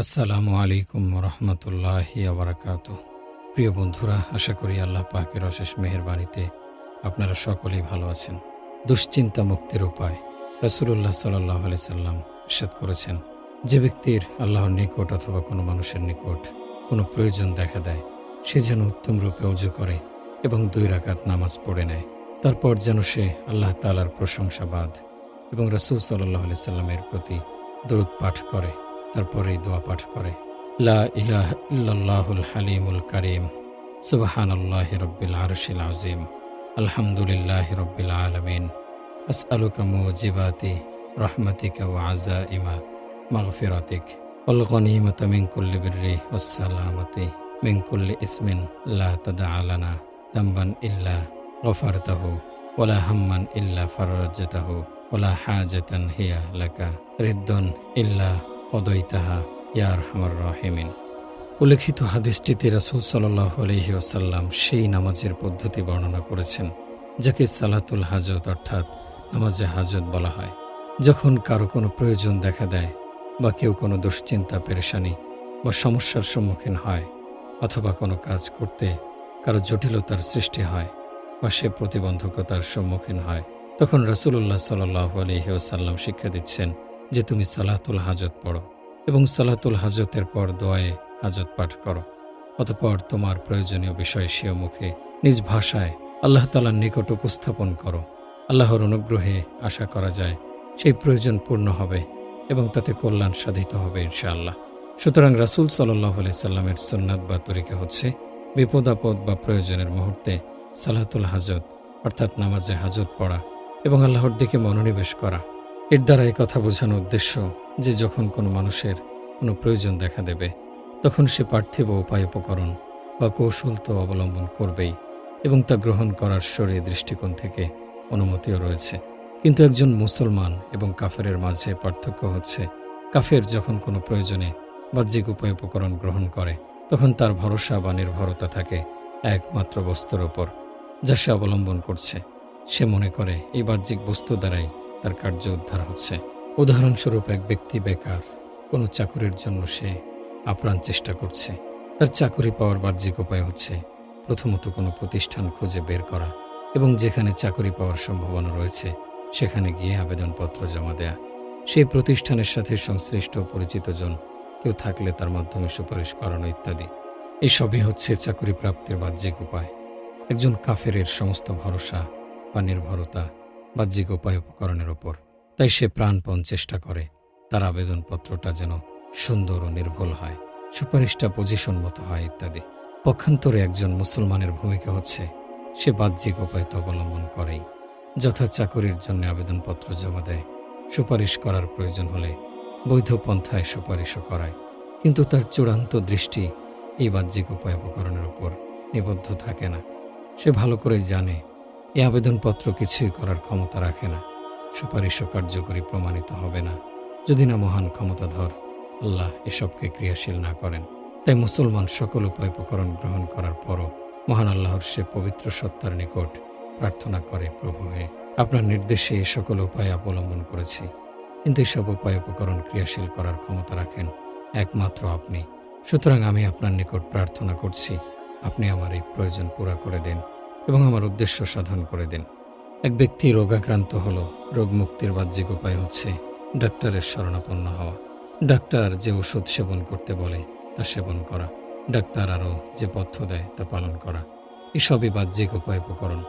আসসালামু আলাইকুম রহমতুল্লাহি আবরাকাত। প্রিয় বন্ধুরা, আশা করি আল্লাহ পাকের অশেষ মেহেরবানিতে আপনারা সকলেই ভালো আছেন। দুশ্চিন্তা মুক্তির উপায় রাসূলুল্লাহ সাল্লাল্লাহু আলাইহি সাল্লাম ইরশাদ করেছেন, যে ব্যক্তির আল্লাহর নিকট অথবা কোনো মানুষের নিকট কোনো প্রয়োজন দেখা দেয়, সে যেন উত্তম রূপে ওযু করে এবং 2 রাকাত নামাজ পড়ে নেয়। তারপর যেন সে আল্লাহ তাআলার প্রশংসাবাদ এবং রাসূল সাল্লাল্লাহু আলাইহি সাল্লামের প্রতি দরুদ পাঠ করে। তারপরে এই দোয়া পাঠ করে, লা ইলাহা ইল্লাল্লাহুল হালিমুল কারীম, সুবহানাল্লাহি রাব্বিল আরশিল আযীম, আলহামদুলিল্লাহি রাব্বিল আলামিন, আসআলুকা মুজিবাতি রাহমাতিকা ওয়া আযাইমা মাগফিরাতিক ওয়াল গনিমাতা মিন কুল্লি বিররি ওয়াস সালামাতি মিন কুল্লি ইসমিন লা তাদআ লানা যামবান ইল্লা গফারতাহু ওয়ালা হাম্মান ইল্লা ফাররাজতাহু ওয়ালা হাজাতান হিয়া লাকা রিদ্দুন ইল্লা কদইতাহা ইয়া আরহামার রাহিমিন। উল্লেখিত হাদিসটিতে রাসূল সাল্লাল্লাহু আলাইহি ওয়াসাল্লাম সেই নামাজের পদ্ধতি বর্ণনা করেছেন যাকে সালাতুল হাজত অর্থাৎ নামাজে হাজত বলা হয়। যখন কারো কোনো প্রয়োজন দেখা দেয় বা কেউ কোনো দুশ্চিন্তা, পেরেশানি বা সমস্যার সম্মুখীন হয়, অথবা কোনো কাজ করতে কারো জটিলতার সৃষ্টি হয় বা সে প্রতিবন্ধকতার সম্মুখীন হয়, তখন রাসূলুল্লাহ সাল্লাল্লাহু আলাইহি ওয়াসাল্লাম শিক্ষা দিচ্ছেন যে তুমি সালাতুল হাজত পড়ো এবং সালাতুল হাজতের পর দোয়ায়ে হাজত পাঠ করো। অতঃপর তোমার প্রয়োজনীয় বিষয় স্বীয় মুখে নিজ ভাষায় আল্লাহ তাআলার নিকট উপস্থাপন করো। আল্লাহর অনুগ্রহে আশা করা যায় সেই প্রয়োজন পূর্ণ হবে এবং তাতে কল্যাণ সাধিত হবে ইনশাআল্লাহ। সুতরাং রাসূল সাল্লাল্লাহু আলাইহি সাল্লামের সুন্নাত বা তরিকা হচ্ছে বিপদ আপদ বা প্রয়োজনের মুহূর্তে সালাতুল হাজত অর্থাৎ নামাজে হাজত পড়া এবং আল্লাহর দিকে মনোনিবেশ করা। এর দ্বারা এই কথা বোঝানোর উদ্দেশ্য যে যখন কোনো মানুষের কোনো প্রয়োজন দেখা দেবে, তখন সে পার্থিব উপায় উপকরণ বা কৌশল তো অবলম্বন করবেই এবং তা গ্রহণ করার শরীয়ী দৃষ্টিকোণ থেকে অনুমতিও রয়েছে। কিন্তু একজন মুসলমান এবং কাফেরের মাঝে পার্থক্য হচ্ছে, কাফের যখন কোনো প্রয়োজনে বাহ্যিক উপায় উপকরণ গ্রহণ করে, তখন তার ভরসা বা নির্ভরতা থাকে একমাত্র বস্তুর ওপর যা সে অবলম্বন করছে। সে মনে করে এই বাহ্যিক বস্তু দ্বারাই তার কার্য উদ্ধার হচ্ছে। উদাহরণস্বরূপ, এক ব্যক্তি বেকার, কোনো চাকুরির জন্য সে আপ্রাণ চেষ্টা করছে। তার চাকুরি পাওয়ার বাহ্যিক উপায় হচ্ছে প্রথমত কোনো প্রতিষ্ঠান খুঁজে বের করা এবং যেখানে চাকুরি পাওয়ার সম্ভাবনা রয়েছে সেখানে গিয়ে আবেদনপত্র জমা দেয়া। সেই প্রতিষ্ঠানের সাথে সংশ্লিষ্ট পরিচিতজন কেউ থাকলে তার মাধ্যমে সুপারিশ করানো ইত্যাদি। এই সবই হচ্ছে চাকুরি প্রাপ্তির বাহ্যিক উপায়। একজন কাফেরের সমস্ত ভরসা বা নির্ভরতা বাহ্যিক উপায় উপকরণের ওপর। তাই সে প্রাণপণ চেষ্টা করে তার আবেদনপত্রটা যেন সুন্দর ও নির্ভুল হয়, সুপারিশটা পজিশন মতো হয় ইত্যাদি। পক্ষান্তরে একজন মুসলমানের ভূমিকা হচ্ছে সে বাহ্যিক উপায় তো অবলম্বন করেই, যথা চাকুরির জন্য আবেদনপত্র জমা দেয়, সুপারিশ করার প্রয়োজন হলে বৈধ পন্থায় সুপারিশও করায়, কিন্তু তার চূড়ান্ত দৃষ্টি এই বাহ্যিক উপায় উপকরণের উপর নিবদ্ধ থাকে না। সে ভালো করে জানে এই আবেদনপত্র কিছুই করার ক্ষমতা রাখে না, সুপারিশও কার্যকরী প্রমাণিত হবে না যদি না মহান ক্ষমতাধর আল্লাহ এসবকে ক্রিয়াশীল না করেন। তাই মুসলমান সকল উপায় উপকরণ গ্রহণ করার পরও মহান আল্লাহর সে পবিত্র সত্তার নিকট প্রার্থনা করে, প্রভু হে, আপনার নির্দেশে এ সকল উপায় অবলম্বন করেছি, কিন্তু এসব উপায় উপকরণ ক্রিয়াশীল করার ক্ষমতা রাখেন একমাত্র আপনি। সুতরাং আমি আপনার নিকট প্রার্থনা করছি, আপনি আমার এই প্রয়োজন পুরা করে দেন এবং আমার উদ্দেশ্য সাধন করে দেন। এক ব্যক্তি রোগাক্রান্ত হলো, রোগ মুক্তির বাহ্যিক উপায় হচ্ছে ডাক্তারের শরণাপন্ন হওয়া। ডাক্তার যে ওষুধ সেবন করতে বলে তা সেবন করা, ডাক্তার আরও যে পথ্য দেয় তা পালন করা, এসবই বাহ্যিক উপায় উপকরণ।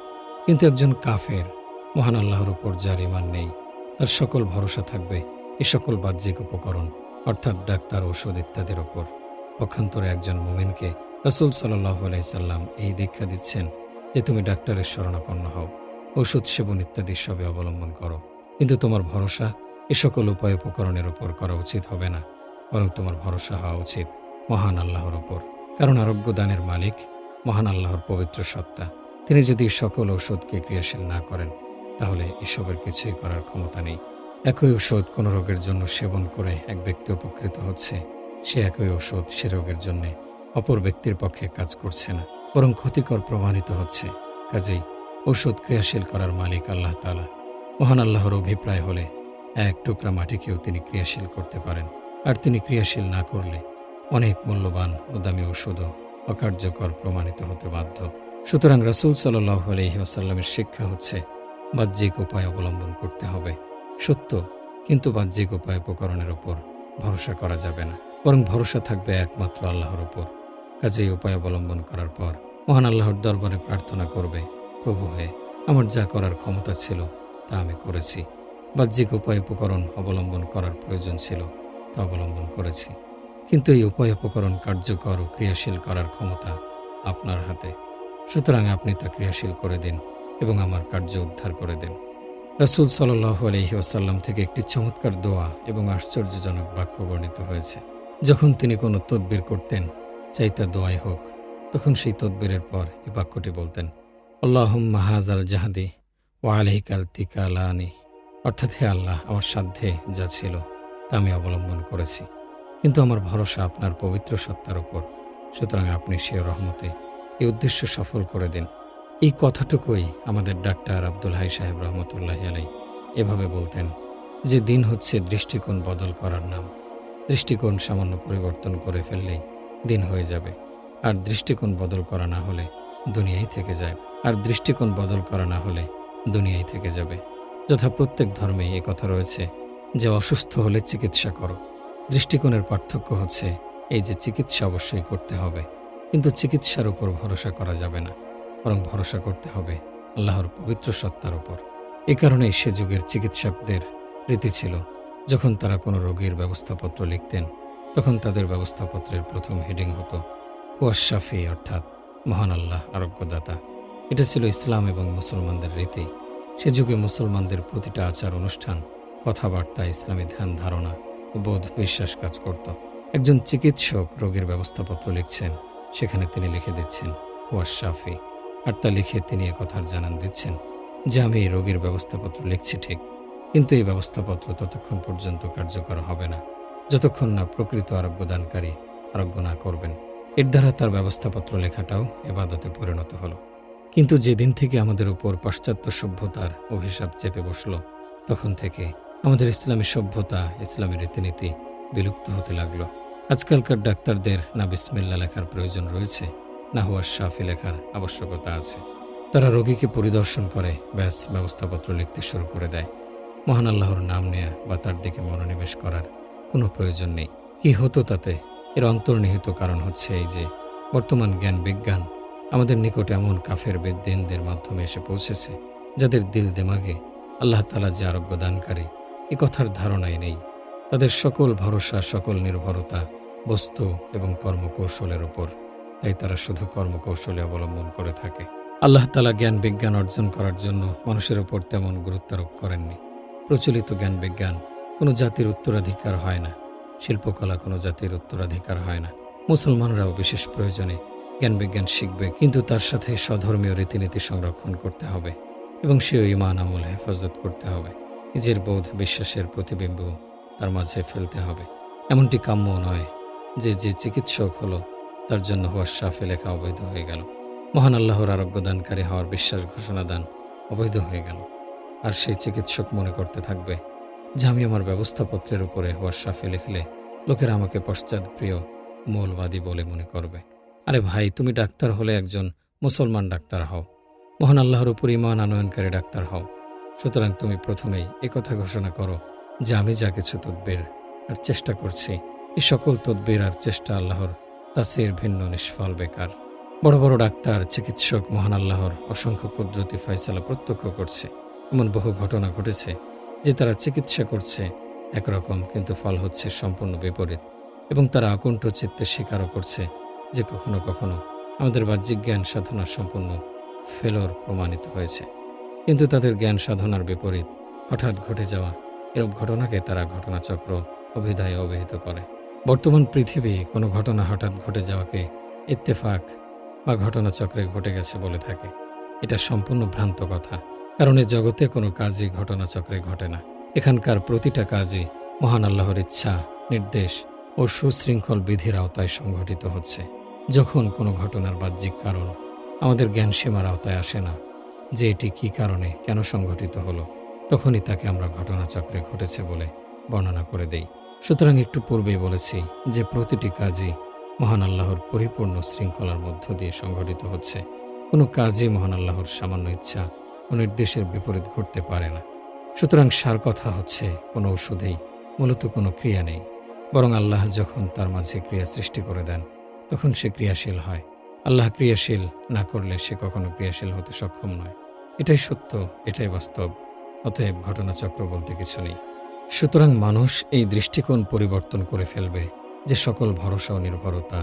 কিন্তু একজন কাফের মহান আল্লাহর উপর যার ঈমান নেই, তার সকল ভরসা থাকবে এ সকল বাহ্যিক উপকরণ অর্থাৎ ডাক্তার, ওষুধ ইত্যাদির ওপর। পক্ষান্তরে একজন মুমিনকে রাসূল সাল্লাল্লাহু আলাইহি সাল্লাম এই দীক্ষা দিচ্ছেন যে তুমি ডাক্তারের শরণাপন্ন হও, ওষুধ সেবন ইত্যাদি সবে অবলম্বন করো, কিন্তু তোমার ভরসা এ সকল উপায় উপকরণের ওপর করা উচিত হবে না, বরং তোমার ভরসা হওয়া উচিত মহান আল্লাহর ওপর। কারণ আরোগ্য দানের মালিক মহান আল্লাহর পবিত্র সত্তা। তিনি যদি সকল ঔষধকে ক্রিয়াশীল না করেন, তাহলে এসবের কিছুই করার ক্ষমতা নেই। একই ঔষধ কোনো রোগের জন্য সেবন করে এক ব্যক্তি উপকৃত হচ্ছে, সে একই ঔষধ সে রোগের জন্য অপর ব্যক্তির পক্ষে কাজ করছে না, বরং ক্ষতিকর প্রমাণিত হচ্ছে। কাজেই ঔষধ ক্রিয়াশীল করার মালিক আল্লাহ তাআলা। মহান আল্লাহর অভিপ্রায় হলে এক টুকরা মাটিকেও তিনি ক্রিয়াশীল করতে পারেন। আর তিনি ক্রিয়াশীল না করলে অনেক মূল্যবান ও দামি ওষুধও অকার্যকর প্রমাণিত হতে বাধ্য। সুতরাং রাসূল সাল্লাল্লাহু আলাইহি ওয়াসাল্লামের শিক্ষা হচ্ছে বাহ্যিক উপায় অবলম্বন করতে হবে সত্য, কিন্তু বাহ্যিক উপায় উপকরণের ওপর ভরসা করা যাবে না, বরং ভরসা থাকবে একমাত্র আল্লাহর ওপর। কাজেই উপায় অবলম্বন করার পর মহান আল্লাহর দরবারে প্রার্থনা করবে, প্রভু হে, আমার যা করার ক্ষমতা ছিল তা আমি করেছি। বাহ্যিক উপায় উপকরণ অবলম্বন করার প্রয়োজন ছিল, তা অবলম্বন করেছি, কিন্তু এই উপায় উপকরণ কার্যকর ও ক্রিয়াশীল করার ক্ষমতা আপনার হাতে। সুতরাং আপনি তা ক্রিয়াশীল করে দিন এবং আমার কার্য উদ্ধার করে দিন। রাসূল সাল্লাল্লাহু আলাইহি ওয়াসাল্লাম থেকে একটি চমৎকার দোয়া এবং আশ্চর্যজনক বাক্য বর্ণিত হয়েছে। যখন তিনি কোনো তদবির করতেন, চাই তা দোয়াই হোক, তখন সেই তদবিরের পর এই বাক্যটি বলতেন, আল্লাহুম্মা হাযাল জাহদি ওয়া আলাইকাল তিকালানি, অর্থাৎ হে আল্লাহ, আমার সাধ্যে যা ছিল তা আমি অবলম্বন করেছি, কিন্তু আমার ভরসা আপনার পবিত্র সত্তার উপর। সুতরাং আপনি সে রহমতে এই উদ্দেশ্য সফল করে দিন। এই কথাটুকুই আমাদের ডাক্তার আব্দুল হাই সাহেব রহমতুল্লাহি আলাইহি এভাবে বলতেন যে দিন হচ্ছে দৃষ্টিকোণ বদল করার নাম। দৃষ্টিকোণ সামান্য পরিবর্তন করে ফেললেই দিন হয়ে যাবে, আর দৃষ্টিকোণ বদল করা না হলে দুনিয়াই থেকে যাবে। যথা প্রত্যেক ধর্মেই এ কথা রয়েছে যে অসুস্থ হলে চিকিৎসা করো। দৃষ্টিকোণের পার্থক্য হচ্ছে এই যে চিকিৎসা অবশ্যই করতে হবে, কিন্তু চিকিৎসার উপর ভরসা করা যাবে না, বরং ভরসা করতে হবে আল্লাহর পবিত্র সত্তার উপর। এ কারণেই সে যুগের চিকিৎসকদের রীতি ছিল, যখন তারা কোনো রোগীর ব্যবস্থাপত্র লিখতেন, তখন তাদের ব্যবস্থাপত্রের প্রথম হেডিং হতো হুয়া শাফি, অর্থাৎ মহান আল্লাহ আরোগ্যদাতা। এটা ছিল ইসলাম এবং মুসলমানদের রীতি। সে যুগে মুসলমানদের প্রতিটা আচার অনুষ্ঠান, কথাবার্তা ইসলামী ধ্যান ধারণা ও বোধ বিশ্বাস কাজ করত। একজন চিকিৎসক রোগীর ব্যবস্থাপত্র লিখছেন, সেখানে তিনি লিখে দিচ্ছেন হুয়া শাফি, আর তা লিখে তিনি একথার জানান দিচ্ছেন যে আমি এই রোগীর ব্যবস্থাপত্র লিখছি ঠিক, কিন্তু এই ব্যবস্থাপত্র ততক্ষণ পর্যন্ত কার্যকর হবে না যতক্ষণ না প্রকৃত আরোগ্যদানকারী আরোগ্য না করবেন। এর দ্বারা তার ব্যবস্থাপত্র লেখাটাও ইবাদতে পরিণত হলো। কিন্তু যেদিন থেকে আমাদের উপর পাশ্চাত্য সভ্যতার অভিশাপ চেপে বসল, তখন থেকে আমাদের ইসলামী সভ্যতা, ইসলামী রীতিনীতি বিলুপ্ত হতে লাগলো। আজকালকার ডাক্তারদের না বিসমিল্লাহ লেখার প্রয়োজন রয়েছে, না হুয়া শাফি লেখার আবশ্যকতা আছে। তারা রোগীকে পরিদর্শন করে ব্যাস ব্যবস্থাপত্র লিখতে শুরু করে দেয়। মহান আল্লাহর নাম নেয়া বা তার দিকে মনোনিবেশ করার কোনো প্রয়োজন নেই। কি হতো তাতে? এর অন্তর্নিহিত কারণ হচ্ছে এই যে বর্তমান জ্ঞান বিজ্ঞান আমাদের নিকট এমন কাফের বেদ্দিনদের মাধ্যমে এসে পৌঁছেছে, যাদের দিল দেমাগে আল্লাহ তাআলা যে আরোগ্য দানকারী এ কথার ধারণাই নেই। তাদের সকল ভরসা, সকল নির্ভরতা বস্তু এবং কর্মকৌশলের উপর, তাই তারা শুধু কর্মকৌশলে অবলম্বন করে থাকে। আল্লাহ তাআলা জ্ঞান বিজ্ঞান অর্জন করার জন্য মানুষের উপর তেমন গুরুত্বারোপ করেননি। প্রচলিত জ্ঞান বিজ্ঞান কোনো জাতির উত্তরাধিকার হয় না, শিল্পকলা কোনো জাতির উত্তরাধিকার হয় না। মুসলমানরাও বিশেষ প্রয়োজনে জ্ঞান বিজ্ঞান শিখবে, কিন্তু তার সাথে স্বধর্মীয় রীতিনীতি সংরক্ষণ করতে হবে এবং সেও ঈমান আমল হেফাজত করতে হবে। নিজের বোধ বিশ্বাসের প্রতিবিম্ব তার মাঝে ফেলতে হবে। এমনটি কাম্য নয় যে চিকিৎসক হলো তার জন্য হুয়া শাফি লেখা অবৈধ হয়ে গেল, মহান আল্লাহর আরোগ্যদানকারী হওয়ার বিশ্বাস ঘোষণা দান অবৈধ হয়ে গেল, আর সেই চিকিৎসক মনে করতে থাকবে যে আমি আমার ব্যবস্থাপত্রের উপরে হুয়া শাফি লিখলে লোকেরা আমাকে পশ্চাৎপ্রিয় মৌলবাদী বলে মনে করবে। আরে ভাই, তুমি ডাক্তার হলে একজন মুসলমান ডাক্তার হও, মহান আল্লাহর উপর ঈমান আনয়নকারী ডাক্তার হও। সুতরাং তুমি প্রথমেই একথা ঘোষণা করো যে আমি যা কিছু তদবির আর চেষ্টা করছি, এই সকল তদবির আর চেষ্টা আল্লাহর তাসির ভিন্ন, নিষ্ফল, বেকার। বড় বড় ডাক্তার, চিকিৎসক মহান আল্লাহর অসংখ্য কুদরতি ফয়সালা প্রত্যক্ষ করছে। এমন বহু ঘটনা ঘটেছে যে তারা চিকিৎসা করছে একরকম, কিন্তু ফল হচ্ছে সম্পূর্ণ বিপরীত, এবং তারা আকণ্ঠ চিত্তে স্বীকারও করছে যে কখনো কখনো আমাদের বাহ্যিক জ্ঞান সাধনা সম্পূর্ণ ফেলোর প্রমাণিত হয়েছে। কিন্তু তাদের জ্ঞান সাধনার বিপরীত হঠাৎ ঘটে যাওয়া এরূপ ঘটনাকে তারা ঘটনাচক্র অভিধায় অভিহিত করে। বর্তমান পৃথিবী কোনো ঘটনা হঠাৎ ঘটে যাওয়াকে ইত্তেফাক বা ঘটনাচক্রে ঘটে গেছে বলে থাকে। এটা সম্পূর্ণ ভ্রান্ত কথা, কারণ এ জগতে কোনো কাজই ঘটনাচক্রে ঘটে না। এখানকার প্রতিটা কাজই মহান আল্লাহর ইচ্ছা, নির্দেশ ও সুশৃঙ্খল বিধির আওতায় সংঘটিত হচ্ছে। যখন কোনো ঘটনার বাহ্যিক কারণ আমাদের জ্ঞান সীমার আওতায় আসে না যে এটি কী কারণে কেন সংঘটিত হলো, তখনই তাকে আমরা ঘটনাচক্রে ঘটেছে বলে বর্ণনা করে দেই। সুতরাং একটু পূর্বেই বলেছি যে প্রতিটি কাজই মহান আল্লাহর পরিপূর্ণ শৃঙ্খলার মধ্য দিয়ে সংঘটিত হচ্ছে। কোনো কাজই মহান আল্লাহর সামান্য ইচ্ছা ও নির্দেশের বিপরীত ঘটতে পারে না। সুতরাং সার কথা হচ্ছে, কোনো ওষুধেই মূলত কোনো ক্রিয়া নেই, বরং আল্লাহ যখন তার মাঝে ক্রিয়া সৃষ্টি করে দেন তখন সে ক্রিয়াশীল হয়। আল্লাহ ক্রিয়াশীল না করলে সে কখনো ক্রিয়াশীল হতে সক্ষম নয়। এটাই সত্য, এটাই বাস্তব। অতএব ঘটনাচক্র বলতে কিছু নেই। সুতরাং মানুষ এই দৃষ্টিকোণ পরিবর্তন করে ফেলবে যে সকল ভরসা ও নির্ভরতা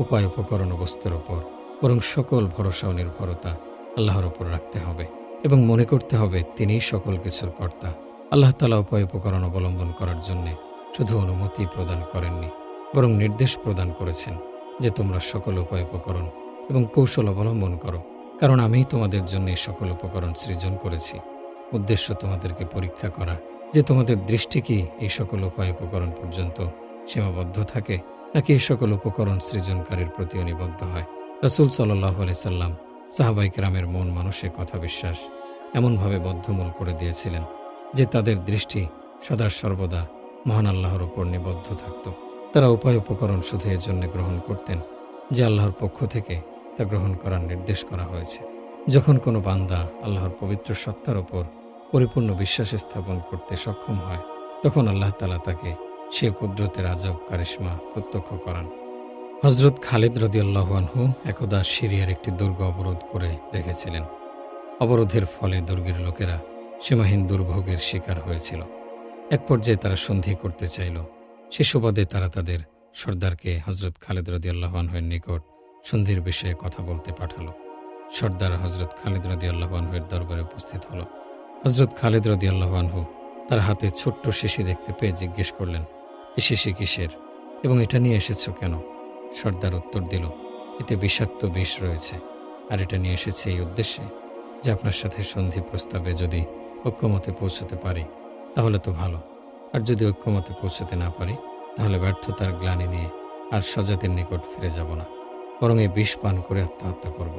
উপায় উপকরণ ও বস্তুর ওপর, বরং সকল ভরসা ও নির্ভরতা আল্লাহর ওপর রাখতে হবে এবং মনে করতে হবে তিনিই সকল কিছুর কর্তা। আল্লাহ তাআলা উপায় উপকরণ অবলম্বন করার জন্যে শুধু অনুমতি প্রদান করেননি, বরং নির্দেশ প্রদান করেছেন যে তোমরা সকল উপায় উপকরণ এবং কৌশল অবলম্বন করো, কারণ আমিই তোমাদের জন্য এই সকল উপকরণ সৃজন করেছি। উদ্দেশ্য তোমাদেরকে পরীক্ষা করা যে তোমাদের দৃষ্টি কি এই সকল উপায় উপকরণ পর্যন্ত সীমাবদ্ধ থাকে, নাকি এই সকল উপকরণ সৃজনকারীর প্রতিও নিবদ্ধ হয়। রাসূল সাল্লাল্লাহু আলাইহি সাল্লাম সাহাবায়ে কেরামের মন মানুষের কথা বিশ্বাস এমনভাবে বদ্ধমূল করে দিয়েছিলেন যে তাদের দৃষ্টি সদা সর্বদা মহান আল্লাহর উপর নিবদ্ধ থাকত। তারা উপায় উপকরণ শুধু এজন্য গ্রহণ করতেন যে আল্লাহর পক্ষ থেকে তা গ্রহণ করার নির্দেশ করা হয়েছে। যখন কোনো বান্দা আল্লাহর পবিত্র সত্তার ওপর পরিপূর্ণ বিশ্বাস স্থাপন করতে সক্ষম হয়, তখন আল্লাহ তাআলা তাকে সে কুদরতের আজব কারিশমা প্রত্যক্ষ করান। হযরত খালিদ রাদিয়াল্লাহু আনহু একদা সিরিয়ার একটি দুর্গ অবরোধ করে রেখেছিলেন। অবরোধের ফলে দুর্গের লোকেরা সীমাহীন দুর্ভোগের শিকার হয়েছিল। এক পর্যায়ে তারা সন্ধি করতে চাইল। সে সুবাদে তারা তাদের সর্দারকে হযরত খালিদ রাদিয়াল্লাহু আনহুর নিকট সন্ধির বিষয়ে কথা বলতে পাঠালো। সর্দার হযরত খালিদ রাদিয়াল্লাহু আনহুর দরবারে উপস্থিত হলো। হযরত খালিদ রাদিয়াল্লাহু আনহু তার হাতে ছোট্ট শিশি দেখতে পেয়ে জিজ্ঞেস করলেন, এ শিশি কিসের এবং এটা নিয়ে এসেছো কেন? সর্দার উত্তর দিল, এতে বিষাক্ত বিষ রয়েছে, আর এটা নিয়ে এসেছে এই উদ্দেশ্যে যে আপনার সাথে সন্ধি প্রস্তাবে যদি ঐক্যমতে পৌঁছতে পারি তাহলে তো ভালো, আর যদি ঐক্যমতে পৌঁছতে না পারি তাহলে ব্যর্থতার গ্লানি নিয়ে আর স্বজাতির নিকট ফিরে যাব না, বরং এই বিষ পান করে আত্মহত্যা করব।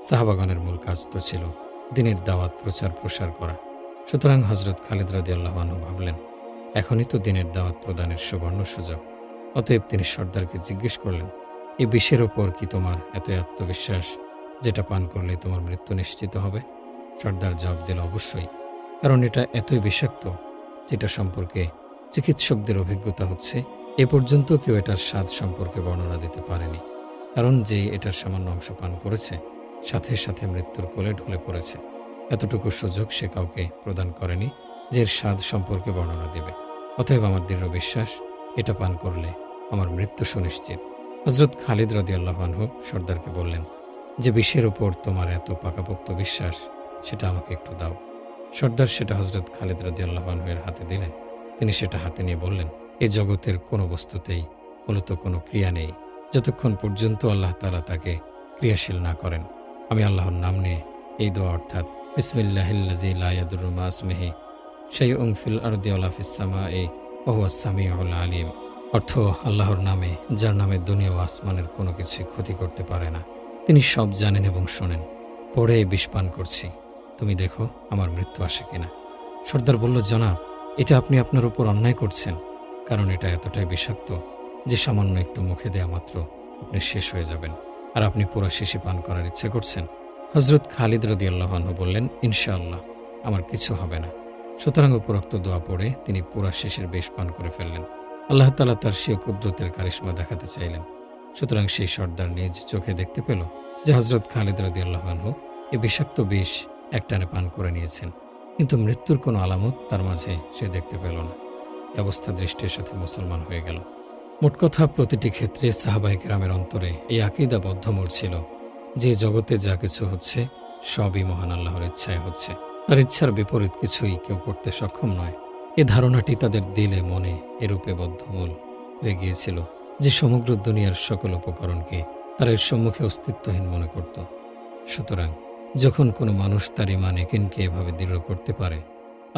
সাহাবাগণের মূল কাজ তো ছিল দ্বীনের দাওয়াত প্রচার প্রসার করা। সুতরাং হযরত খালিদ রাদিয়াল্লাহু আনহু ভাবলেন, এখনই তো দ্বীনের দাওয়াত প্রদানের সুবর্ণ সুযোগ। অতএব তিনি সর্দারকে জিজ্ঞেস করলেন, এই বিষের ওপর কি তোমার এত আত্মবিশ্বাস যেটা পান করলে তোমার মৃত্যু নিশ্চিত হবে? সর্দার জবাব দিল, অবশ্যই, কারণ এটা এতই বিষাক্ত যেটা সম্পর্কে চিকিৎসকদের অভিজ্ঞতা হচ্ছে এ পর্যন্ত কেউ এটার স্বাদ সম্পর্কে বর্ণনা দিতে পারেনি, কারণ যে এটার সামান্য অংশ পান করেছে সাথে সাথে মৃত্যুর কোলে ঢলে পড়েছে। এতটুকু সুযোগ সে কাউকে প্রদান করেনি যে এর স্বাদ সম্পর্কে বর্ণনা দেবে। অতএব আমার দৃঢ় বিশ্বাস এটা পান করলে আমার মৃত্যু সুনিশ্চিত। হযরত খালিদ রাদিয়াল্লাহু আনহু সর্দারকে বললেন, যে বিষের উপর তোমার এত পাকাপোক্ত বিশ্বাস সেটা আমাকে একটু দাও। সর্দার সেটা হযরত খালিদ রাদিয়াল্লাহু আনহুর হাতে দিলে তিনি সেটা হাতে নিয়ে বললেন, এ জগতের কোনো বস্তুতেই মূলত কোনো ক্রিয়া নেই যতক্ষণ পর্যন্ত আল্লাহ তাআলা তাকে ক্রিয়াশীল না করেন। আমি আল্লাহর নাম নিয়ে এই দোয়া অর্থাৎ বিসমিল্লাহিল্লাযী লা ইয়াদুররু মা ইসমিহি শাইউন ফিল আরদি ওয়ালা ফিস সামাই ওয়া হুয়াস সামিউল আলিম, অর্থ আল্লাহর নামে যার নামে দুনিয়া ও আসমানের কোনো কিছুই ক্ষতি করতে পারে না, তিনি সব জানেন এবং শোনেন। পড়ে বিষ পান করছি, তুমি দেখো আমার মৃত্যু আসে কিনা। সর্দার বলল, জনাব, এটা আপনি আপনার উপর অন্যায় করছেন, কারণ এটা এতটাই বিষাক্ত যে সামান্য একটু মুখে দেয়া মাত্র আপনি শেষ হয়ে যাবেন, আর আপনি পুরো শিশি পান করার ইচ্ছে করছেন। হযরত খালিদ রাদিয়াল্লাহু আনহু বললেন, ইনশাআল্লাহ আমার কিছু হবে না। সুতরাং উপরোক্ত দোয়া পড়ে তিনি পুরা শিশির বিষ পান করে ফেললেন। আল্লাহ তাআলা তার সেই কুদরতের কারিশমা দেখাতে চাইলেন। সুতরাং সেই সর্দার নিজ চোখে দেখতে পেল যে হযরত খালিদ রাদিয়াল্লাহু আনহু এই বিষাক্ত বিষ একটানে পান করে নিয়েছেন, কিন্তু মৃত্যুর কোনো আলামত তার মাঝে সে দেখতে পেল না। এই অবস্থা দৃষ্টির সাথে মুসলমান হয়ে গেল। মোট কথা, প্রতিটি ক্ষেত্রে সাহাবায়ে কেরামের অন্তরে এই আকীদা বদ্ধমূল ছিল যে জগতে যা কিছু হচ্ছে সবই মহান আল্লাহর ইচ্ছায় হচ্ছে, তার ইচ্ছার বিপরীত কিছুই কেউ করতে সক্ষম নয়। এ ধারণাটি তাদের দিলে মনে এরূপে বদ্ধমূল হয়ে গিয়েছিল যে সমগ্র দুনিয়ার সকল উপকরণকে তারা এর সম্মুখে অস্তিত্বহীন মনে করত। সুতরাং যখন কোনো মানুষ তার ঈমান ইয়াকিনকে এভাবে দৃঢ় করতে পারে,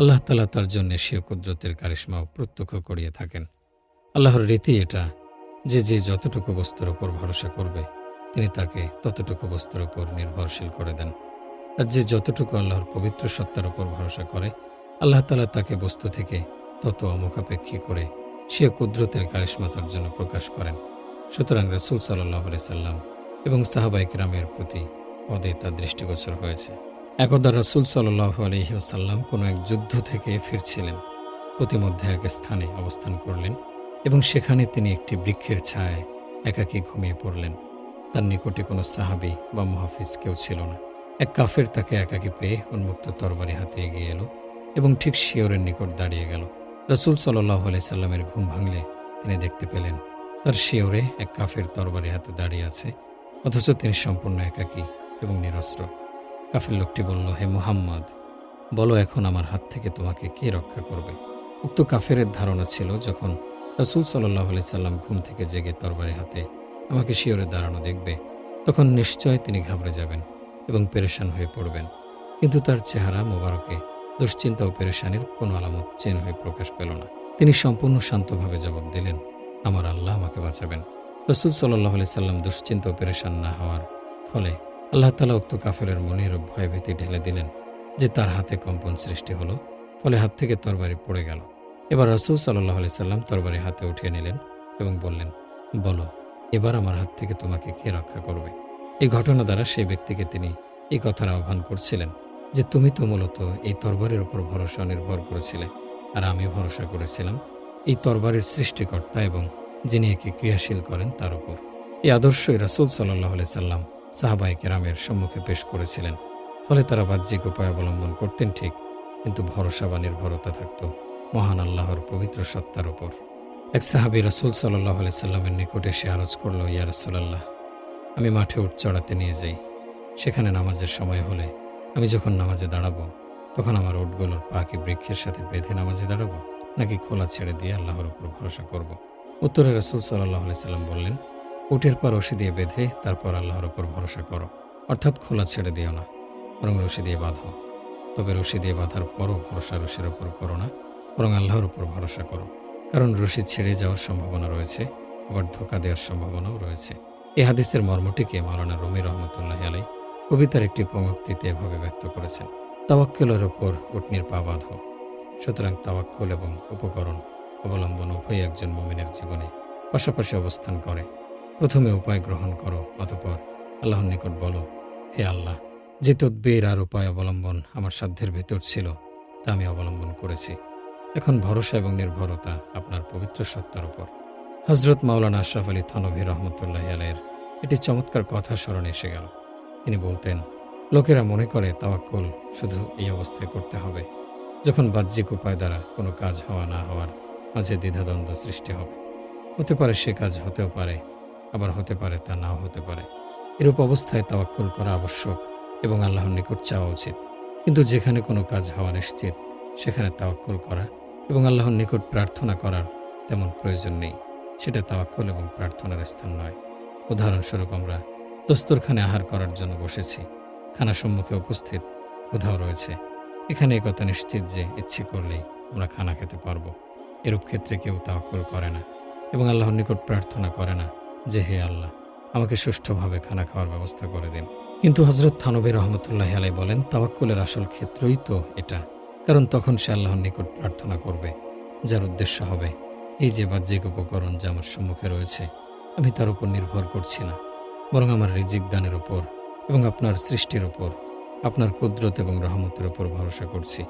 আল্লাহ তাআলা তার জন্য সে কুদরতের কারিশমাও প্রত্যক্ষ করিয়ে থাকেন। আল্লাহর রীতি এটা যে যে যতটুকু বস্তুর উপর ভরসা করবে তিনি তাকে ততটুকু বস্তুর উপর নির্ভরশীল করে দেন, আর যে যতটুকু আল্লাহর পবিত্র সত্তার উপর ভরসা করে আল্লাহ তাআলা তাকে বস্তু থেকে তত অমুখাপেক্ষী করে সে কুদরতের কারিশমা তার জন্য প্রকাশ করেন। সুতরাং রাসূল সাল্লাল্লাহু আলাইহি সাল্লাম এবং সাহাবায়ে কিরামের প্রতি পদে তার দৃষ্টিগোচর হয়েছে। একদা রাসূল সাল্লাল্লাহু আলাইহি ওয়াসাল্লাম কোনো এক যুদ্ধ থেকে ফিরছিলেন। প্রতিমধ্যে এক স্থানে অবস্থান করলেন এবং সেখানে তিনি একটি বৃক্ষের ছায়ায় একাকী ঘুমিয়ে পড়লেন। তার নিকটে কোনো সাহাবী বা মুহাফিজ কেউ ছিল না। এক কাফের তাকে একাকী পেয়ে উন্মুক্ত তরবারি হাতে এগিয়ে এলো এবং ঠিক শিয়রের নিকট দাঁড়িয়ে গেল। রাসূল সাল্লাল্লাহু আলাইহি সাল্লামের ঘুম ভাঙলে তিনি দেখতে পেলেন তার শিয়রে এক কাফের তরবারি হাতে দাঁড়িয়ে আছে, অথচ তিনি সম্পূর্ণ একাকী এবং নিরস্ত্র। কাফের লোকটি বলল, হে মুহাম্মদ, বলো এখন আমার হাত থেকে তোমাকে কে রক্ষা করবে? উক্ত কাফেরের ধারণা ছিল, যখন রাসূল সাল্লাল্লাহু আলাইহি সাল্লাম ঘুম থেকে জেগে তরবারি হাতে আমাকে শিয়রে দাঁড়ানো দেখবে, তখন নিশ্চয় তিনি ঘাবড়ে যাবেন এবং পেরেশান হয়ে পড়বেন। কিন্তু তার চেহারা মোবারকে দুশ্চিন্তা ও পেরেশানির কোনো আলামত চিহ্ন হয়ে প্রকাশ পেল না। তিনি সম্পূর্ণ শান্তভাবে জবাব দিলেন, আমার আল্লাহ আমাকে বাঁচাবেন। রাসূল সাল্লাল্লাহু আলাইহি সাল্লাম দুশ্চিন্তা ও পেরেশান না হওয়ার ফলে আল্লাহ তাআলা উক্ত কাফেরের মনের ভয়ভীতি ঢেলে দিলেন যে তার হাতে কম্পন সৃষ্টি হলো, ফলে হাত থেকে তরবারি পড়ে গেল। এবার রাসূল সাল্লাল্লাহু আলাইহি সাল্লাম তরবারি হাতে উঠিয়ে নিলেন এবং বললেন, বলো এবার আমার হাত থেকে তোমাকে কে রক্ষা করবে? এই ঘটনা দ্বারা সেই ব্যক্তিকে তিনি এই কথার আহ্বান করছিলেন যে তুমি তো মূলত এই তরবারির উপর ভরসা নির্ভর করেছিলে, আর আমি ভরসা করেছিলাম এই তরবারির সৃষ্টিকর্তা এবং যিনি একে ক্রিয়াশীল করেন তার উপর। এই আদর্শই রাসূল সাল্লাল্লাহু আলাইহি সাল্লাম সাহাবায়ে কেরামের সম্মুখে পেশ করেছিলেন। ফলে তারা বাহ্যিক উপায় অবলম্বন করতেন ঠিক, কিন্তু ভরসা বা নির্ভরতা থাকত মহান আল্লাহর পবিত্র সত্তার উপর। এক সাহাবী রাসূল সাল্লাল্লাহু আলাইহি সাল্লামের নিকটে এসে আরজ করল, ইয়া রাসূলাল্লাহ, আমি মাঠে উট চড়াতে নিয়ে যাই। সেখানে নামাজের সময় হলে আমি যখন নামাজে দাঁড়াবো, তখন আমার উটগুলোর পা কি বৃক্ষের সাথে বেঁধে নামাজে দাঁড়াবো, নাকি খোলা ছেড়ে দিয়ে আল্লাহর উপর ভরসা করব? উত্তরে রাসূল সাল্লাল্লাহু আলাইহি সাল্লাম বললেন, উটের পা রশি দিয়ে বেঁধে তারপর আল্লাহর উপর ভরসা করো, অর্থাৎ খোলা ছেড়ে দিও না, বরং রশি দিয়ে বাঁধো। তবে রশি দিয়ে বাঁধার পরও ভরসা রশির উপর করো না, বরং আল্লাহর উপর ভরসা করো, কারণ রশি ছেড়ে যাওয়ার সম্ভাবনা রয়েছে, আবার ধোঁকা দেওয়ার সম্ভাবনাও রয়েছে। এই হাদিসের মর্মটিকে মাওলানা রুমি রহমতুল্লাহি আলাইহি কবিতার একটি পঙ্ক্তিতে এভাবে ব্যক্ত করেছেন, তাওয়াক্কুলের উপর উটনির পা বাঁধো। সুতরাং তাওয়াক্কুল এবং উপকরণ অবলম্বন উভয়ই একজন মুমিনের জীবনে পাশাপাশি অবস্থান করে। প্রথমে উপায় গ্রহণ করো, অতঃপর আল্লাহর নিকট বলো, হে আল্লাহ, যে তদবির আর উপায় অবলম্বন আমার সাধ্যের ভিতর ছিল তা আমি অবলম্বন করেছি। এখন ভরসা এবং নির্ভরতা আপনার পবিত্র সত্তার উপর। হযরত মাওলানা আশরাফ আলী থানভী রহমতুল্লাহি আলাইহির একটি চমৎকার কথা স্মরণে এসে গেল। তিনি বলতেন, লোকেরা মনে করে তাওয়াক্কুল শুধু এই অবস্থায় করতে হবে যখন বাহ্যিক উপায় দ্বারা কোনো কাজ হওয়া না হওয়ার মাঝে দ্বিধাদ্বন্দ্ব সৃষ্টি হবে। হতে পারে সে কাজ হতেও পারে, আবার হতে পারে তা নাও হতে পারে। এরূপ অবস্থায় তাওয়াক্কুল করা আবশ্যক এবং আল্লাহর নিকট চাওয়া উচিত। কিন্তু যেখানে কোনো কাজ হওয়া নিশ্চিত, সেখানে তাওয়াক্কুল করা এবং আল্লাহর নিকট প্রার্থনা করার তেমন প্রয়োজন নেই। সেটা তাওয়াক্কুল এবং প্রার্থনার স্থান নয়। উদাহরণস্বরূপ, আমরা দস্তরখানে আহার করার জন্য বসেছি, খানা সম্মুখে উপস্থিত, ক্ষুধাও রয়েছে। এখানে একথা নিশ্চিত যে ইচ্ছে করলেই আমরা খানা খেতে পারবো। এরূপ ক্ষেত্রে কেউ তাওয়াক্কুল করে না এবং আল্লাহর নিকট প্রার্থনা করে না যে, হে আল্লাহ, আমাকে সুষ্ঠুভাবে খানা খাওয়ার ব্যবস্থা করে দিন। কিন্তু হযরত থানভী রহমতুল্লাহি আলাইহি বলেন, তাওয়াক্কুলের আসল ক্ষেত্রই তো এটা, কারণ তখন সে আল্লাহর নিকট প্রার্থনা করবে যার উদ্দেশ্য হবে, এই যে বাহ্যিক উপকরণ যা আমার সম্মুখে রয়েছে, আমি তার উপর নির্ভর করছি না, বরং আমার রিজিক দানের উপর এবং আপনার সৃষ্টির উপর, আপনার কুদরত এবং রহমতের উপর ভরসা করছি।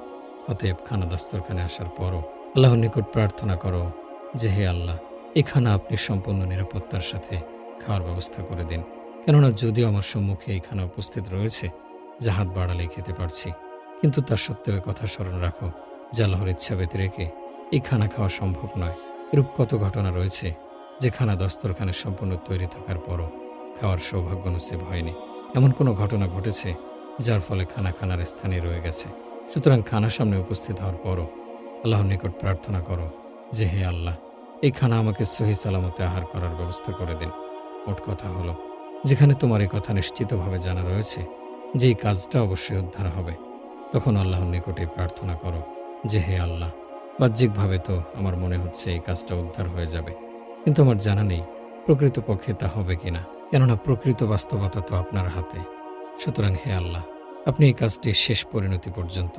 অতএব খানা দস্তরখানে আসার পরও আল্লাহর নিকট প্রার্থনা করো যে, হে আল্লাহ, এই খানা আপনি সম্পূর্ণ নিরাপত্তার সাথে খাওয়ার ব্যবস্থা করে দিন। কেননা যদিও আমার সম্মুখে এই খানা উপস্থিত রয়েছে, যা হাত বাড়ালেই খেতে পারছি, কিন্তু তার সত্ত্বেও কথা স্মরণ রাখো যে আল্লাহর ইচ্ছা ব্যতিরেকে এই খানা খাওয়া সম্ভব নয়। এরূপ কত ঘটনা রয়েছে যে খানা দস্তরখানে সম্পূর্ণ তৈরি থাকার পরও খাওয়ার সৌভাগ্য নসিব হয়নি। এমন কোনো ঘটনা ঘটেছে যার ফলে খানা খানার স্থানে রয়ে গেছে। সুতরাং খানা সামনে উপস্থিত হওয়ার পরও আল্লাহর নিকট প্রার্থনা করো যে, হে আল্লাহ, এই খানা আমাকে সহি সালামতে আহার করার ব্যবস্থা করে দিন। মোট কথা হলো, যেখানে তোমার এই কথা নিশ্চিতভাবে জানা রয়েছে যে এই কাজটা অবশ্যই উদ্ধার হবে, তখন আল্লাহর নিকটে প্রার্থনা করো যে, হে আল্লাহ, বাহ্যিকভাবে তো আমার মনে হচ্ছে এই কাজটা উদ্ধার হয়ে যাবে, কিন্তু আমার জানা নেই প্রকৃতপক্ষে তা হবে কিনা, কেননা প্রকৃত বাস্তবতা তো আপনার হাতে। সুতরাং হে আল্লাহ, আপনি এই কাজটি শেষ পরিণতি পর্যন্ত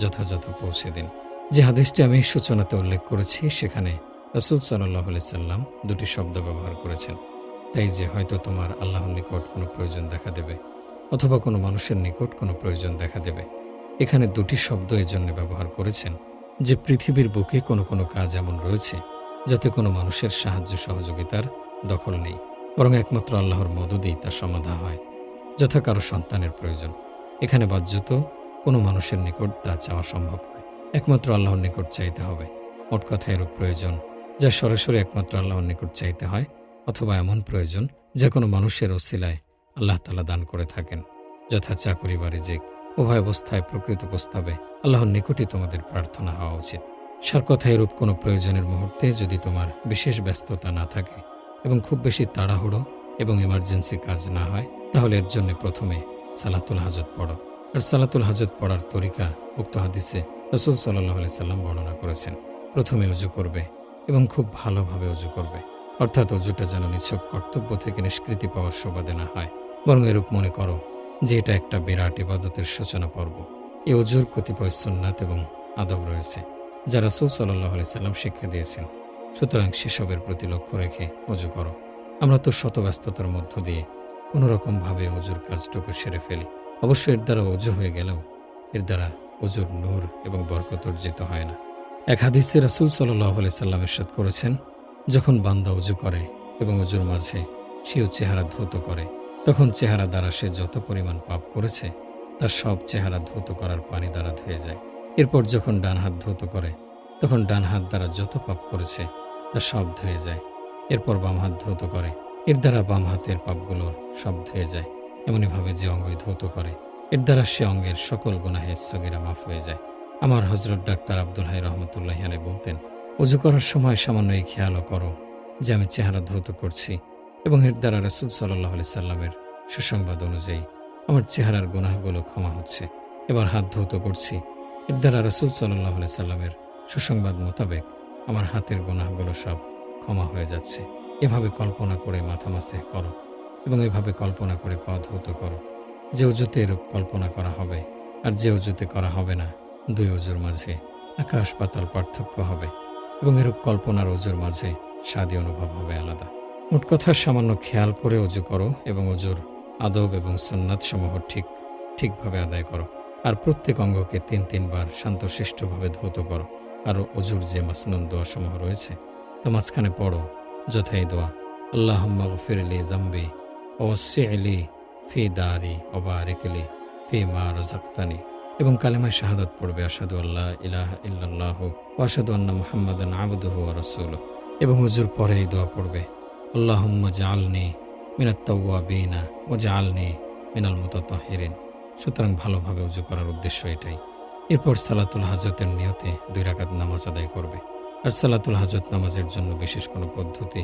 যথাযথ পৌঁছে দিন। যে হাদিসটি আমি সূচনাতে উল্লেখ করেছি, সেখানে রাসূল সাল্লাল্লাহু আলাইহি সাল্লাম দুটি শব্দ ব্যবহার করেছেন, তাই যে হয়তো তোমার আল্লাহর নিকট কোনো প্রয়োজন দেখা দেবে অথবা কোনো মানুষের নিকট কোনো প্রয়োজন দেখা দেবে। এখানে দুটি শব্দ এজন্য ব্যবহার করেছেন যে পৃথিবীর বুকে কোনো কোনো কাজ এমন রয়েছে যাতে কোনো মানুষের সাহায্য সহযোগিতার দখল নেই, বরং একমাত্র আল্লাহর মদদেই তা সমাধা হয়। যথা কারো সন্তানের প্রয়োজন, এখানে বাহ্যত কোনো মানুষের নিকট তা চাওয়া সম্ভব নয়, একমাত্র আল্লাহর নিকট চাইতে হবে। মোট কথা এরূপ প্রয়োজন যা সরাসরি একমাত্র আল্লাহর নিকট চাইতে হয়, অথবা এমন প্রয়োজন যা কোনো মানুষের ওসিলায় আল্লাহ তাআলা দান করে থাকেন, যথা চাকরি বা রিজিক। উভয় অবস্থায় প্রকৃত প্রস্তাবে আল্লাহর নিকটই তোমাদের প্রার্থনা হওয়া উচিত। সার কথা এরূপ কোনো প্রয়োজনের মুহূর্তে যদি তোমার বিশেষ ব্যস্ততা না থাকে এবং খুব বেশি তাড়াহুড়ো এবং এমার্জেন্সি কাজ না হয়, তাহলে এর জন্য প্রথমে সালাতুল হাজত পড়ো। আর সালাতুল হাজত পড়ার তরিকা উক্ত হাদিসে রাসূল সাল্লাল্লাহু আলাইহি সাল্লাম বর্ণনা করেছেন। প্রথমে ওযু করবে এবং খুব ভালোভাবে ওযু করবে, অর্থাৎ ওযুটা যেন নিছক কর্তব্য থেকে নিষ্কৃতি পাওয়ার সুবাদে না হয়, বরং এরূপ মনে করো যে এটা একটা বিরাট ইবাদতের সূচনা পর্ব। এই ওযুর কতিপয় সুন্নাত এবং আদব রয়েছে যা রাসূল সাল্লাল্লাহু আলাইহি সাল্লাম শিক্ষা দিয়েছেন। সুতরাং সেসবের প্রতি লক্ষ্য রেখে ওযু করো। আমরা তো শত ব্যস্ততার মধ্য দিয়ে কোনো রকমভাবে ওযুর কাজটুকু সেরে ফেলি। অবশ্য এর দ্বারা ওযু হয়ে গেলেও এর দ্বারা ওযুর নূর এবং বরকত অর্জিত হয় না। এক হাদিসে রাসূল সাল্লাল্লাহু আলাইহি সাল্লাম ইরশাদ করেছেন, যখন বান্দা ওযু করে এবং ওযুর মাঝে সেও চেহারা ধৌত করে, তখন চেহারা দ্বারা সে যত পরিমাণ পাপ করেছে তার সব চেহারা ধৌত করার পানি দ্বারা ধুয়ে যায়। এরপর যখন ডান হাত ধৌত করে, তখন ডান হাত দ্বারা যত পাপ করেছে তা সব ধুয়ে যায়। এরপর বাম হাত ধৌত করে, এর দ্বারা বাম হাতের পাপগুলোর সব ধুয়ে যায়। এমনিভাবে যে অঙ্গই ধৌত করে, এর দ্বারা সে অঙ্গের সকল গুনাহে সগীরা মাফ হয়ে যায়। আমার হযরত ডাক্তার আব্দুল হাই রহমতুল্লাহি আলাইহি বলতেন, ওযু করার সময় সামান্য এই খেয়ালও করো যে আমি চেহারা ধৌত করছি এবং এর দ্বারা রাসূল সাল্লাল্লাহু আলাইহি সাল্লামের সুসংবাদ অনুযায়ী আমার চেহারার গুনাহগুলো ক্ষমা হচ্ছে। এবার হাত ধৌত করছি, এর দ্বারা রাসূল সাল্লাল্লাহু আলাইহি সাল্লামের সুসংবাদ মোতাবেক আমার হাতের গুনাহগুলো সব ক্ষমা হয়ে যাচ্ছে। এভাবে কল্পনা করে মাথা মাসেহ করো এবং এভাবে কল্পনা করে পা ধৌত করো। যে অজুতে এরূপ কল্পনা করা হবে আর যে অজুতে করা হবে না, দুই অজুর মাঝে আকাশ পাতাল পার্থক্য হবে এবং এরূপ কল্পনার অজুর মাঝে স্বাদী অনুভব হবে আলাদা। মোট কথা সামান্য খেয়াল করে অজু করো এবং অজুর আদব এবং সুন্নাত সমূহ ঠিকভাবে আদায় করো। আর প্রত্যেক অঙ্গকে ৩ বার শান্তশিষ্টভাবে ধৌত করো। আর অজুর যে মাসনুন দোয়া সমূহ রয়েছে তা মাঝখানে পড়ো, যথা এই দোয়া, আল্লাহুম্মা গফিরলি যামবি ওয়াসসি'লি ফি দারি ওয়া বারিক লি ফি মা রাযাকতানি, এবং কালেমায়ে শাহাদাত পড়বে, আশহাদু আল্লা ইলাহা ইল্লাল্লাহু ওয়া আশহাদু আন্না মুহাম্মাদান আবদুহু ওয়া রাসূলুহু। এবং হুজুর পরে এই দোয়া পড়বে, আল্লাহুম্মা জাআলনি মিনাত তাওয়াবিনা ওয়া জাআলনি মিনাল মুতাতাহহিরিন। সুতরাং ভালোভাবে ওযু করার উদ্দেশ্য এটাই। এরপর সালাতুল হাজতের নিয়তে 2 রাকাত নামাজ আদায় করবে। আর সালাতুল হাজত নামাজের জন্য বিশেষ কোনো পদ্ধতি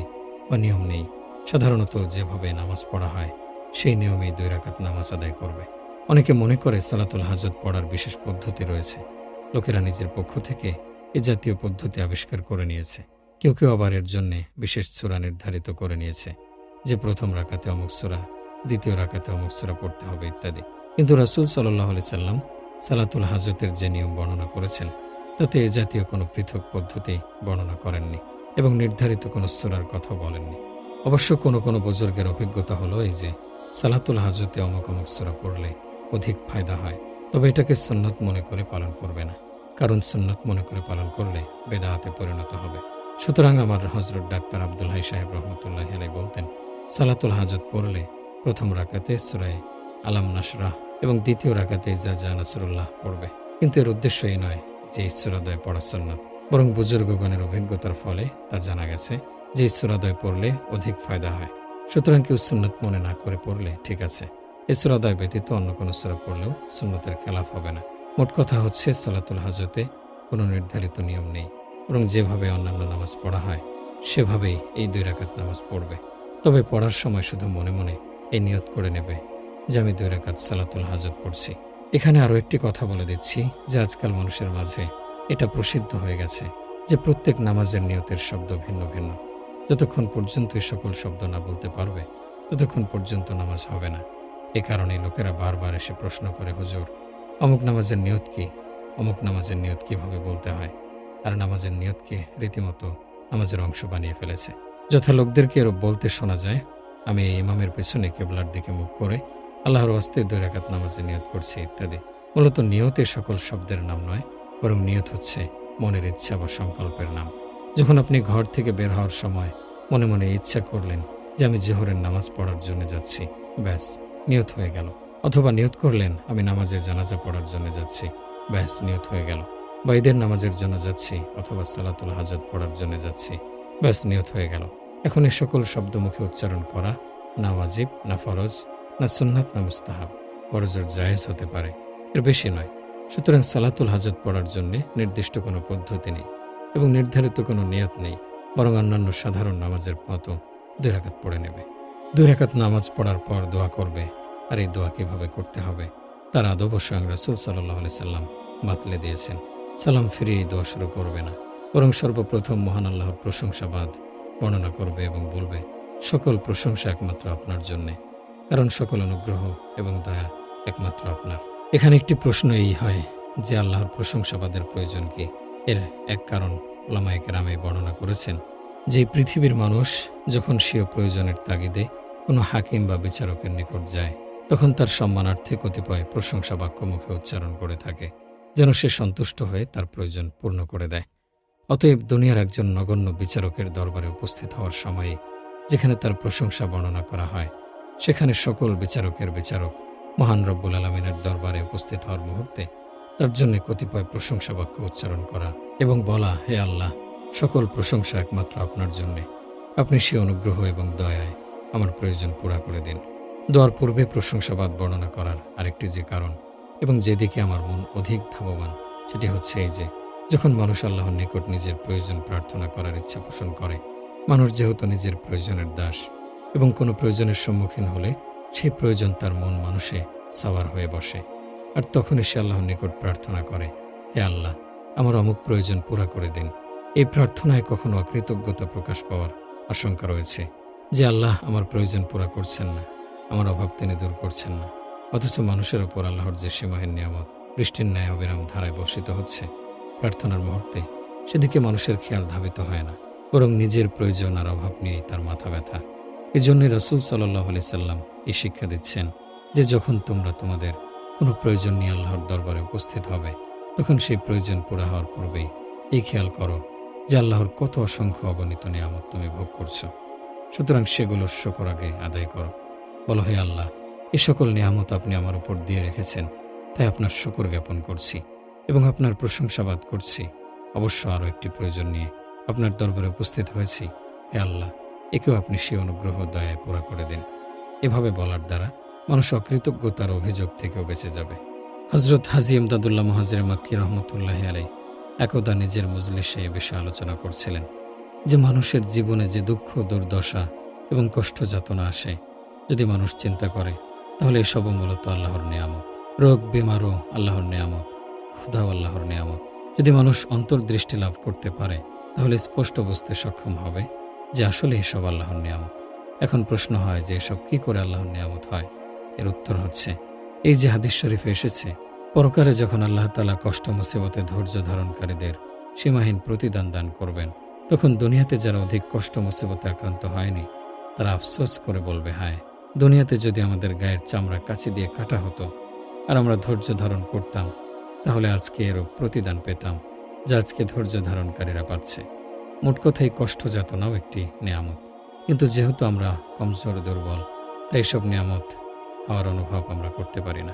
বা নিয়ম নেই। সাধারণত যেভাবে নামাজ পড়া হয় সেই নিয়মেই 2 রাকাত নামাজ আদায় করবে। অনেকে মনে করে সালাতুল হাজত পড়ার বিশেষ পদ্ধতি রয়েছে। লোকেরা নিজের পক্ষ থেকে এ জাতীয় পদ্ধতি আবিষ্কার করে নিয়েছে। কেউ কেউ আবার এর জন্যে বিশেষ সূরা নির্ধারিত করে নিয়েছে যে প্রথম রাকাতে অমুক সূরা, দ্বিতীয় রাকাতে অমুক সূরা পড়তে হবে ইত্যাদি। কিন্তু রাসূল সাল্লাল্লাহু আলাইহি সাল্লাম সালাতুল হাজতের যে নিয়ম বর্ণনা করেছেন তাতে এ জাতীয় কোনো পৃথক পদ্ধতি বর্ণনা করেননি এবং নির্ধারিত কোনো সূরার কথা বলেননি। অবশ্য কোনো কোনো বুজুর্গের অভিজ্ঞতা হলো এই যে সালাতুল হাজতে অমুক অমুক সূরা পড়লে অধিক ফায়দা হয়, তবে এটাকে সুন্নত মনে করে পালন করবে না, কারণ সুন্নত মনে করে পালন করলে বেদাতে পরিণত হবে। সুতরাং আমার হযরত ডাক্তার আব্দুল হাই সাহেব রহমতুল্লাহি আলাইহি বলতেন, সালাতুল হাজত পড়লে প্রথম রাকাতে সূরা আলাম নাশরাহ এবং দ্বিতীয় রাকাতে ইজা জা নাসরুল্লাহ পড়বে। কিন্তু এর উদ্দেশ্য এই নয় যে এই সূরাদ্বয় পড়া সুন্নাত, বরং বুজুর্গগণের অভিজ্ঞতার ফলে তা জানা গেছে যে এই সূরাদ্বয় পড়লে অধিক ফায়দা হয়। সুতরাং কেউ সুন্নত মনে না করে পড়লে ঠিক আছে, এই সূরাদ্বয় ব্যতীত অন্য কোনো সূরা পড়লেও সুন্নতের খেলাফ হবে না। মোট কথা হচ্ছে সালাতুল হাজতে কোনো নির্ধারিত নিয়ম নেই, বরং যেভাবে অন্যান্য নামাজ পড়া হয় সেভাবেই এই 2 রাকাত নামাজ পড়বে। তবে পড়ার সময় শুধু মনে মনে এই নিয়ত করে নেবে যে আমি 2 রাকাত সালাতুল হাজত পড়ছি। এখানে আরও একটি কথা বলে দিচ্ছি যে আজকাল মানুষের মাঝে এটা প্রসিদ্ধ হয়ে গেছে যে প্রত্যেক নামাজের নিয়তের শব্দ ভিন্ন ভিন্ন। যতক্ষণ পর্যন্ত এই সকল শব্দ না বলতে পারবে ততক্ষণ পর্যন্ত নামাজ হবে না। এ কারণে লোকেরা বারবার এসে প্রশ্ন করে, হুজুর অমুক নামাজের নিয়ত কি, অমুক নামাজের নিয়ত কীভাবে বলতে হয়? আর নামাজের নিয়তকে রীতিমতো নামাজের অংশ বানিয়ে ফেলেছে। যথা লোকদেরকে এরূপ বলতে শোনা যায়, আমি এই ইমামের পেছনে কেবলার দিকে মুখ করে আল্লাহর ওয়াস্তে 2 রাকাত নামাজে নিয়ত করছি ইত্যাদি। মূলত নিয়তে সকল শব্দের নাম নয়, বরং নিয়ত হচ্ছে মনের ইচ্ছা বা সংকল্পের নাম। যখন আপনি ঘর থেকে বের হওয়ার সময় মনে মনে ইচ্ছা করলেন যে আমি জোহরের নামাজ পড়ার জন্য যাচ্ছি, ব্যাস নিয়ত হয়ে গেল। অথবা নিয়ত করলেন আমি নামাজে জানাজা পড়ার জন্য যাচ্ছি, ব্যাস নিয়ত হয়ে গেল। বা ঈদের নামাজের জন্য যাচ্ছি অথবা সালাতুল হাজত পড়ার জন্য যাচ্ছি, ব্যাস নিয়ত হয়ে গেল। এখন এই সকল শব্দ মুখে উচ্চারণ করা না ওয়াজিব, না ফরজ, না সুন্নাত, না মুস্তাহাব, বড়জোর জায়েজ হতে পারে, এর বেশি নয়। সুতরাং সালাতুল হাজত পড়ার জন্য নির্দিষ্ট কোনো পদ্ধতি নেই এবং নির্ধারিত কোনো নিয়ত নেই, বরং অন্যান্য সাধারণ নামাজের মতো 2 রাকাত পড়ে নেবে। 2 রাকাত নামাজ পড়ার পর দোয়া করবে। আর এই দোয়া কীভাবে করতে হবে তার আদব স্বয়ং রাসূল সাল্লাল্লাহু আলাইহি সাল্লাম বাতলে দিয়েছেন। সালাম ফিরিয়ে এই দোয়া শুরু করবে না, বরং সর্বপ্রথম মহান আল্লাহর প্রশংসাবাদ বর্ণনা করবে এবং বলবে, সকল প্রশংসা একমাত্র আপনার জন্যে, কারণ সকল অনুগ্রহ এবং দয়া একমাত্র আপনার। এখানে একটি প্রশ্ন এই হয় যে আল্লাহর প্রশংসাবাদের প্রয়োজন কি? এর এক কারণ উলামায়ে কেরামে বর্ণনা করেছেন যে পৃথিবীর মানুষ যখন স্বীয় প্রয়োজনের তাগিদে কোনো হাকিম বা বিচারকের নিকট যায়, তখন তার সম্মানার্থে কতিপয় প্রশংসা বাক্য মুখে উচ্চারণ করে থাকে, যেন সে সন্তুষ্ট হয়ে তার প্রয়োজন পূর্ণ করে দেয়। অতএব দুনিয়ার একজন নগণ্য বিচারকের দরবারে উপস্থিত হওয়ার সময়ে যেখানে তার প্রশংসা বর্ণনা করা হয়, সেখানে সকল বিচারকের বিচারক মহান রব্বুল আলামিনের দরবারে উপস্থিত হওয়ার মুহূর্তে তার জন্য কতিপয় প্রশংসা বাক্য উচ্চারণ করা এবং বলা, হে আল্লাহ, সকল প্রশংসা একমাত্র আপনার জন্যে, আপনি সে অনুগ্রহ এবং দয়ায় আমার প্রয়োজন পুরা করে দিন। দোয়ার পূর্বে প্রশংসাবাদ বর্ণনা করার আরেকটি যে কারণ এবং যেদিকে আমার মন অধিক ধাবমান, সেটি হচ্ছে এই যে যখন মানুষ আল্লাহর নিকট নিজের প্রয়োজন প্রার্থনা করার ইচ্ছা পোষণ করে, মানুষ যেহেতু নিজের প্রয়োজনের দাস এবং কোনো প্রয়োজনের সম্মুখীন হলে সেই প্রয়োজন তার মন মানুষে সাওয়ার হয়ে বসে, আর তখনই সে আল্লাহর নিকট প্রার্থনা করে, হে আল্লাহ, আমার অমুক প্রয়োজন পুরা করে দিন। এই প্রার্থনায় কখনো অকৃতজ্ঞতা প্রকাশ পাওয়ার আশঙ্কা রয়েছে যে আল্লাহ আমার প্রয়োজন পুরা করছেন না, আমার অভাব তিনি দূর করছেন না, অথচ মানুষের ওপর আল্লাহর যে সীমাহীন নিয়ামত বৃষ্টির ন্যায় অবিরাম ধারায় বর্ষিত হচ্ছে, প্রার্থনার মুহূর্তে সেদিকে মানুষের খেয়াল ধাবিত হয় না, বরং নিজের প্রয়োজন আর অভাব নিয়েই তার মাথা ব্যথা। এই জন্যই রাসূল সাল্লাল্লাহু আলাইহি সাল্লাম এই শিক্ষা দিচ্ছেন যে যখন তোমরা তোমাদের কোনো প্রয়োজন নিয়ে আল্লাহর দরবারে উপস্থিত হবে, তখন সেই প্রয়োজন পুরা হওয়ার পূর্বেই এই খেয়াল করো যে আল্লাহর কত অসংখ্য অগণিত নিয়ামত তুমি ভোগ করছো। সুতরাং সেগুলোর শুকর আগে আদায় করো। বলো, হে আল্লাহ, এই সকল নিয়ামত আপনি আমার উপর দিয়ে রেখেছেন, তাই আপনার শুকর জ্ঞাপন করছি এবং আপনার প্রশংসাবাদ করছি। অবশ্য আরও একটি প্রয়োজন নিয়ে আপনার দরবারে উপস্থিত হয়েছি, হে আল্লাহ, একেও আপনি সে অনুগ্রহ দয়ায় পুরা করে দিন। এভাবে বলার দ্বারা মানুষ অকৃতজ্ঞতার অভিযোগ থেকেও বেঁচে যাবে। হজরত হাজী ইমদাদুল্লাহ মুহাজিরে মাক্কি রহমতুল্লাহি আলাইহি একদা নিজের মজলিসে এ বিষয়ে আলোচনা করছিলেন যে মানুষের জীবনে যে দুঃখ, দুর্দশা এবং কষ্ট যাতনা আসে, যদি মানুষ চিন্তা করে তাহলে এসবও মূলত আল্লাহর নিয়ামত। রোগ বেমারও আল্লাহর নিয়ামত, ক্ষুধাও আল্লাহর নিয়ামত। যদি মানুষ অন্তর্দৃষ্টি লাভ করতে পারে তাহলে স্পষ্ট বুঝতে সক্ষম হবে যে আসলে এসব আল্লাহর নিয়ামত। এখন প্রশ্ন হয় যে এসব কি করে আল্লাহর নিয়ামত হয়? এর উত্তর হচ্ছে এই যে হাদিস শরীফে এসেছে, পরকালে যখন আল্লাহ তাআলা কষ্ট মুসিবতে ধৈর্য ধারণকারীদের সীমাহীন প্রতিদান দান করবেন, তখন দুনিয়াতে যারা অধিক কষ্ট মুসিবতে আক্রান্ত হয়নি তারা আফসোস করে বলবে, হায়, দুনিয়াতে যদি আমাদের গায়ের চামড়া কাঁচি দিয়ে কাটা হতো আর আমরা ধৈর্য ধারণ করতাম, তাহলে আজকে এরও প্রতিদান পেতাম যা আজকে ধৈর্য ধারণকারীরা পাচ্ছে। মোট কথাই কষ্ট যাতনাও একটি নিয়ামত, কিন্তু যেহেতু আমরা কমজোর, দুর্বল, তাই সব নিয়ামত হওয়ার অনুভব আমরা করতে পারি না।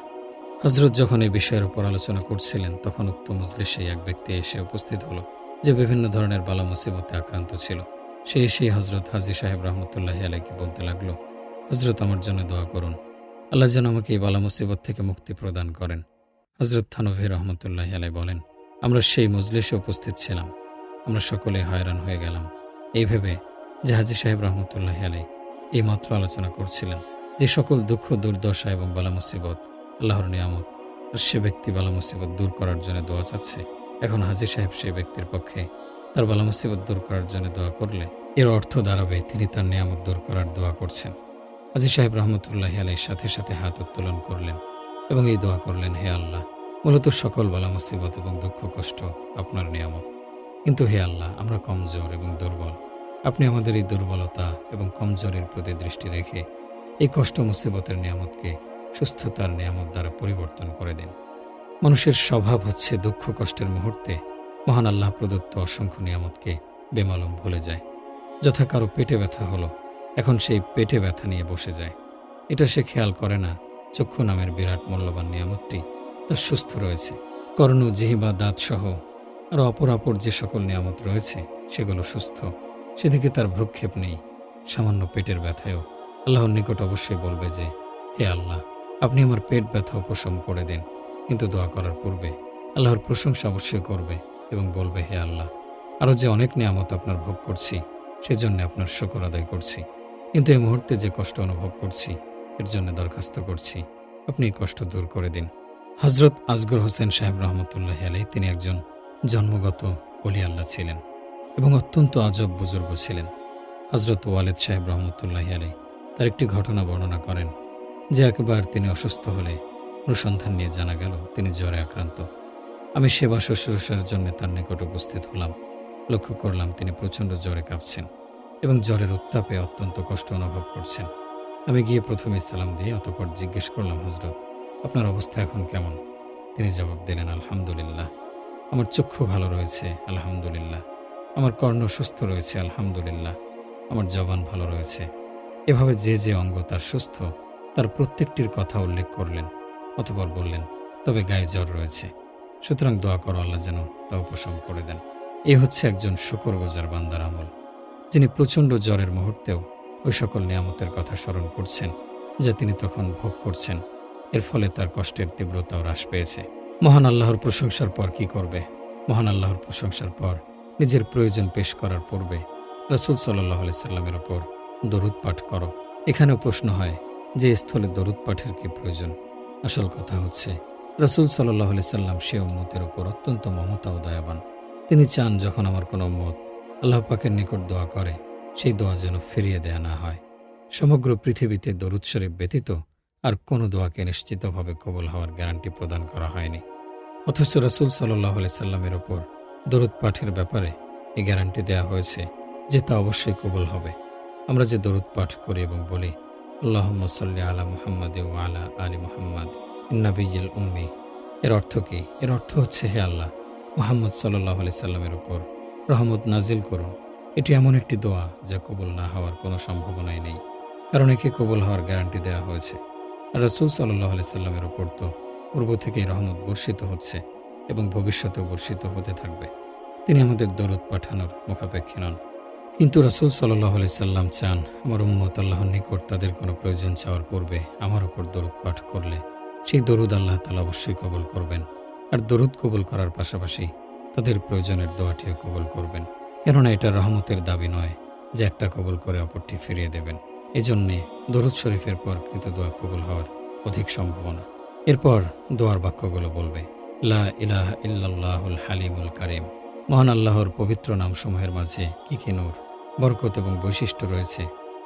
হজরত যখন এই বিষয়ের উপর আলোচনা করছিলেন, তখন উক্ত মজলিসে এক ব্যক্তি এসে উপস্থিত হলো যে বিভিন্ন ধরনের বালা মুসিবতে আক্রান্ত ছিল। সে এসে হজরত হাজী সাহেব রহমতুল্লাহি আলাইহিকে বলতে লাগলো, হজরত, আমার জন্য দোয়া করুন, আল্লাহ যেন আমাকে এই বালা মুসিবত থেকে মুক্তি প্রদান করেন। হজরত থানভী রহমতুল্লাহি আলাইহি বলেন, আমরা সেই মজলিসে উপস্থিত ছিলাম, আমরা সকলে হয়রান হয়ে গেলাম এই ভেবে যে হাজী সাহেব রহমতুল্লাহি আলাইহি এই মাত্র আলোচনা করছিলেন যে সকল দুঃখ, দুর্দশা এবং বালা মুসিবত আল্লাহর নিয়ামত, আর সে ব্যক্তি বালা মুসিবত দূর করার জন্য দোয়া চাচ্ছে। এখন হাজী সাহেব সেই ব্যক্তির পক্ষে তার বালা মুসিবত দূর করার জন্য দোয়া করলে এর অর্থ দাঁড়াবে তিনি তার নিয়ামত দূর করার দোয়া করছেন। হাজী সাহেব রহমতুল্লাহি আলাইহির সাথে সাথে হাত উত্তোলন করলেন এবং এই দোয়া করলেন, হে আল্লাহ, মূলত সকল বালা মুসিবত এবং দুঃখ কষ্ট আপনার নিয়ামত, কিন্তু হে আল্লাহ, আমরা কমজোর এবং দুর্বল। আপনি আমাদের এই দুর্বলতা এবং কমজোরির প্রতি দৃষ্টি রেখে এই কষ্ট মুসিবতের নিয়ামতকে সুস্থতার নিয়ামত দ্বারা পরিবর্তন করে দিন। মানুষের স্বভাব হচ্ছে দুঃখ কষ্টের মুহূর্তে মহান আল্লাহ প্রদত্ত অসংখ্য নিয়ামতকে বেমালুম ভুলে যায়। যথা কারো পেটে ব্যথা হলো, এখন সেই পেটে ব্যথা নিয়ে বসে যায়। এটা সে খেয়াল করে না চক্ষু নামের বিরাট মূল্যবান নিয়ামতটি তার সুস্থ রয়েছে। কর্ণ, জিহ্বা, দাঁত সহ আরও অপরাপর যে সকল নিয়ামত রয়েছে সেগুলো সুস্থ, সেদিকে তার ভ্রুক্ষেপ নেই। সামান্য পেটের ব্যথায়ও আল্লাহর নিকট অবশ্যই বলবে যে, হে আল্লাহ, আপনি আমার পেট ব্যথা উপশম করে দিন। কিন্তু দোয়া করার পূর্বে আল্লাহর প্রশংসা অবশ্যই করবে এবং বলবে, হে আল্লাহ, আরও যে অনেক নিয়ামত আপনার ভোগ করছি সেজন্য আপনার শুকর আদায় করছি, কিন্তু এই মুহূর্তে যে কষ্ট অনুভব করছি এর জন্য দরখাস্ত করছি আপনি এই কষ্ট দূর করে দিন। হজরত আসগর হোসেন সাহেব রহমতুল্লাহ আলাইহি তিনি একজন জন্মগত ওলি আল্লাহ ছিলেন এবং অত্যন্ত আজব বুজুর্গ ছিলেন। হজরত ওয়ালেদ সাহেব রহমতুল্লাহ আলাইহি তার একটি ঘটনা বর্ণনা করেন যে একবার তিনি অসুস্থ হলে অনুসন্ধান নিয়ে জানা গেল তিনি জ্বরে আক্রান্ত। আমি সেবা শুশ্রূষার জন্য তার নিকট উপস্থিত হলাম। লক্ষ্য করলাম তিনি প্রচণ্ড জ্বরে কাঁপছেন এবং জ্বরের উত্তাপে অত্যন্ত কষ্ট অনুভব করছেন। আমি গিয়ে প্রথমে সালাম দিয়ে অতঃপর জিজ্ঞেস করলাম, হজরত, আপনার অবস্থা এখন কেমন? তিনি জবাব দিলেন, আলহামদুলিল্লাহ, আমার চক্ষু ভালো রয়েছে, আলহামদুলিল্লাহ, আমার কর্ণ সুস্থ রয়েছে, আলহামদুলিল্লাহ, আমার জবান ভালো রয়েছে। এভাবে যে যে অঙ্গ তার সুস্থ তার প্রত্যেকটির কথা উল্লেখ করলেন। অতঃপর বললেন, তবে গায়ে জ্বর রয়েছে, সুতরাং দোয়া করো আল্লাহ যেন তা উপশম করে দেন। এই হচ্ছে একজন শুকরগুজার বান্দার আমল, যিনি প্রচণ্ড জ্বরের মুহূর্তেও ওই সকল নিয়ামতের কথা স্মরণ করছেন যা তিনি তখন ভোগ করছেন। এর ফলে তার কষ্টের তীব্রতাও হ্রাস পেয়েছে। মহান আল্লাহর প্রশংসার পর কি করবে? মহান আল্লাহর প্রশংসার পর নিজের প্রয়োজন পেশ করার পূর্বে রাসূল সাল্লাল্লাহু আলাইহি সাল্লামের ওপর দরুদ পাঠ করো। এখানেও প্রশ্ন হয় যে স্থলে দরুদ পাঠের কি প্রয়োজন? আসল কথা হচ্ছে রাসূল সাল্লাল্লাহু আলাইহি সাল্লাম সে উম্মতের উপর অত্যন্ত মমতা ও দয়াবান। তিনি চান যখন আমার কোনো উম্মত আল্লাহ পাকের নিকট দোয়া করে সেই দোয়া যেন ফিরিয়ে দেয়া না হয়। সমগ্র পৃথিবীতে দরুদ শরীফ ব্যতীত আর কোনো দোয়াকে নিশ্চিতভাবে কবুল হওয়ার গ্যারান্টি প্রদান করা হয়নি। অথচ রাসূল সাল্লাল্লাহু আলাইহি সাল্লামের ওপর দরুদ পাঠের ব্যাপারে এই গ্যারান্টি দেয়া হয়েছে যে তা অবশ্যই কবুল হবে। আমরা যে দরুদ পাঠ করি এবং বলি, আল্লাহুম্মা সাল্লি আলা মুহাম্মাদ ওয়া আলা আলি মুহাম্মাদ নাবিয়্যিল উম্মি, এর অর্থ কি? এর অর্থ হচ্ছে, হে আল্লাহ, মুহাম্মদ সাল্লাল্লাহু আলাইহি সাল্লামের ওপর রহমত নাজিল করুন। এটি এমন একটি দোয়া যা কবুল না হওয়ার কোনো সম্ভাবনাই নেই, কারণ একে কবুল হওয়ার গ্যারান্টি দেওয়া হয়েছে। আর রাসূল সাল্লাল্লাহু আলাইহি সাল্লামের ওপর তো পূর্ব থেকেই রহমত বর্ষিত হচ্ছে এবং ভবিষ্যতেও বর্ষিত হতে থাকবে। তিনি আমাদের দরুদ পাঠানোর মুখাপেক্ষী নন। কিন্তু রাসূল সাল্লাল্লাহু আলাইহি সাল্লাম চান আমার উম্মত আল্লাহর নিকট তাদের কোনো প্রয়োজন চাওয়ার পূর্বে আমার উপর দরুদ পাঠ করলে সেই দরুদ আল্লাহ তাআলা অবশ্যই কবুল করবেন। আর দরুদ কবুল করার পাশাপাশি তাদের প্রয়োজনের দোয়াটিও কবুল করবেন। কেননা এটা রহমতের দাবি নয় যে একটা কবুল করে অপরটি ফিরিয়ে দেবেন। এজন্যে দরুদ শরীফের পর কৃত দোয়া কবুল হওয়ার অধিক সম্ভাবনা। এরপর দোয়ার বাক্যগুলো বলবে, লা ইলাহা ইল্লাল্লাহুল হালিমুল কারীম। মহান আল্লাহর পবিত্র নামসমূহের মাঝে কি কি নূর, বরকত এবং বৈশিষ্ট্য রয়েছে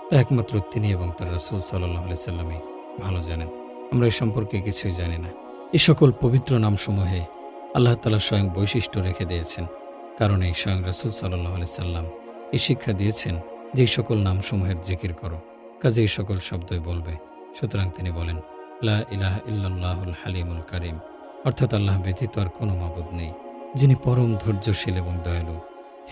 তা একমাত্র তিনি এবং তার রাসূল সাল্লাল্লাহু আলাইহি সাল্লামই ভালো জানেন। আমরা এ সম্পর্কে কিছুই জানি না। এই সকল পবিত্র নামসমূহে আল্লাহ তাআলা স্বয়ং বৈশিষ্ট্য রেখে দিয়েছেন, কারণ এই স্বয়ং রাসূল সাল্লাল্লাহু আলাইহি সাল্লাম এই শিক্ষা দিয়েছেন যে এই সকল নামসমূহের জিকির করো, কাজে এই সকল শব্দই বলবে। সুতরাং তিনি বলেন, লা ইলাহা ইল্লাল্লাহুল হালিমুল কারীম, অর্থাৎ আল্লাহ ব্যতীত আর কোনো মাবুদ নেই, যিনি পরম ধৈর্যশীল এবং দয়ালু।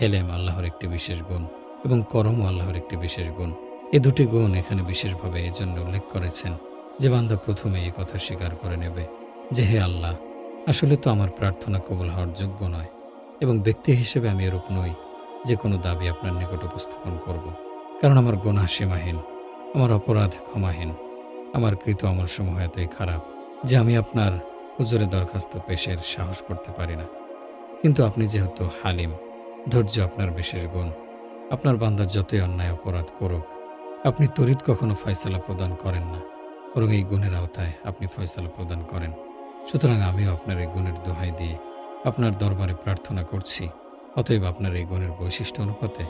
হেলেম আল্লাহর একটি বিশেষ গুণ এবং করমও আল্লাহর একটি বিশেষ গুণ। এ দুটি গুণ এখানে বিশেষভাবে এজন্য উল্লেখ করেছেন যে বান্দা প্রথমে এই কথা স্বীকার করে নেবে যে, হে আল্লাহ, আসলে তো আমার প্রার্থনা কবুল হওয়ার যোগ্য নয় এবং ব্যক্তি হিসেবে আমি এরূপ নই যে কোনো দাবি আপনার নিকট উপস্থাপন করব, কারণ আমার গুনাহ সীমাহীন, আমার অপরাধ ক্ষমাহীন, আমার কৃত আমলসমূহ এতই খারাপ যে আমি আপনার হুজুরে দরখাস্ত পেশের সাহস করতে পারি না। কিন্তু আপনি যেহেতু হালিম, ধৈর্য আপনার বিশেষ গুণ, আপনার বান্দা যতই অন্যায় অপরাধ করুক আপনি তড়িৎ কখনো ফয়সালা প্রদান করেন না, বরং এই গুণের আওতায় আপনি ফয়সালা প্রদান করেন। সুতরাং আমিও আপনার এই গুণের দোহাই দিয়ে আপনার দরবারে প্রার্থনা করছি, অতএব আপনার এই গুণের বৈশিষ্ট্য অনুপাতে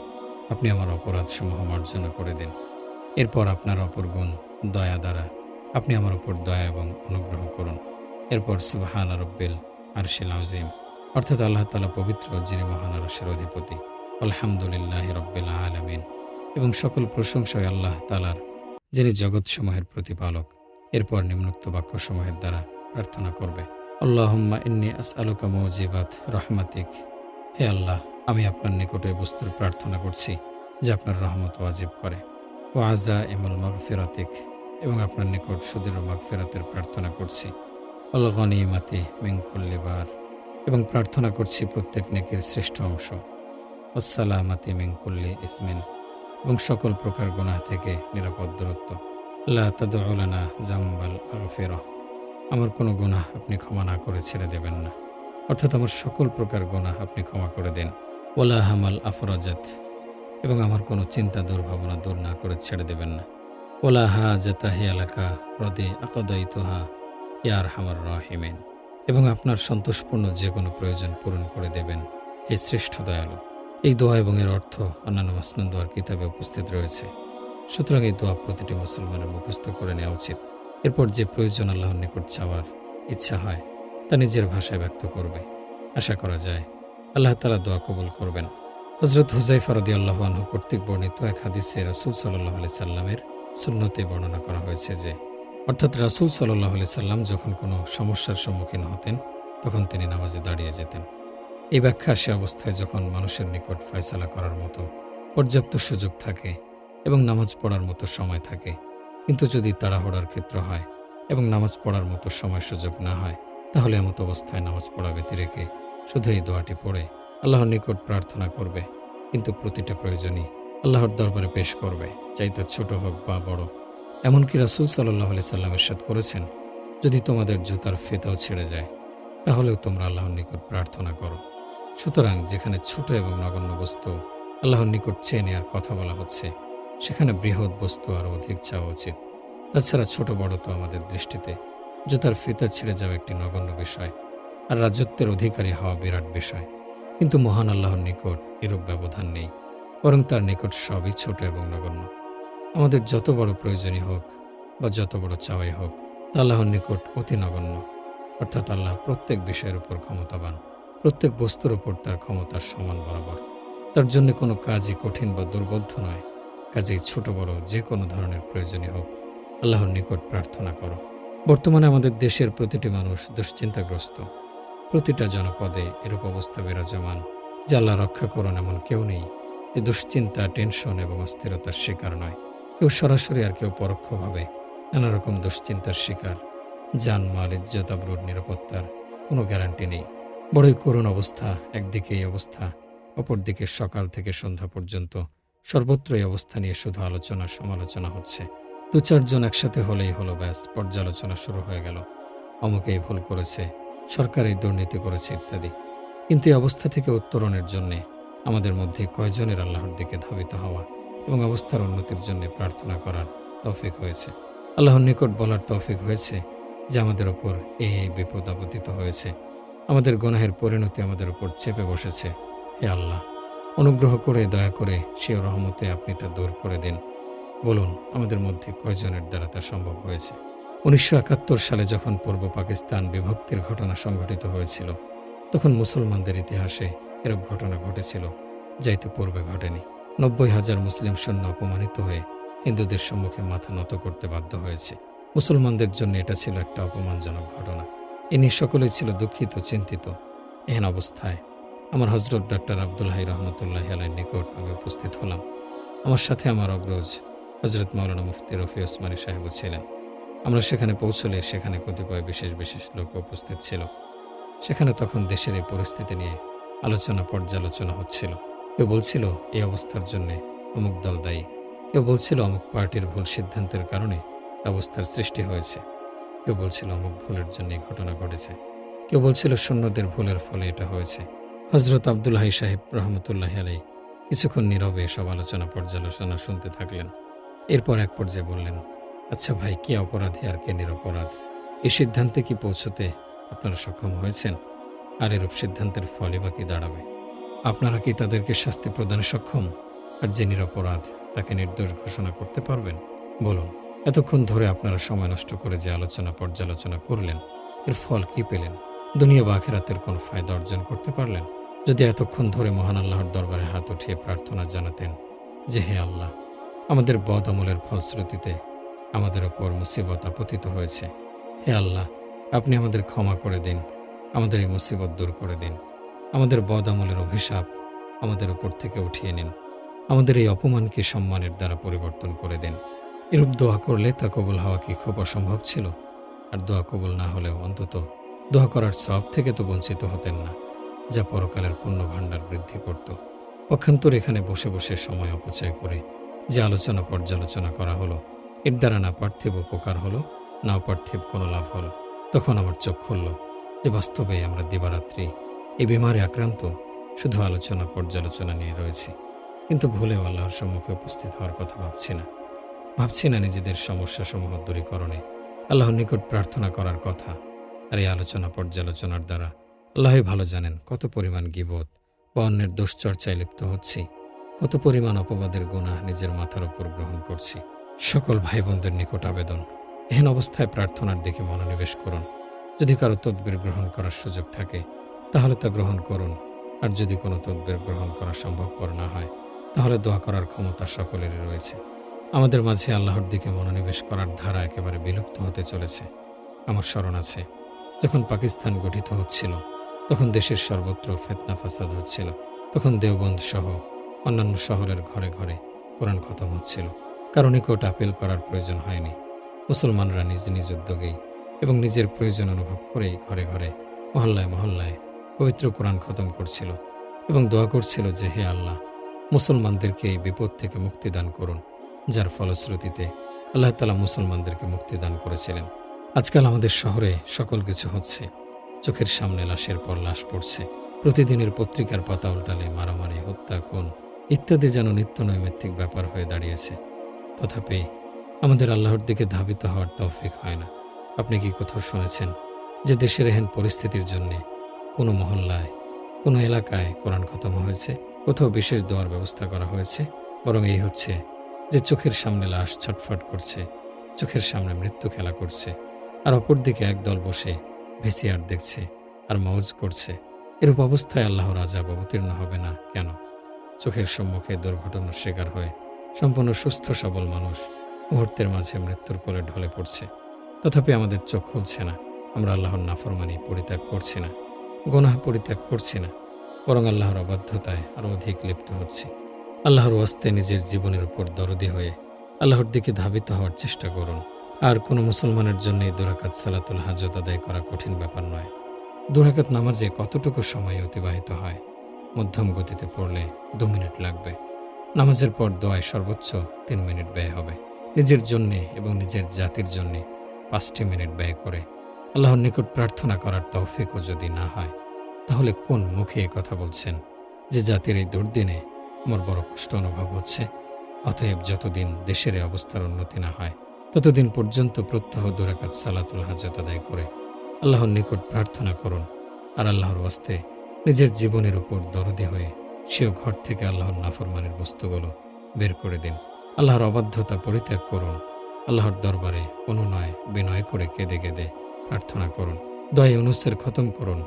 আপনি আমার অপরাধসমূহ মার্জনা করে দিন। এরপর আপনার অপর গুণ দয়া দ্বারা আপনি আমার উপর দয়া এবং অনুগ্রহ করুন। এরপর সুবহান রাব্বিল আরশিল আযীম অর্থাৎ আল্লাহ তাআলা পবিত্র, যিনি মহান আরশের অধিপতি। আলহামদুলিল্লাহি রাব্বিল আলামিন। এবং সকল প্রশংসাই আল্লাহ তাআলার, যিনি জগৎসমূহের প্রতিপালক। এরপর নিম্নোক্ত বাক্যসমূহের দ্বারা প্রার্থনা করবে। আল্লাহুম্মা ইন্নী আসআলুকা মুজিবাত রাহমাতিক। হে আল্লাহ, আমি আপনার নিকট এই বস্তুর প্রার্থনা করছি যে আপনার রহমত ওয়াজিব করে। ওয়া আযাইমুল মাগফিরাতিক। এবং আপনার নিকট সুদৃঢ় মাগফিরাতের প্রার্থনা করছি। আল গনিমাতি মিন কুল্লি বার। এবং প্রার্থনা করছি প্রত্যেক নেকির শ্রেষ্ঠ অংশ। আসসালামাতি মিন কুল্লি ইসমিন। এবং সকল প্রকার গুনাহ থেকে নিরাপদ দূরত্ব। লা তাদউ লানা জামবাল আগফিরাহ। আমার কোনো গুনাহ আপনি ক্ষমা না করে ছেড়ে দেবেন না, অর্থাৎ আমার সকল প্রকার গুনাহ আপনি ক্ষমা করে দেন। ওয়ালা হামাল আফরাজাত। এবং আমার কোনো চিন্তা দুর্ভাবনা দূর না করে ছেড়ে দেবেন না। ওয়ালা হাজাতা হিয়া লাকা রদি আকাদাইতুহা ইয়া আরহামার রাহিমিন। এবং আপনার সন্তোষপূর্ণ যে কোনো প্রয়োজন পূরণ করে দেবেন, এই শ্রেষ্ঠ দয়ালু। এই দোয়া এবং এর অর্থ অন্যান্য মাসনুন দোয়ার কিতাবে উপস্থিত রয়েছে। সুতরাং এই দোয়া প্রতিটি মুসলমানের মুখস্থ করে নেওয়া উচিত। এরপর যে প্রয়োজন আল্লাহর নিকট চাওয়ার ইচ্ছা হয় তা নিজের ভাষায় ব্যক্ত করবে। আশা করা যায় আল্লাহ তাআলা দোয়া কবুল করবেন। হযরত হুযায়ফা রাদিয়াল্লাহু আনহু কর্তৃক বর্ণিত এক হাদিসে রাসূল সাল্লাল্লাহু আলাইহি সাল্লামের সুন্নতে বর্ণনা করা হয়েছে যে, অর্থাৎ রাসূল সাল্লাল্লাহু আলাইহি সাল্লাম যখন কোনো সমস্যার সম্মুখীন হতেন তখন তিনি নামাজে দাঁড়িয়ে যেতেন। এই ব্যাখ্যা সে অবস্থায় যখন মানুষের নিকট ফয়সালা করার মতো পর্যাপ্ত সুযোগ থাকে এবং নামাজ পড়ার মতো সময় থাকে। কিন্তু যদি তাড়াহুড়ার ক্ষেত্র হয় এবং নামাজ পড়ার মতো সময় সুযোগ না হয়, তাহলে এমত অবস্থায় নামাজ পড়া ব্যতি রেখে শুধু এই দোয়াটি পড়ে আল্লাহর নিকট প্রার্থনা করবে। কিন্তু প্রতিটা প্রয়োজনই আল্লাহর দরবারে পেশ করবে, চাইতে ছোট হোক বা বড়। এমনকি রাসূল সাল্লাল্লাহু আলাইহি সাল্লাম ইরশাদ করেছেন, যদি তোমাদের জুতার ফিতাও ছেড়ে যায় তাহলেও তোমরা আল্লাহর নিকট প্রার্থনা করো। সুতরাং যেখানে ছোট এবং নগণ্য বস্তু আল্লাহর নিকট চেয়ে নেওয়ার কথা বলা হচ্ছে, সেখানে বৃহৎ বস্তু আরও অধিক চাওয়া উচিত। তাছাড়া ছোট বড় তো আমাদের দৃষ্টিতে জুতার ফিতা ছেড়ে যাওয়া একটি নগণ্য বিষয়, আর রাজত্বের অধিকারী হওয়া বিরাট বিষয়। কিন্তু মহান আল্লাহর নিকট এরূপ ব্যবধান নেই, বরং তার নিকট সবই ছোট এবং নগণ্য। আমাদের যত বড় প্রয়োজনই হোক বা যত বড় চাওয়াই হোক, তা আল্লাহর নিকট অতি নগণ্য। অর্থাৎ আল্লাহ প্রত্যেক বিষয়ের উপর ক্ষমতাবান, প্রত্যেক বস্তুর উপর তার ক্ষমতার সমান বরাবর। তার জন্য কোনো কাজই কঠিন বা দুর্বোধ্য নয়। কাজেই ছোট বড় যে কোনো ধরনের প্রয়োজনই হোক, আল্লাহর নিকট প্রার্থনা করো। বর্তমানে আমাদের দেশের প্রতিটি মানুষ দুশ্চিন্তাগ্রস্ত। প্রতিটা জনপদে এরূপ অবস্থা বিরাজমান যে আল্লাহ রক্ষা করুন এমন কেউ নেই যে দুশ্চিন্তা, টেনশন এবং অস্থিরতার শিকার নয়। কেউ সরাসরি আর কেউ পরোক্ষভাবে নানা রকম দুশ্চিন্তার শিকার। জানমাল, ইজ্জত, আবরুর, নিরাপত্তার কোনো গ্যারান্টি নেই। বড়ই করুণ অবস্থা। একদিকে এই অবস্থা, অপরদিকে সকাল থেকে সন্ধ্যা পর্যন্ত সর্বত্র এই অবস্থা নিয়ে শুধু আলোচনা সমালোচনা হচ্ছে। দু চারজন একসাথে হলেই হলো, ব্যাস পর্যালোচনা শুরু হয়ে গেল। অমুকে এই ভুল করেছে, সরকার এই দুর্নীতি করেছে ইত্যাদি। কিন্তু এই অবস্থা থেকে উত্তরণের জন্যে আমাদের মধ্যে কয়জনের আল্লাহর দিকে ধাবিত হওয়া এবং অবস্থার উন্নতির জন্য প্রার্থনা করার তৌফিক হয়েছে? আল্লাহর নিকট বলার তৌফিক হয়েছে যে আমাদের ওপর এই বিপদ আপতিত হয়েছে, আমাদের গুনাহের পরিণতি আমাদের উপর চেপে বসেছে। হে আল্লাহ, অনুগ্রহ করে, দয়া করে স্বীয় রহমতে আপনি তা দূর করে দিন। বলুন, আমাদের মধ্যে কয়জনের দ্বারা তা সম্ভব হয়েছে? 1971 সালে যখন পূর্ব পাকিস্তান বিভক্তির ঘটনা সংঘটিত হয়েছিল, তখন মুসলমানদের ইতিহাসে এরূপ ঘটনা ঘটেছিল যা এতে পূর্বে ঘটেনি। 90,000 মুসলিম সৈন্য অপমানিত হয়ে হিন্দুদের সম্মুখে মাথা নত করতে বাধ্য হয়েছে। মুসলমানদের জন্য এটা ছিল একটা অপমানজনক ঘটনা। এ নিয়ে সকলেই ছিল দুঃখিত, চিন্তিত। এহেন অবস্থায় আমার হযরত ডক্টর আব্দুল হাই রহমতুল্লাহি আলাইহির নিকট আমি উপস্থিত হলাম। আমার সাথে আমার অগ্রজ হযরত মাওলানা মুফতি রফি ওসমানী সাহেবও ছিলেন। আমরা সেখানে পৌঁছলে সেখানে কতিপয় বিশেষ বিশেষ লোক উপস্থিত ছিল। সেখানে তখন দেশের এই পরিস্থিতি নিয়ে আলোচনা পর্যালোচনা হচ্ছিল। কেউ বলছিল এই অবস্থার জন্য অমুক দল দায়ী, কেউ বলছিল অমুক পার্টির ভুল সিদ্ধান্তের কারণে অবস্থার সৃষ্টি হয়েছে, কেউ বলছিল অমুক ভুলের জন্য ঘটনা ঘটেছে, কেউ বলছিল সৈন্যদের ভুলের ফলে এটা হয়েছে। হযরত আব্দুল হাই সাহেব রহমতুল্লাহি আলাইহি কিছুক্ষণ নীরবে সব আলোচনা পর্যালোচনা শুনতে থাকলেন। এরপর এক পর্যায়ে বললেন, আচ্ছা ভাই, কে অপরাধী আর কে নিরপরাধ? এই সিদ্ধান্তে কি পৌঁছতে আপনারা সক্ষম হয়েছেন? আর এরূপ সিদ্ধান্তের ফলে বা কি দাঁড়াবে? আপনারা কি তাদেরকে শাস্তি প্রদানে সক্ষম? আর যে নিরপরাধ তাকে নির্দোষ ঘোষণা করতে পারবেন? বলুন, এতক্ষণ ধরে আপনারা সময় নষ্ট করে যে আলোচনা পর্যালোচনা করলেন, এর ফল কি পেলেন? দুনিয়া বা আখিরাতের কোনো ফায়দা অর্জন করতে পারলেন? যদি এতক্ষণ ধরে মহান আল্লাহর দরবারে হাত উঠিয়ে প্রার্থনা জানাতেন যে, হে আল্লাহ, আমাদের বদ আমলের ফলশ্রুতিতে আমাদের ওপর মুসিবত আপতিত হয়েছে। হে আল্লাহ, আপনি আমাদের ক্ষমা করে দিন, আমাদের এই মুসিবত দূর করে দিন। আমাদের বদ আমলের অভিশাপ আমাদের উপর থেকে উঠিয়ে নিন। আমাদের এই অপমানকে সম্মানের দ্বারা পরিবর্তন করে দিন। এরূপ দোয়া করলে তা কবুল হওয়া কি খুব অসম্ভব ছিল? আর দোয়া কবুল না হলেও অন্তত দোয়া করার সওয়াব থেকে তো বঞ্চিত হতেন না, যা পরকালের পুণ্য ভাণ্ডার বৃদ্ধি করত। পক্ষান্তর এখানে বসে বসে সময় অপচয় করে যে আলোচনা পর্যালোচনা করা হলো, এর দ্বারা না পার্থিব উপকার হলো, না অপার্থিব কোনো লাভ হলো। তখন আমার চোখ খুলল যে বাস্তবে আমরা দিবারাত্রি এই বিমারে আক্রান্ত, শুধু আলোচনা পর্যালোচনা নিয়ে রয়েছি, কিন্তু ভুলেও আল্লাহর সম্মুখে উপস্থিত হওয়ার কথা ভাবছি না নিজেদের সমস্যাসমূহ দূরীকরণে আল্লাহর নিকট প্রার্থনা করার কথা। আর এই আলোচনা পর্যালোচনার দ্বারা আল্লাহই ভালো জানেন কত পরিমাণ গীবত বা অন্যের দোষচর্চায় লিপ্ত হচ্ছি, কত পরিমাণ অপবাদের গুনাহ নিজের মাথার উপর গ্রহণ করছি। সকল ভাই বোনদের নিকট আবেদন, এহেন অবস্থায় প্রার্থনার দিকে মনোনিবেশ করুন। যদি কারো তদবির গ্রহণ করার সুযোগ থাকে তাহলে তা গ্রহণ করুন, আর যদি কোনো তদবির গ্রহণ করা সম্ভবপর না হয় তাহলে দোয়া করার ক্ষমতা সকলেরই রয়েছে। আমাদের মাঝে আল্লাহর দিকে মনোনিবেশ করার ধারা একেবারে বিলুপ্ত হতে চলেছে। আমার স্মরণ আছে, যখন পাকিস্তান গঠিত হচ্ছিল তখন দেশের সর্বত্র ফিতনা ফাসাদ হচ্ছিল। তখন দেওবন্দ সহ অন্যান্য শহরের ঘরে ঘরে কোরআন খতম হচ্ছিল। কারো নিকট আপিল করার প্রয়োজন হয়নি। মুসলমানরা নিজ নিজ উদ্যোগেই এবং নিজের প্রয়োজন অনুভব করেই ঘরে ঘরে, মহল্লায় মহল্লায় পবিত্র কোরআন খতম করছিল এবং দোয়া করছিল যে, হে আল্লাহ, মুসলমানদেরকে এই বিপদ থেকে মুক্তি দান করুন, যার ফলশ্রুতিতে আল্লাহ তাআলা মুসলমানদেরকে মুক্তি দান করেছিলেন। আজকাল আমাদের শহরে সকল কিছু হচ্ছে, চোখের সামনে লাশের পর লাশ পড়ছে। প্রতিদিনের পত্রিকার পাতা উল্টালে মারামারি, হত্যা, খুন ইত্যাদি যেন নিত্য নৈমিত্তিক ব্যাপার হয়ে দাঁড়িয়েছে। তথাপি আমাদের আল্লাহর দিকে ধাবিত হওয়ার তৌফিক হয় না। আপনি কি কোথাও শুনেছেন যে দেশের এহেন পরিস্থিতির জন্যে কোনো মহল্লায়, কোনো এলাকায় কোরআন খতম হয়েছে, কোথাও বিশেষ দোয়ার ব্যবস্থা করা হয়েছে? বরং এই হচ্ছে যে চোখের সামনে লাশ ছটফট করছে, চোখের সামনে মৃত্যু খেলা করছে, আর অপরদিকে একদল বসে ভিসিআর দেখছে আর মৌজ করছে। এরূপ অবস্থায় আল্লাহর আযাব অবতীর্ণ হবে না কেন? চোখের সম্মুখে দুর্ঘটনার শিকার হয়ে সম্পূর্ণ সুস্থ সবল মানুষ মুহূর্তের মাঝে মৃত্যুর কোলে ঢলে পড়ছে। তথাপি আমাদের চোখ খুলছে না। আমরা আল্লাহর নাফরমানি পরিত্যাগ করছি না, গুনাহ পরিত্যাগ করছি না, বরং আল্লাহর অবাধ্যতায় আরও অধিক লিপ্ত হচ্ছি। আল্লাহর ওয়াস্তে নিজের জীবনের উপর দরদি হয়ে আল্লাহর দিকে ধাবিত হওয়ার চেষ্টা করুন। আর কোনো মুসলমানের জন্য এই 2 রাকাত সালাতুল হাজত আদায় করা কঠিন ব্যাপার নয়। 2 রাকাত নামাজে কতটুকু সময় অতিবাহিত হয়? মধ্যম গতিতে পড়লে 2 মিনিট লাগবে। নামাজের পর দোয়ায় সর্বোচ্চ 3 মিনিট ব্যয় হবে। নিজের জন্যে এবং নিজের জাতির জন্যে 5টি মিনিট ব্যয় করে আল্লাহর নিকট প্রার্থনা করার তৌফিকও যদি না হয়, তাহলে কোন মুখে এ কথা বলছেন যে জাতির এই দুর্দিনে আমার বড় কষ্ট অনুভব হচ্ছে? অতএব যতদিন দেশের এই অবস্থার উন্নতি না হয় ততদিন পর্যন্ত প্রত্যহ 2 রাকাত সালাতুল হাজত আদায় করে আল্লাহর নিকট প্রার্থনা করুন। আর আল্লাহর ওয়াস্তে নিজের জীবনের উপর দরদি হয়ে সেও ঘর থেকে আল্লাহর নাফরমানের বস্তুগুলো বের করে দিন। আল্লাহর অবাধ্যতা পরিত্যাগ করুন। আল্লাহর দরবারে অনুনয় বিনয় করে কেঁদে কেঁদে প্রার্থনা করুন। দোয়া ইউনুসের খতম করুন।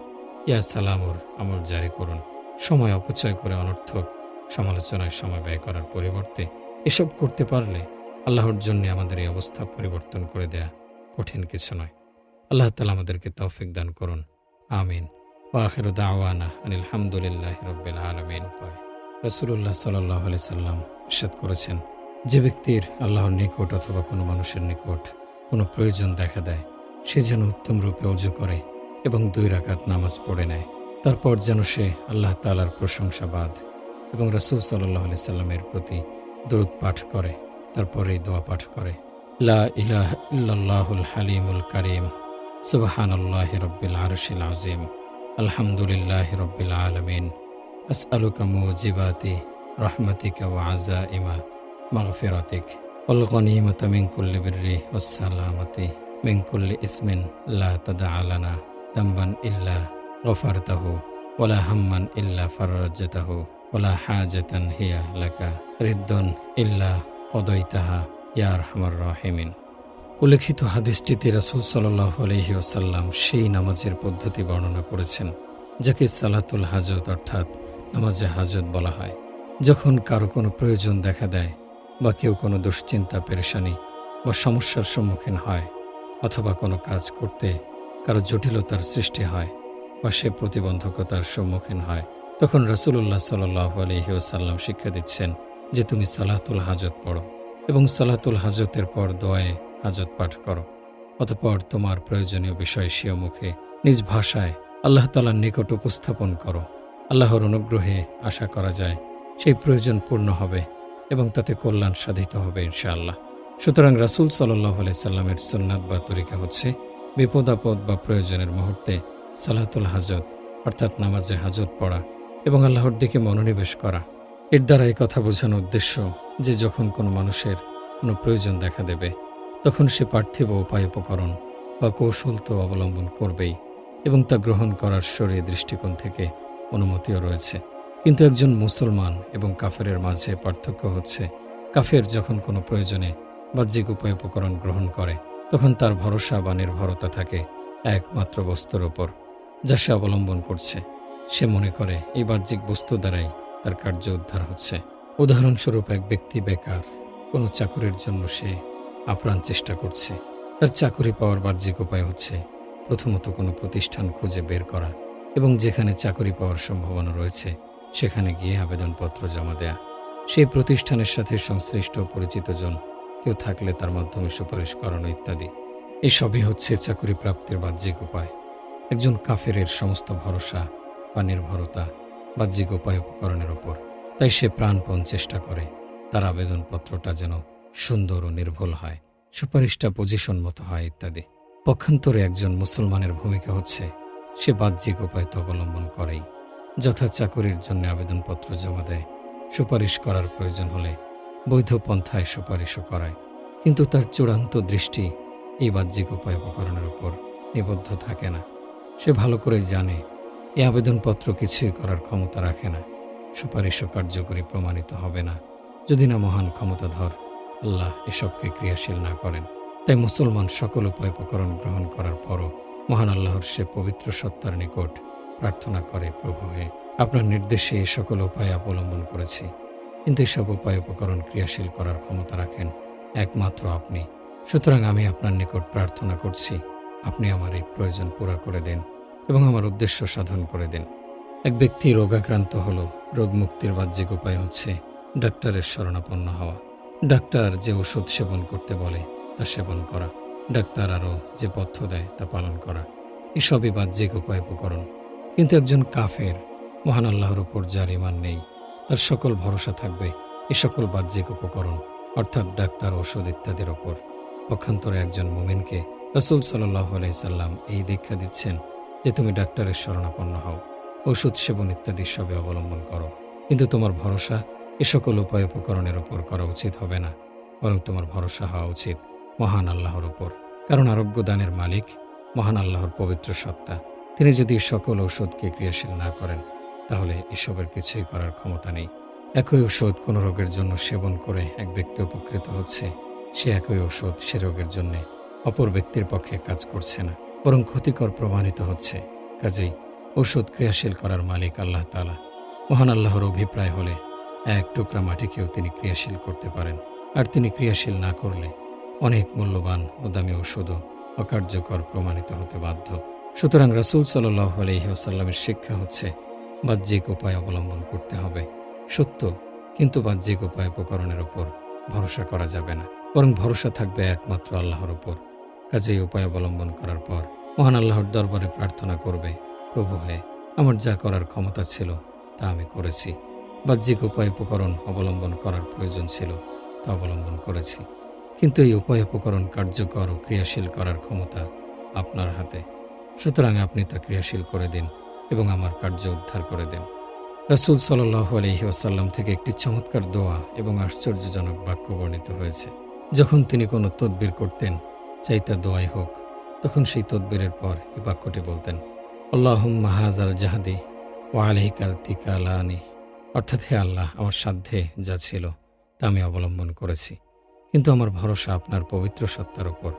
ইয়া সালামুর আমল জারি করুন। সময় অপচয় করে অনর্থক সমালোচনায় সময় ব্যয় করার পরিবর্তে এসব করতে পারলে আল্লাহর জন্য আমাদের এই অবস্থা পরিবর্তন করে দেয়া কঠিন কিছু নয়। আল্লাহ তাআলা আমাদেরকে তৌফিক দান করুন। আমিন। ওয়া আখিরু দাওয়ানা আনিল হামদুলিল্লাহি রাব্বিল আলামিন। রাসূলুল্লাহ সাল্লাল্লাহু আলাইহি সাল্লাম ইরশাদ করেছেন, যে ব্যক্তির আল্লাহর নিকট অথবা কোনো মানুষের নিকট কোনো প্রয়োজন দেখা দেয়, সে যেন উত্তম রূপে ওযু করে এবং 2 রাকাত নামাজ পড়ে নেয়। তারপর যেন সে আল্লাহ তাআলার প্রশংসাবাদ এবং রাসূল সাল্লাল্লাহু আলাইহি সাল্লামের প্রতি দরুদ পাঠ করে। তারপর এই দোয়া পাঠ করে, লা ইলাহা ইল্লাল্লাহুল হালিমুল কারীম, সুবহানাল্লাহি রাব্বিল আরশিল আযীম, আলহামদুলিল্লাহি রাব্বিল আলামিন, আসআলুকা মুজিবাতি রাহমাতিকা ওয়া আযাইমা মাগফিরাতিক ওয়াল গনিমাতা মিন কুল্লি বিররি ওয়াস সালামাতি মিন কুল্লি ইসমিন লা তাদআ লানা যামবান ইল্লা গফারতাহু ওয়ালা হাম্মান ইল্লা ফাররাজতাহু ওয়ালা হাজাতান হিয়া লাকা রিদ্দান ইল্লা কদাইতাহা ইয়া আরহামার রাহিমিন। উল্লেখিত হাদিসটিতে রাসূল সাল্লাল্লাহু আলাইহি ওয়াসাল্লাম সেই নামাজের পদ্ধতি বর্ণনা করেছেন যাকে সালাতুল হাজত অর্থাৎ নামাজে হাজত বলা হয়। যখন কারো কোনো প্রয়োজন দেখা দেয় বা কেউ কোনো দুশ্চিন্তা পেরেশানি বা সমস্যার সম্মুখীন হয়, অথবা কোনো কাজ করতে কারো জটিলতার সৃষ্টি হয় বা সে প্রতিবন্ধকতার সম্মুখীন হয়, তখন রাসূলুল্লাহ সাল্লাল্লাহু আলাইহি ওয়াসাল্লাম শিক্ষা দিচ্ছেন যে তুমি সালাতুল হাজত পড়ো এবং সালাতুল হাজতের পর দোয়ায়ে হাজত পাঠ করো। অতঃপর তোমার প্রয়োজনীয় বিষয় স্বীয় মুখে নিজ ভাষায় আল্লাহ তাআলার নিকট উপস্থাপন করো। আল্লাহর অনুগ্রহে আশা করা যায় সেই প্রয়োজন পূর্ণ হবে এবং তাতে কল্যাণ সাধিত হবে ইনশাআল্লাহ। সুতরাং রাসূল সাল্লাল্লাহু আলাইহি সাল্লামের সুন্নাত বা তরিকা হচ্ছে বিপদ আপদ বা প্রয়োজনের মুহূর্তে সালাতুল হাজত অর্থাৎ নামাজে হাজত পড়া এবং আল্লাহর দিকে মনোনিবেশ করা। এর দ্বারা এই কথা বোঝানোর উদ্দেশ্য যে যখন কোনো মানুষের কোনো প্রয়োজন দেখা দেবে তখন সে পার্থিব উপায় উপকরণ বা কৌশল তো অবলম্বন করবেই এবং তা গ্রহণ করার শরীয়ী দৃষ্টিকোণ থেকে অনুমতিও রয়েছে। কিন্তু একজন মুসলমান এবং কাফেরের মাঝে পার্থক্য হচ্ছে কাফের যখন কোনো প্রয়োজনে বাহ্যিক উপায় উপকরণ গ্রহণ করে তখন তার ভরসা বা নির্ভরতা থাকে একমাত্র বস্তুর ওপর যা সে অবলম্বন করছে। সে মনে করে এই বাহ্যিক বস্তু দ্বারাই তার কার্য উদ্ধার হচ্ছে। উদাহরণস্বরূপ এক ব্যক্তি বেকার, কোনো চাকরির জন্য সে আপ্রাণ চেষ্টা করছে। তার চাকরি পাওয়ার বাহ্যিক উপায় হচ্ছে প্রথমত কোনো প্রতিষ্ঠান খুঁজে বের করা এবং যেখানে চাকরি পাওয়ার সম্ভাবনা রয়েছে সেখানে গিয়ে আবেদনপত্র জমা দেয়া। সেই প্রতিষ্ঠানের সাথে সংশ্লিষ্ট পরিচিতজন কেউ থাকলে তার মাধ্যমে সুপারিশ করানো ইত্যাদি। এই সবই হচ্ছে চাকরি প্রাপ্তির বাহ্যিক উপায়। একজন কাফেরের সমস্ত ভরসা বা নির্ভরতা বাহ্যিক উপায় উপকরণের ওপর। তাই সে প্রাণপণ চেষ্টা করে তার আবেদনপত্রটা যেন সুন্দর ও নির্ভুল হয়, সুপারিশটা পজিশন মতো হয় ইত্যাদি। পক্ষান্তরে একজন মুসলমানের ভূমিকা হচ্ছে সে বাহ্যিক উপায় তো অবলম্বন করেই, যথা চাকরির জন্য আবেদনপত্র জমা দেয়, সুপারিশ করার প্রয়োজন হলে বৈধ পন্থায় সুপারিশও করায়, কিন্তু তার চূড়ান্ত দৃষ্টি এই বাহ্যিক উপায় উপকরণের উপর নিবদ্ধ থাকে না। সে ভালো করে জানে এই আবেদনপত্র কিছুই করার ক্ষমতা রাখে না, সুপারিশও কার্যকরী প্রমাণিত হবে না যদি না মহান ক্ষমতাধর আল্লাহ এসবকে ক্রিয়াশীল না করেন। তাই মুসলমান সকল উপায় উপকরণ গ্রহণ করার পরও মহান আল্লাহর সে পবিত্র সত্তার নিকট প্রার্থনা করে, প্রভু হে, আপনার নির্দেশে এই সকল উপায় অবলম্বন করেছি, কিন্তু এসব উপায় উপকরণ ক্রিয়াশীল করার ক্ষমতা রাখেন একমাত্র আপনি। সুতরাং আমি আপনার নিকট প্রার্থনা করছি আপনি আমার এই প্রয়োজন পুরা করে দেন এবং আমার উদ্দেশ্য সাধন করে দেন। এক ব্যক্তি রোগাক্রান্ত হলো, রোগ মুক্তির বাহ্যিক উপায় হচ্ছে ডাক্তারের শরণাপন্ন হওয়া। ডাক্তার যে ওষুধ সেবন করতে বলে তা সেবন করা, ডাক্তার আরও যে পথ্য দেয় তা পালন করা, এসবই বাহ্যিক উপায় উপকরণ। কিন্তু একজন কাফের মহান আল্লাহর উপর যার ঈমান নেই, তার সকল ভরসা থাকবে এ সকল বাহ্যিক উপকরণ অর্থাৎ ডাক্তার, ওষুধ ইত্যাদির ওপর। পক্ষান্তরে একজন মুমিনকে রাসূল সাল্লাল্লাহু আলাইহি সাল্লাম এই দীক্ষা দিচ্ছেন যে তুমি ডাক্তারের শরণাপন্ন হও, ওষুধ সেবন ইত্যাদি সবে অবলম্বন করো, কিন্তু তোমার ভরসা এ সকল উপায় উপকরণের ওপর করা উচিত হবে না, বরং তোমার ভরসা হওয়া উচিত মহান আল্লাহর ওপর। কারণ আরোগ্য দানের মালিক মহান আল্লাহর পবিত্র সত্তা। তিনি যদি সকল ঔষধকে ক্রিয়াশীল না করেন তাহলে এসবের কিছুই করার ক্ষমতা নেই। একই ঔষধ কোনো রোগের জন্য সেবন করে এক ব্যক্তি উপকৃত হচ্ছে, সে একই ঔষধ সে রোগের জন্য অপর ব্যক্তির পক্ষে কাজ করছে না, বরং ক্ষতিকর প্রমাণিত হচ্ছে। কাজেই ঔষধ ক্রিয়াশীল করার মালিক আল্লাহ তাআলা। মহান আল্লাহর অভিপ্রায় হলে এক টুকরা মাটিকেও তিনি ক্রিয়াশীল করতে পারেন, আর তিনি ক্রিয়াশীল না করলে অনেক মূল্যবান ও দামি ঔষধও অকার্যকর প্রমাণিত হতে বাধ্য। সুতরাং রাসূল সাল্লাল্লাহু আলাইহি ওয়াসাল্লামের শিক্ষা হচ্ছে বাহ্যিক উপায় অবলম্বন করতে হবে সত্য, কিন্তু বাহ্যিক উপায় উপকরণের উপর ভরসা করা যাবে না, বরং ভরসা থাকবে একমাত্র আল্লাহর উপর। কাজেই উপায় অবলম্বন করার পর মহান আল্লাহর দরবারে প্রার্থনা করবে, প্রভু হে, আমার যা করার ক্ষমতা ছিল তা আমি করেছি, বাহ্যিক উপায় উপকরণ অবলম্বন করার প্রয়োজন ছিল তা অবলম্বন করেছি, কিন্তু এই উপায় উপকরণ কার্যকর ও ক্রিয়াশীল করার ক্ষমতা আপনার হাতে। সুতরাং আপনি তা ক্রিয়াশীল করে দিন এবং আমার কার্য উদ্ধার করে দেন। রাসূল সাল্লাল্লাহু আলাইহি ওয়াসাল্লাম থেকে একটি চমৎকার দোয়া এবং আশ্চর্যজনক বাক্য বর্ণিত হয়েছে। যখন তিনি কোনো তদবির করতেন, চাই তা দোয়াই হোক, তখন সেই তদবিরের পর এই বাক্যটি বলতেন, আল্লাহুম্মা হাযাল জাহদি ওয়া আলাইকাল তিকালানি, অর্থাৎ হে আল্লাহ, আমার সাধ্যে যা ছিল তা আমি অবলম্বন করেছি, কিন্তু আমার ভরসা আপনার পবিত্র সত্তার উপর।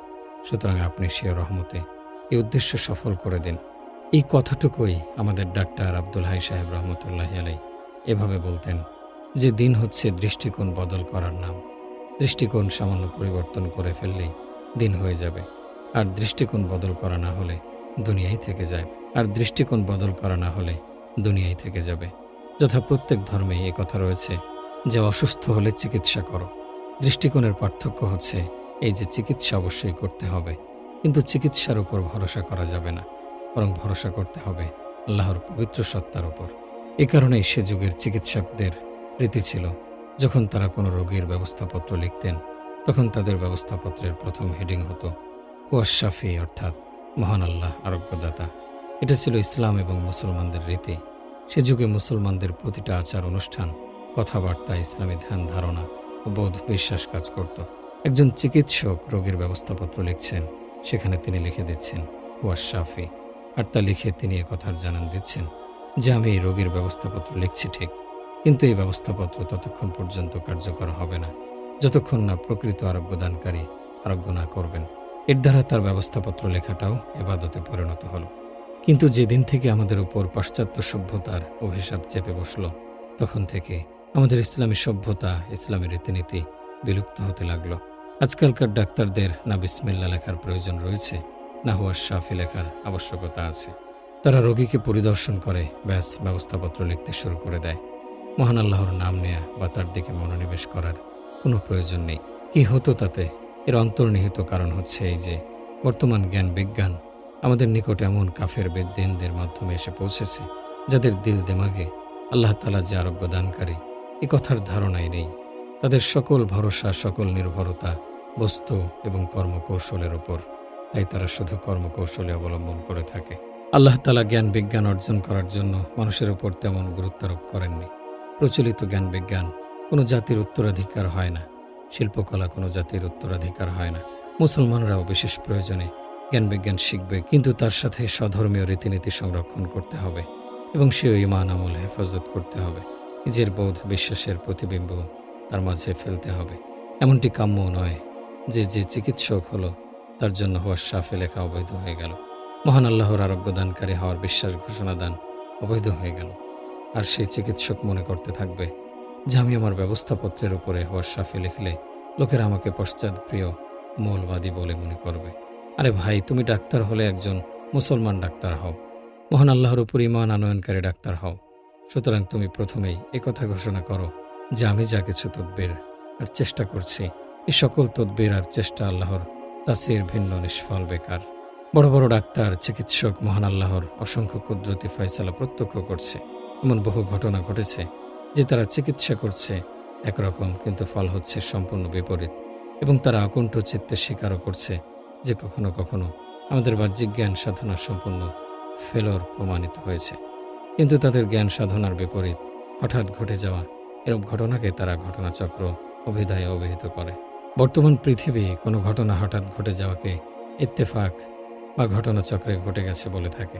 সুতরাং আপনি সে রহমতে এই উদ্দেশ্য সফল করে দিন। এই কথাটুকুই আমাদের ডাক্তার আব্দুল হাই সাহেব রহমতুল্লাহি আলাইহি এভাবে বলতেন যে দিন হচ্ছে দৃষ্টিকোণ বদল করার নাম। দৃষ্টিকোণ সামান্য পরিবর্তন করে ফেললেই দিন হয়ে যাবে, আর দৃষ্টিকোণ বদল করা না হলে দুনিয়ায় থেকে যাবে। যথা প্রত্যেক ধর্মেই এ কথা রয়েছে যে অসুস্থ হলে চিকিৎসা করো। দৃষ্টিকোণের পার্থক্য হচ্ছে এই যে চিকিৎসা অবশ্যই করতে হবে, কিন্তু চিকিৎসার উপর ভরসা করা যাবে না, বরং ভরসা করতে হবে আল্লাহর পবিত্র সত্তার উপর। এ কারণেই সে যুগের চিকিৎসকদের রীতি ছিল, যখন তারা কোনো রোগীর ব্যবস্থাপত্র লিখতেন তখন তাদের ব্যবস্থাপত্রের প্রথম হেডিং হতো হুয়া শাফি, অর্থাৎ মহান আল্লাহ আরোগ্যদাতা। এটা ছিল ইসলাম এবং মুসলমানদের রীতি। সে যুগে মুসলমানদের প্রতিটা আচার অনুষ্ঠান, কথাবার্তা ইসলামী ধ্যান ধারণা ও বোধ বিশ্বাস কাজ করত। একজন চিকিৎসক রোগীর ব্যবস্থাপত্র লিখছেন, সেখানে তিনি লিখে দিচ্ছেন হুয়া শাফি, আর তা লিখে তিনি একথার জানান দিচ্ছেন যে আমি এই রোগীর ব্যবস্থাপত্র লিখছি ঠিক, কিন্তু এই ব্যবস্থাপত্র ততক্ষণ পর্যন্ত কার্যকর হবে না যতক্ষণ না প্রকৃত আরোগ্যদানকারী আরোগ্য না করবেন। এর দ্বারা তার ব্যবস্থাপত্র লেখাটাও ইবাদতে পরিণত হলো। কিন্তু যেদিন থেকে আমাদের উপর পাশ্চাত্য সভ্যতার অভিশাপ চেপে বসল, তখন থেকে আমাদের ইসলামী সভ্যতা, ইসলামী রীতিনীতি বিলুপ্ত হতে লাগলো। আজকালকার ডাক্তারদের না বিসমিল্লাহ লেখার প্রয়োজন রয়েছে, না হুয়া শাফি লেখার আবশ্যকতা আছে। তারা রোগীকে পরিদর্শন করে ব্যাস ব্যবস্থাপত্র লিখতে শুরু করে দেয়। মহান আল্লাহর নাম নেয়া বা তার দিকে মনোনিবেশ করার কোনো প্রয়োজন নেই। কি হতো তাতে? এর অন্তর্নিহিত কারণ হচ্ছে এই যে বর্তমান জ্ঞান বিজ্ঞান আমাদের নিকট এমন কাফের বেদ্দিনদের মাধ্যমে এসে পৌঁছেছে যাদের দিল দেমাগে আল্লাহ তাআলা যে আরোগ্য দানকারী এ কথার ধারণাই নেই। তাদের সকল ভরসা, সকল নির্ভরতা বস্তু এবং কর্মকৌশলের ওপর। তাই তারা শুধু কর্মকৌশলে অবলম্বন করে থাকে। আল্লাহ তাআলা জ্ঞান বিজ্ঞান অর্জন করার জন্য মানুষের উপর তেমন গুরুত্বারোপ করেননি। প্রচলিত জ্ঞান বিজ্ঞান কোনো জাতির উত্তরাধিকার হয় না, শিল্পকলা কোনো জাতির উত্তরাধিকার হয় না। মুসলমানরাও বিশেষ প্রয়োজনে জ্ঞান বিজ্ঞান শিখবে, কিন্তু তার সাথে স্বধর্মীয় রীতিনীতি সংরক্ষণ করতে হবে এবং সেও ঈমান আমল হেফাজত করতে হবে। নিজের বোধ বিশ্বাসের প্রতিবিম্ব তার মাঝে ফেলতে হবে। এমনটি কাম্য নয় যে যে চিকিৎসক হলো তার জন্য হুয়া শাফি লেখা অবৈধ হয়ে গেল, মহান আল্লাহর আরোগ্যদানকারী হওয়ার বিশ্বাস ঘোষণা দান অবৈধ হয়ে গেল। আর সেই চিকিৎসক মনে করতে থাকবে যে আমি আমার ব্যবস্থাপত্রের উপরে হুয়া শাফি লিখলে লোকেরা আমাকে পশ্চাৎপ্রিয় মৌলবাদী বলে মনে করবে। আরে ভাই, তুমি ডাক্তার হলে একজন মুসলমান ডাক্তার হও, মহান আল্লাহর উপর ঈমান আনয়নকারী ডাক্তার হও। সুতরাং তুমি প্রথমেই একথা ঘোষণা করো যে আমি যা কিছু তদবির আর চেষ্টা করছি, এই সকল তদবির আর চেষ্টা আল্লাহর তাসির ভিন্ন, নিষ্ফল, বেকার। বড় বড় ডাক্তার, চিকিৎসক মহান আল্লাহর অসংখ্য কুদরতি ফয়সালা প্রত্যক্ষ করছে। এমন বহু ঘটনা ঘটেছে যে তারা চিকিৎসা করছে একরকম, কিন্তু ফল হচ্ছে সম্পূর্ণ বিপরীত, এবং তারা আকণ্ঠ চিত্তে স্বীকারও করছে যে কখনো কখনো আমাদের বাহ্যিক জ্ঞান সাধনা সম্পূর্ণ ফেলোর প্রমাণিত হয়েছে। কিন্তু তাদের জ্ঞান সাধনার বিপরীত হঠাৎ ঘটে যাওয়া এরূপ ঘটনাকে তারা ঘটনাচক্র অভিধায় অভিহিত করে। বর্তমান পৃথিবী কোনো ঘটনা হঠাৎ ঘটে যাওয়াকে ইত্তেফাক বা ঘটনাচক্রে ঘটে গেছে বলে থাকে।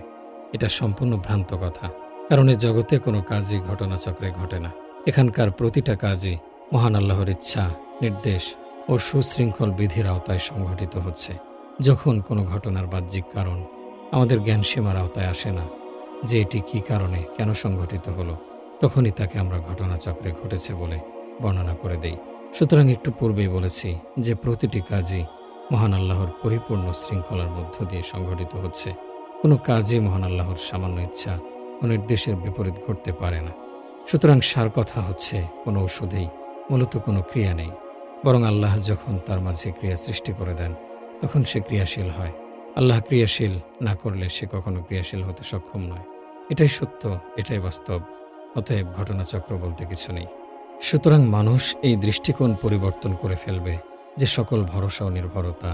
এটা সম্পূর্ণ ভ্রান্ত কথা, কারণ এই জগতে কোনো কাজই ঘটনাচক্রে ঘটে না। এখানকার প্রতিটা কাজই মহান আল্লাহর ইচ্ছা, নির্দেশ ও সুশৃঙ্খল বিধির আওতায় সংঘটিত হচ্ছে। যখন কোনো ঘটনার বাহ্যিক কারণ আমাদের জ্ঞান সীমার আওতায় আসে না যে এটি কী কারণে কেন সংঘটিত হলো, তখনই তাকে আমরা ঘটনাচক্রে ঘটেছে বলে বর্ণনা করে দেই। সুতরাং একটু পূর্বেই বলেছি যে প্রতিটি কাজই মহান আল্লাহর পরিপূর্ণ শৃঙ্খলার মধ্য দিয়ে সংঘটিত হচ্ছে। কোনো কাজই মহান আল্লাহর সামান্য ইচ্ছা ও নির্দেশের বিপরীত ঘটতে পারে না। সুতরাং সার কথা হচ্ছে কোনো ওষুধেই মূলত কোনো ক্রিয়া নেই, বরং আল্লাহ যখন তার মাঝে ক্রিয়া সৃষ্টি করে দেন তখন সে ক্রিয়াশীল হয়। আল্লাহ ক্রিয়াশীল না করলে সে কখনো ক্রিয়াশীল হতে সক্ষম নয়। এটাই সত্য, এটাই বাস্তব। অতএব ঘটনাচক্র বলতে কিছু নেই। সুতরাং মানুষ এই দৃষ্টিকোণ পরিবর্তন করে ফেলবে যে সকল ভরসা ও নির্ভরতা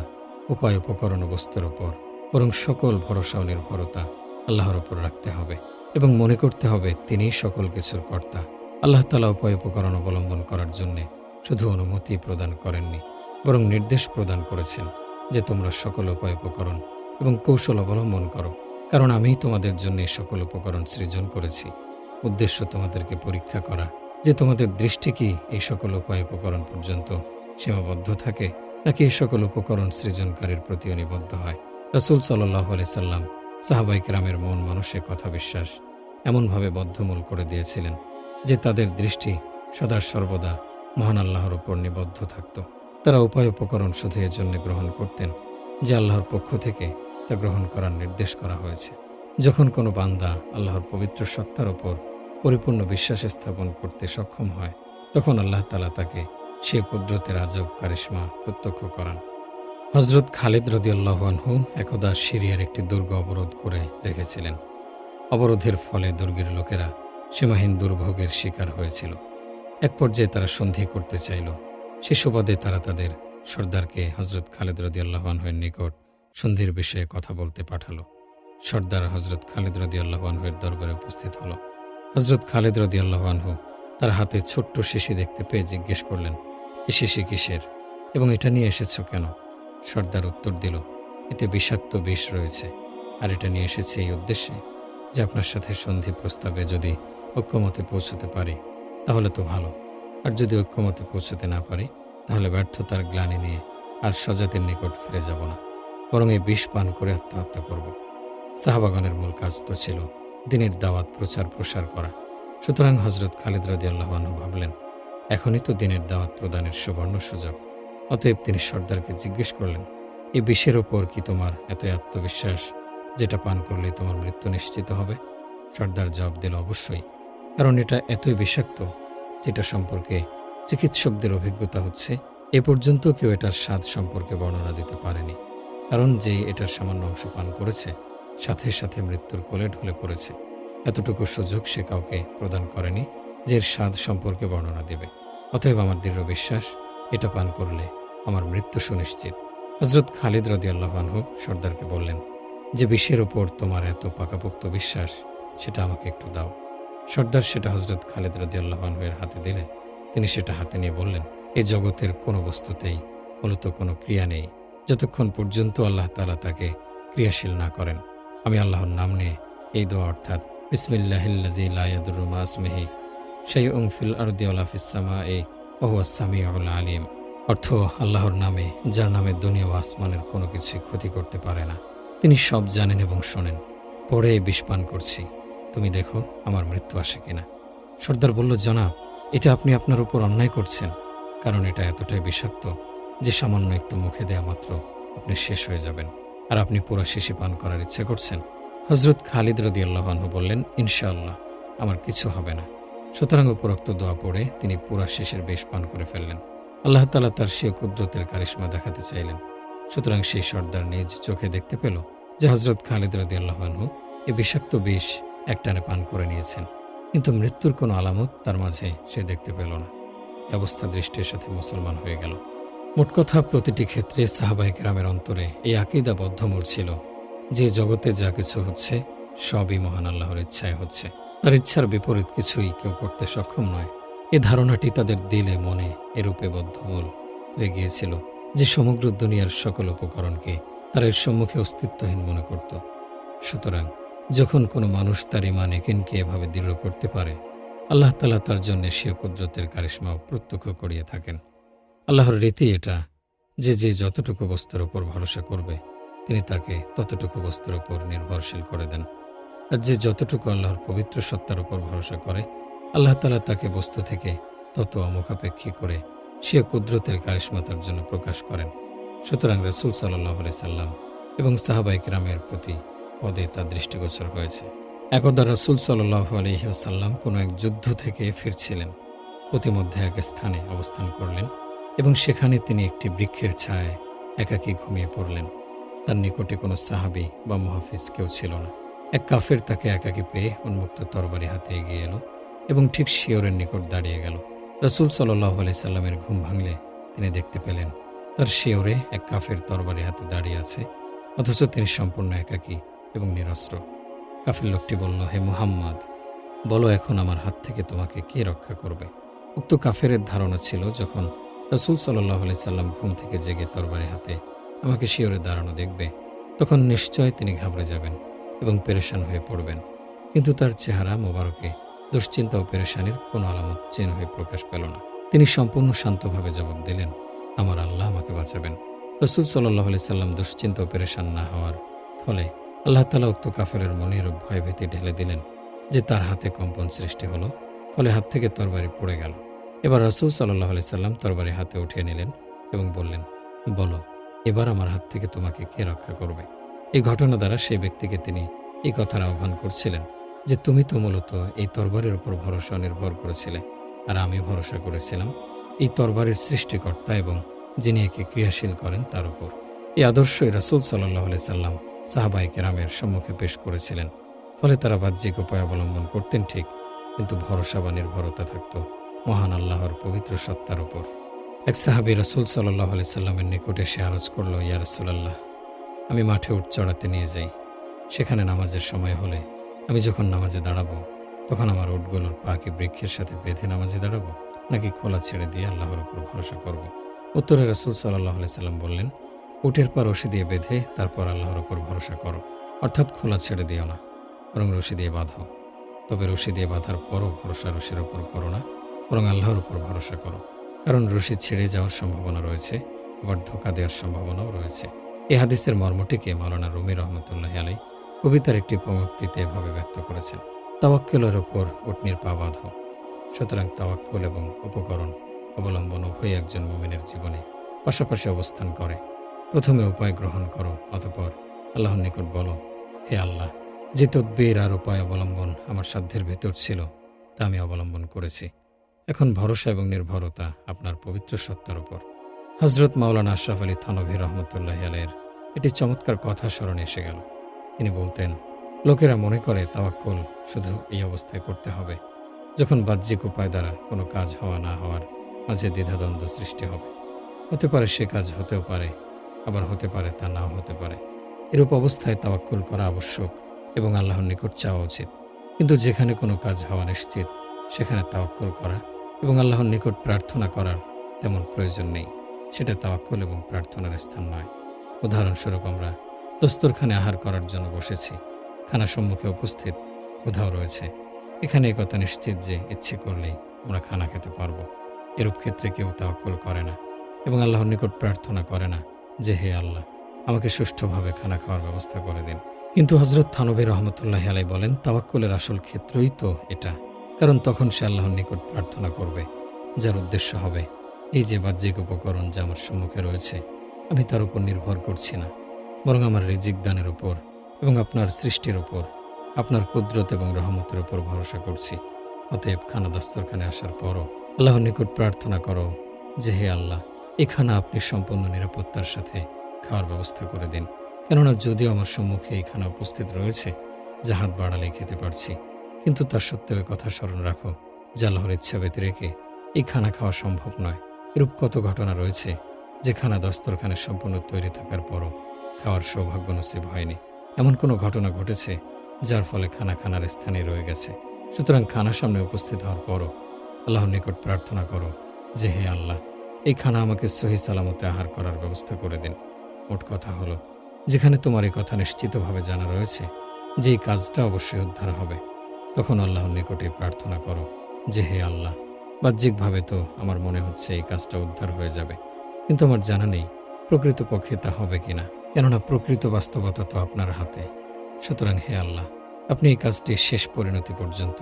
উপায় উপকরণ ও বস্তুর ওপর, বরং সকল ভরসা ও নির্ভরতা আল্লাহর ওপর রাখতে হবে এবং মনে করতে হবে তিনিই সকল কিছুর কর্তা। আল্লাহ তাআলা উপায় উপকরণ অবলম্বন করার জন্যে শুধু অনুমতি প্রদান করেননি, বরং নির্দেশ প্রদান করেছেন যে তোমরা সকল উপায় উপকরণ এবং কৌশল অবলম্বন করো, কারণ আমিই তোমাদের জন্য এই সকল উপকরণ সৃজন করেছি। উদ্দেশ্য তোমাদেরকে পরীক্ষা করা যে তোমাদের দৃষ্টি কি এই সকল উপায় উপকরণ পর্যন্ত সীমাবদ্ধ থাকে, নাকি এই সকল উপকরণ সৃজনকারীর প্রতিও নিবদ্ধ হয়? রাসূল সাল্লাল্লাহু আলাইহি সাল্লাম সাহাবায়ে কেরামের মন মানুষের কথা বিশ্বাস এমনভাবে বদ্ধমূল করে দিয়েছিলেন যে তাদের দৃষ্টি সদা সর্বদা মহান আল্লাহর উপর নিবদ্ধ থাকত। তারা উপায় উপকরণ শুধু এর জন্য গ্রহণ করতেন যে আল্লাহর পক্ষ থেকে তা গ্রহণ করার নির্দেশ করা হয়েছে। যখন কোনো বান্দা আল্লাহর পবিত্র সত্তার ওপর পরিপূর্ণ বিশ্বাস স্থাপন করতে সক্ষম হয়, তখন আল্লাহ তাআলা তাকে সে কুদরতের আজব কারিশমা প্রত্যক্ষ করান। হযরত খালিদ রাদিয়াল্লাহু আনহু একদা সিরিয়ার একটি দুর্গ অবরোধ করে রেখেছিলেন। অবরোধের ফলে দুর্গের লোকেরা সীমাহীন দুর্ভোগের শিকার হয়েছিল। এক পর্যায়ে তারা সন্ধি করতে চাইল। সে সুবাদে তারা তাদের সর্দারকে হযরত খালিদ রাদিয়াল্লাহু আনহুর নিকট সন্ধির বিষয়ে কথা বলতে পাঠালো। সর্দার হযরত খালিদ রাদিয়াল্লাহু আনহুর দরবারে উপস্থিত হলো। হযরত খালিদ রাদিয়াল্লাহু আনহু তার হাতে ছোট্ট শিশি দেখতে পেয়ে জিজ্ঞেস করলেন, এ শিশি কিসের এবং এটা নিয়ে এসেছো কেন? সর্দার উত্তর দিল, এতে বিষাক্ত বিষ রয়েছে, আর এটা নিয়ে এসেছে এই উদ্দেশ্যে যে আপনার সাথে সন্ধি প্রস্তাবে যদি ঐক্যমতে পৌঁছতে পারি তাহলে তো ভালো, আর যদি ঐক্যমতে পৌঁছতে না পারি তাহলে ব্যর্থতার গ্লানি নিয়ে আর স্বজাতির নিকট ফিরে যাব না, বরং এই বিষ পান করে আত্মহত্যা করব। সাহাবাগণের মূল কাজ তো ছিল দ্বীনের দাওয়াত প্রচার প্রসার করা। সুতরাং হযরত খালিদ রাদিয়াল্লাহু আনহু ভাবলেন, এখনই তো দ্বীনের দাওয়াত প্রদানের সুবর্ণ সুযোগ। অতএব তিনি সর্দারকে জিজ্ঞেস করলেন, এই বিষের ওপর কি তোমার এত আত্মবিশ্বাস যেটা পান করলে তোমার মৃত্যু নিশ্চিত হবে? সর্দার জবাব দিল, অবশ্যই, কারণ এটা এতই বিষাক্ত যেটা সম্পর্কে চিকিৎসকদের অভিজ্ঞতা হচ্ছে এ পর্যন্ত কেউ এটার স্বাদ সম্পর্কে বর্ণনা দিতে পারেনি। কারণ যে এটার সামান্য অংশ পান করেছে সাথে সাথে মৃত্যুর কোলে ঢলে পড়েছে। এতটুকু সুযোগ সে কাউকে প্রদান করেনি যে এর স্বাদ সম্পর্কে বর্ণনা দেবে। অতএব আমার দৃঢ় বিশ্বাস এটা পান করলে আমার মৃত্যু সুনিশ্চিত। হযরত খালিদ রাদিয়াল্লাহু আনহু সর্দারকে বললেন, যে বিষের ওপর তোমার এত পাকাপোক্ত বিশ্বাস সেটা আমাকে একটু দাও। সর্দার সেটা হযরত খালিদ রাদিয়াল্লাহু আনহুর হাতে দিলে তিনি সেটা হাতে নিয়ে বললেন, এই জগতের কোনো বস্তুতেই মূলত কোনো ক্রিয়া নেই যতক্ষণ পর্যন্ত আল্লাহ তাআলা তাকে ক্রিয়াশীল না করেন। আমি আল্লাহর নাম নিয়ে এই দোয়া অর্থাৎ বিসমিল্লাহিল্লাযী লা ইয়াদুররু মা ইসমিহি শাইউন ফিল আরদি ওয়ালা ফিস সামাই ওয়া হুয়াস সামিউল আলিম, অর্থ আল্লাহর নামে যার নামে দুনিয়া ও আসমানের কোনো কিছুই ক্ষতি করতে পারে না, তিনি সব জানেন এবং শোনেন। পরে বিষ পান করছি, তুমি দেখো আমার মৃত্যু আসে কিনা। সর্দার বলল, জনাব, এটা আপনি আপনার উপর অন্যায় করছেন, কারণ এটা এতটাই বিষাক্ত যে সামান্য একটু মুখে দেয়া মাত্র আপনি শেষ হয়ে যাবেন, আর আপনি পুরো শিশি পান করার ইচ্ছে করছেন। হযরত খালিদ রাদিয়াল্লাহু আনহু বললেন, ইনশাআল্লাহ আমার কিছু হবে না। সুতরাং উপরোক্ত দোয়া পড়ে তিনি পুরা শিশির বিষ পান করে ফেললেন। আল্লাহ তাআলা তার সেই কুদরতের কারিশমা দেখাতে চাইলেন। সুতরাং সেই সর্দার নিজ চোখে দেখতে পেল যে হযরত খালিদ রাদিয়াল্লাহু আনহু এই বিষাক্ত বিষ একটানে পান করে নিয়েছেন, কিন্তু মৃত্যুর কোনো আলামত তার মাঝে সে দেখতে পেল না। এই অবস্থা দৃষ্টির সাথে মুসলমান হয়ে গেল। মোট কথা, প্রতিটি ক্ষেত্রে সাহাবায়ে কেরামের অন্তরে এই আকীদা বদ্ধমূল ছিল যে জগতে যা কিছু হচ্ছে সবই মহান আল্লাহর ইচ্ছায় হচ্ছে, তার ইচ্ছার বিপরীত কিছুই কেউ করতে সক্ষম নয়। এই ধারণাটি তাদের দিলে মনে এরূপে বদ্ধমূল হয়ে গিয়েছিল যে সমগ্র দুনিয়ার সকল উপকরণকে তারা এর সম্মুখে অস্তিত্বহীন মনে করত। সুতরাং যখন কোনো মানুষ তার ঈমান ইয়াকিনকে এভাবে দৃঢ় করতে পারে, আল্লাহ তাআলা তার জন্য সে কুদরতের কারিশমা প্রত্যক্ষ করিয়ে থাকেন। আল্লাহর রীতি এটা যে যে যতটুকু বস্তুর উপর ভরসা করবে তিনি তাকে ততটুকু বস্তুর উপর নির্ভরশীল করে দেন, আর যে যতটুকু আল্লাহর পবিত্র সত্তার উপর ভরসা করে আল্লাহ তাআলা তাকে বস্তু থেকে তত অমুখাপেক্ষী করে সে কুদরতের কারিশমা তার জন্য প্রকাশ করেন। সুতরাং রাসূল সাল্লাল্লাহু আলাইহি সাল্লাম এবং সাহাবায়ে কেরামের প্রতি পদে তার দৃষ্টিগোচর হয়েছে। একদা রাসূল সাল্লাল্লাহু আলাইহি ওয়াসাল্লাম কোনো এক যুদ্ধ থেকে ফিরছিলেন। প্রতিমধ্যে এক স্থানে অবস্থান করলেন এবং সেখানে তিনি একটি বৃক্ষের ছায়ায় একাকী ঘুমিয়ে পড়লেন। তার নিকটে কোনো সাহাবী বা মুহাফিজ কেউ ছিল না। এক কাফের তাকে একাকী পেয়ে উন্মুক্ত তরবারি হাতে এগিয়ে এলো এবং ঠিক শিয়রের নিকট দাঁড়িয়ে গেল। রাসূল সাল্লাল্লাহু আলাইহি সাল্লামের ঘুম ভাঙলে তিনি দেখতে পেলেন তার শিয়রে এক কাফের তরবারি হাতে দাঁড়িয়ে আছে, অথচ তিনি সম্পূর্ণ একাকী এবং নিরস্ত্র। কাফের লোকটি বলল, হে মুহাম্মদ, বলো এখন আমার হাত থেকে তোমাকে কে রক্ষা করবে? উক্ত কাফেরের ধারণা ছিল যখন রাসূল সাল্লাল্লাহু আলাইহি সাল্লাম ঘুম থেকে জেগে তরবারি হাতে আমাকে শিয়রে দাঁড়ানো দেখবে তখন নিশ্চয় তিনি ঘাবড়ে যাবেন এবং পেরেশান হয়ে পড়বেন। কিন্তু তার চেহারা মোবারকে দুশ্চিন্তা ও পেরেশানির কোনো আলামত চিহ্ন হয়ে প্রকাশ পেল না। তিনি সম্পূর্ণ শান্তভাবে জবাব দিলেন, আমার আল্লাহ আমাকে বাঁচাবেন। রাসূল সাল্লাল্লাহু আলাইহি সাল্লাম দুশ্চিন্তা ও পেরেশান না হওয়ার ফলে আল্লাহ তাআলা উক্ত কাফেরের মনের ভয়ভীতি ঢেলে দিলেন যে তার হাতে কম্পন সৃষ্টি হলো, ফলে হাত থেকে তরবারি পড়ে গেল। এবার রাসূল সাল্লাল্লাহু আলাইহি সাল্লাম তরবারি হাতে উঠিয়ে নিলেন এবং বললেন, বলো, এবার আমার হাত থেকে তোমাকে কে রক্ষা করবে? এই ঘটনা দ্বারা সেই ব্যক্তিকে তিনি এই কথার আহ্বান করছিলেন যে তুমি তো মূলত এই তরবারির উপর ভরসা নির্ভর করেছিলে, আর আমি ভরসা করেছিলাম এই তরবারির সৃষ্টিকর্তা এবং যিনি একে ক্রিয়াশীল করেন তার উপর। এই আদর্শই রাসূল সাল্লাল্লাহু আলাইহি সাল্লাম সাহাবায়ে কেরামের সম্মুখে পেশ করেছিলেন। ফলে তারা বাহ্যিক উপায় অবলম্বন করতেন ঠিক, কিন্তু ভরসা বা নির্ভরতা থাকত মহান আল্লাহর পবিত্র সত্তার উপর। এক সাহাবী রাসূল সাল্লাল্লাহু আলাইহি সাল্লামের নিকটে এসে আরজ করল, ইয়া রাসূলাল্লাহ, আমি মাঠে উট চড়াতে নিয়ে যাই। সেখানে নামাজের সময় হলে আমি যখন নামাজে দাঁড়াবো, তখন আমার উটগুলোর পা কি বৃক্ষের সাথে বেঁধে নামাজে দাঁড়াবো, নাকি খোলা ছেড়ে দিয়ে আল্লাহর উপর ভরসা করব? উত্তরে রাসূল সাল্লাল্লাহু আলাইহি সাল্লাম বললেন, উটের পা রশি দিয়ে বেঁধে তারপর আল্লাহর উপর ভরসা করো, অর্থাৎ খোলা ছেড়ে দিও না, বরং রশি দিয়ে বাঁধো। তবে রশি দিয়ে বাঁধার পরও ভরসা রশির উপর করো না, বরং আল্লাহর উপর ভরসা করো, কারণ রশি ছিঁড়ে যাওয়ার সম্ভাবনা রয়েছে, আবার ধোঁকা দেওয়ার সম্ভাবনাও রয়েছে। এই হাদিসের মর্মটিকে মাওলানা রুমি রহমতুল্লাহি আলাইহি কবিতার একটি পঙ্ক্তিতে এভাবে ব্যক্ত করেছেন, তাওয়াক্কুলের ওপর উটনির পা বাঁধো। সুতরাং তাওয়াক্কুল এবং উপকরণ অবলম্বন উভয়ই একজন মুমিনের জীবনে পাশাপাশি অবস্থান করে। প্রথমে উপায় গ্রহণ করো, অতঃপর আল্লাহর নিকট বলো, হে আল্লাহ, যে তদবির আর উপায় অবলম্বন আমার সাধ্যের ভেতর ছিল তা আমি অবলম্বন করেছি। এখন ভরসা এবং নির্ভরতা আপনার পবিত্র সত্তার উপর। হযরত মাওলানা আশরাফ আলী থানভী রহমতুল্লাহি আলাইহির একটি চমৎকার কথা স্মরণে এসে গেল। তিনি বলতেন, লোকেরা মনে করে তাওয়াক্কুল শুধু এই অবস্থায় করতে হবে যখন বাহ্যিক উপায় দ্বারা কোনো কাজ হওয়া না হওয়ার মাঝে দ্বিধাদ্বন্দ্ব সৃষ্টি হবে। হতে পারে সে কাজ হতেও পারে, আবার হতে পারে তা নাও হতে পারে। এরূপ অবস্থায় তাওয়াক্কুল করা আবশ্যক এবং আল্লাহর নিকট চাওয়া উচিত। কিন্তু যেখানে কোনো কাজ হওয়া নিশ্চিত, সেখানে তাওয়াক্কুল করা এবং আল্লাহর নিকট প্রার্থনা করার তেমন প্রয়োজন নেই। সেটা তাওয়াক্কুল এবং প্রার্থনার স্থান নয়। উদাহরণস্বরূপ, আমরা দস্তরখানে আহার করার জন্য বসেছি, খানা সম্মুখে উপস্থিত, ক্ষুধাও রয়েছে। এখানে এই কথা নিশ্চিত যে ইচ্ছে করলেই আমরা খানা খেতে পারবো। এরূপ ক্ষেত্রে কেউ তাওয়াক্কুল করে না এবং আল্লাহর নিকট প্রার্থনা করে না যে, হে আল্লাহ, আমাকে সুষ্ঠুভাবে খানা খাওয়ার ব্যবস্থা করে দিন। কিন্তু হযরত থানভী রহমতুল্লাহি আলাইহি বলেন, তাওয়াক্কুলের আসল ক্ষেত্রই তো এটা, কারণ তখন সে আল্লাহর নিকট প্রার্থনা করবে যার উদ্দেশ্য হবে, এই যে বাহ্যিক উপকরণ যা আমার সম্মুখে রয়েছে, আমি তার উপর নির্ভর করছি না, বরং আমার রিজিক দানের উপর এবং আপনার সৃষ্টির উপর, আপনার কুদরত এবং রহমতের উপর ভরসা করছি। অতএব খানা দস্তরখানে আসার পরও আল্লাহর নিকট প্রার্থনা করো যে, হে আল্লাহ, এই খানা আপনি সম্পূর্ণ নিরাপত্তার সাথে খাওয়ার ব্যবস্থা করে দিন। কেননা যদিও আমার সম্মুখে এই খানা উপস্থিত রয়েছে, যা হাত বাড়ালেই খেতে পারছি, কিন্তু তার সত্ত্বেও কথা স্মরণ রাখো যে আল্লাহর ইচ্ছা ব্যতি রেখে এই খানা খাওয়া সম্ভব নয়। এরূপ কত ঘটনা রয়েছে যে খানা দস্তরখানে সম্পূর্ণ তৈরি থাকার পরও খাওয়ার সৌভাগ্য নসিব হয়নি। এমন কোনো ঘটনা ঘটেছে যার ফলে খানা খানার স্থানে রয়ে গেছে। সুতরাং খানা সামনে উপস্থিত হওয়ার পরও আল্লাহর নিকট প্রার্থনা করো যে, হে আল্লাহ, এই খানা আমাকে সহি সালামতে আহার করার ব্যবস্থা করে দিন। মোট কথা হলো, যেখানে তোমার এই কথা নিশ্চিতভাবে জানা রয়েছে যে এই কাজটা অবশ্যই উদ্ধার হবে, তখন আল্লাহর নিকটে প্রার্থনা করো যে, হে আল্লাহ, বাহ্যিকভাবে তো আমার মনে হচ্ছে এই কাজটা উদ্ধার হয়ে যাবে, কিন্তু আমার জানা নেই প্রকৃতপক্ষে তা হবে কিনা, কেননা প্রকৃত বাস্তবতা তো আপনার হাতে। সুতরাং হে আল্লাহ, আপনি এই কাজটি শেষ পরিণতি পর্যন্ত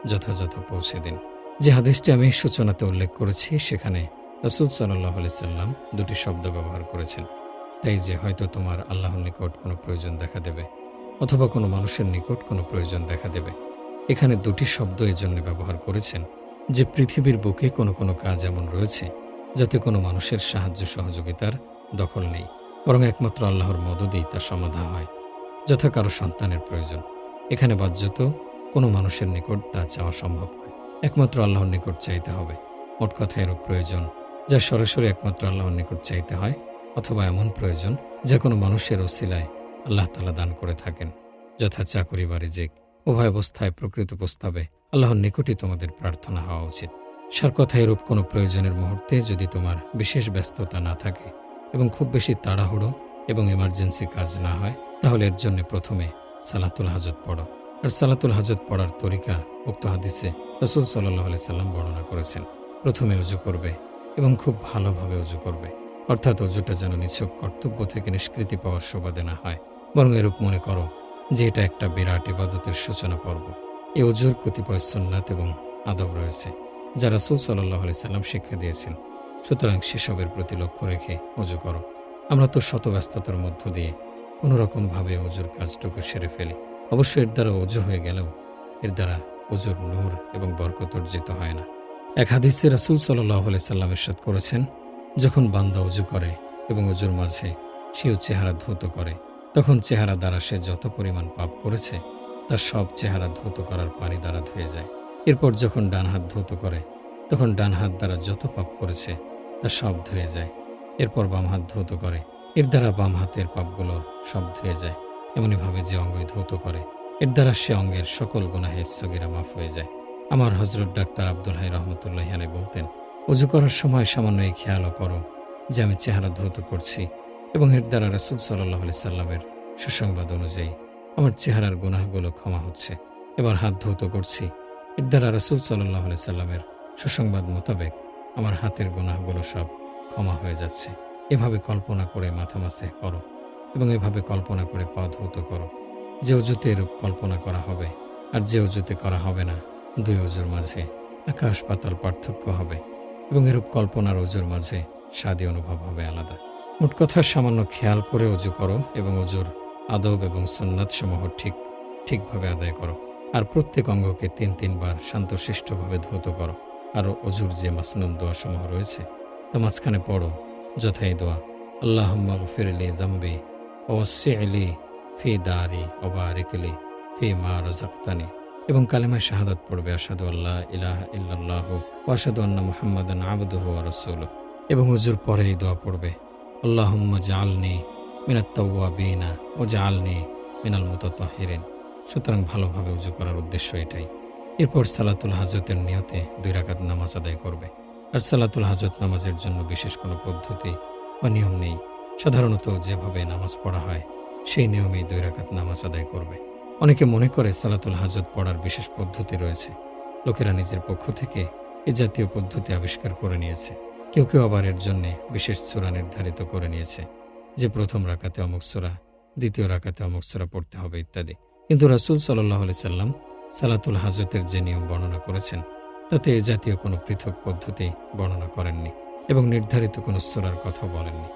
যথাযথ পৌঁছে দিন। যে হাদিসটি আমি সূচনাতে উল্লেখ করেছি, সেখানে রাসূল সাল্লাল্লাহু আলাইহি সাল্লাম দুটি শব্দ ব্যবহার করেছেন, তাই যে হয়তো তোমার আল্লাহর নিকট কোনো প্রয়োজন দেখা দেবে অথবা কোনো মানুষের নিকট কোনো প্রয়োজন দেখা দেবে। এখানে দুটি শব্দ এজন্য ব্যবহার করেছেন যে পৃথিবীর বুকে কোনো কোনো কাজ এমন রয়েছে যাতে কোনো মানুষের সাহায্য সহযোগিতার দখল নেই, বরং একমাত্র আল্লাহর মদদেই তার সমাধা হয়। যথা কারো সন্তানের প্রয়োজন, এখানে বাহ্যত কোনো মানুষের নিকট তা চাওয়া সম্ভব নয়, একমাত্র আল্লাহর নিকট চাইতে হবে। মোট কথা এরূপ প্রয়োজন যা সরাসরি একমাত্র আল্লাহর নিকট চাইতে হয়, অথবা এমন প্রয়োজন যা কোনো মানুষের ওসিলায় আল্লাহ তাআলা দান করে থাকেন, যথা চাকরি বা রিজিক। উভয় অবস্থায় প্রকৃত প্রস্তাবে আল্লাহর নিকটই তোমাদের প্রার্থনা হওয়া উচিত। সার কথা, এরূপ কোনো প্রয়োজনের মুহূর্তে যদি তোমার বিশেষ ব্যস্ততা না থাকে এবং খুব বেশি তাড়াহুড়ো এবং এমার্জেন্সি কাজ না হয়, তাহলে এর জন্য প্রথমে সালাতুল হাজত পড়ো। আর সালাতুল হাজত পড়ার তরিকা উক্ত হাদিসে রাসূল সাল্লাল্লাহু আলাইহি সাল্লাম বর্ণনা করেছেন। প্রথমে ওযু করবে এবং খুব ভালোভাবে অজু করবে। অর্থাৎ অজুটা যেন নিছক কর্তব্য থেকে নিষ্কৃতি পাওয়ার সুবাদে না হয়, বরং এরূপ মনে করো যে এটা একটা বিরাট ইবাদতের সূচনা পর্ব। এই অজুর কতিপয় সুন্নাত এবং আদব রয়েছে যা রাসূল সাল্লাল্লাহু আলাইহি সাল্লাম শিক্ষা দিয়েছেন। সুতরাং সেসবের প্রতি লক্ষ্য রেখে অজু করো। আমরা তো শত ব্যস্ততার মধ্য দিয়ে কোনো রকমভাবে অজুর কাজটুকু সেরে ফেলি। অবশ্য এর দ্বারা অজু হয়ে গেলেও এর দ্বারা অজুর নূর এবং বরকত অর্জিত হয় না। এক হাদিসে রাসূল সাল্লাল্লাহু আলাইহি সাল্লাম ইরশাদ করেছেন, যখন বান্দা অজু করে এবং অজুর মাঝে সেও চেহারা ধৌত করে, তখন চেহারা দ্বারা সে যত পরিমাণ পাপ করেছে তার সব চেহারা ধৌত করার পানি দ্বারা ধুয়ে যায়। এরপর যখন ডান হাত ধৌত করে, তখন ডান হাত দ্বারা যত পাপ করেছে তা সব ধুয়ে যায়। এরপর বাম হাত ধৌত করে, এর দ্বারা বাম হাতের পাপগুলোর সব ধুয়ে যায়। এমনিভাবে যে অঙ্গই ধৌত করে, এর দ্বারা সে অঙ্গের সকল গুনাহে সগীরা মাফ হয়ে যায়। আমার হযরত ডাক্তার আব্দুল হাই রহমতুল্লাহি আলাইহি বলতেন, অজু করার সময় সামান্য এই খেয়ালও করো যে আমি চেহারা ধৌত করছি এবং এর দ্বারা রাসূল সাল্লাল্লাহু আলাইহি সাল্লামের সুসংবাদ অনুযায়ী আমার চেহারার গুনাহগুলো ক্ষমা হচ্ছে। এবার হাত ধৌত করছি, এর দ্বারা রাসূল সাল্লাল্লাহু আলাইহি সাল্লামের সুসংবাদ মোতাবেক আমার হাতের গুনাহগুলো সব ক্ষমা হয়ে যাচ্ছে। এভাবে কল্পনা করে মাথা মাসে করো এবং এভাবে কল্পনা করে পা ধৌত করো। যে অজুতে এরূপ কল্পনা করা হবে আর যে অজুতে করা হবে না, দুই অজুর মাঝে আকাশ পাতাল পার্থক্য হবে এবং এরূপ কল্পনার অজুর মাঝে স্বাদী অনুভব হবে আলাদা। মোট কথা, সামান্য খেয়াল করে অজু করো এবং অজুর আদব এবং সুন্নাত সমূহ ঠিকভাবে আদায় করো। আর প্রত্যেক অঙ্গকে ৩ বার শান্তশিষ্টভাবে ধৌত করো। আর অজুর যে মাসনুন দোয়া সমূহ রয়েছে তা মাঝখানে পড়ো, যথা এই দোয়া, আল্লাহুম্মা গফিরলি যামবি ওয়াসসি'লি ফি দারি ওয়া বারিক লি ফি মা রাযাকতানি, এবং কালেমায়ে শাহাদাত পড়বে, আশহাদু আল্লা ইলাহা ইল্লাল্লাহু ওয়া আশহাদু আন্না মুহাম্মাদান আবদুহু ওয়া রাসূলুহু। এবং হুজুর পরে এই দোয়া পড়বে, আল্লাহুম্মা জাআলনি মিনাত তাওয়াবিনা ওয়া জাআলনি মিনাল মুতাতাহহিরিন। সুতরাং ভালোভাবে উযু করার উদ্দেশ্য এটাই। এরপর সালাতুল হাজতের নিয়তে 2 রাকাত নামাজ আদায় করবে। আর সালাতুল হাজত নামাজের জন্য বিশেষ কোনো পদ্ধতি বা নিয়ম নেই। সাধারণত যেভাবে নামাজ পড়া হয় সেই নিয়মেই 2 রাকাত নামাজ আদায় করবে। অনেকে মনে করে সালাতুল হাজত পড়ার বিশেষ পদ্ধতি রয়েছে। লোকেরা নিজের পক্ষ থেকে এ জাতীয় পদ্ধতি আবিষ্কার করে নিয়েছে। কেউ কেউ আবার এর জন্যে বিশেষ সূরা নির্ধারিত করে নিয়েছে যে প্রথম রাকাতে অমুক সূরা, দ্বিতীয় রাকাতে অমুক সূরা পড়তে হবে ইত্যাদি। কিন্তু রাসূল সাল্লাল্লাহু আলাইহি সাল্লাম সালাতুল হাজতের যে নিয়ম বর্ণনা করেছেন তাতে এ জাতীয় কোনো পৃথক পদ্ধতি বর্ণনা করেননি এবং নির্ধারিত কোনো সূরার কথা বলেননি।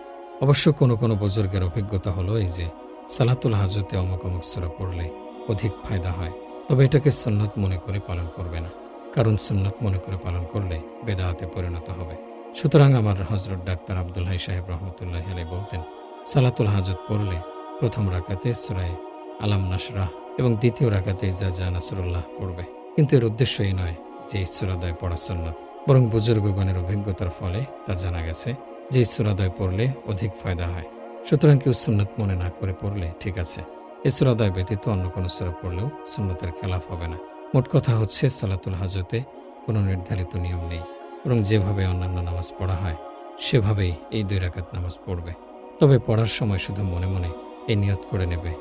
অবশ্য কোনো বুজুর্গের অভিজ্ঞতা হলো এই যে সালাতুল হাজতে অমুক সূরা পড়লে অধিক ফায়দা হয়, তবে এটাকে সুন্নত মনে করে পালন করবে না, কারণ সুন্নত মনে করে পালন করলে বেদাতে পরিণত হবে। সুতরাং আমার হযরত ডাক্তার আব্দুল হাই সাহেব রহমতুল্লাহি আলাইহি বলতেন, সালাতুল হাজত পড়লে প্রথম রাকাতে সূরা আলাম নাশরাহ এবং দ্বিতীয় রাকাতে ইজা জা নাসরুল্লাহ পড়বে। কিন্তু এর উদ্দেশ্য এই নয় যে এই সূরাদ্বয় পড়া সুন্নত, বরং বুজুর্গগণের অভিজ্ঞতার ফলে তা জানা গেছে যে এই সূরাদ্বয় পড়লে অধিক ফায়দা হয়। সুতরাং কেউ সুন্নত মনে না করে পড়লে ঠিক আছে, এই সূরাদ্বয় ব্যতীত অন্য কোনো সূরা পড়লেও সুন্নতের খেলাফ হবে না। মোট কথা হচ্ছে, সালাতুল হাজতে কোনো নির্ধারিত নিয়ম নেই, বরং যেভাবে অন্যান্য নামাজ পড়া হয় সেভাবেই এই 2 রাকাত নামাজ পড়বে। তবে পড়ার সময় শুধু মনে মনে এই নিয়ত করে নেবে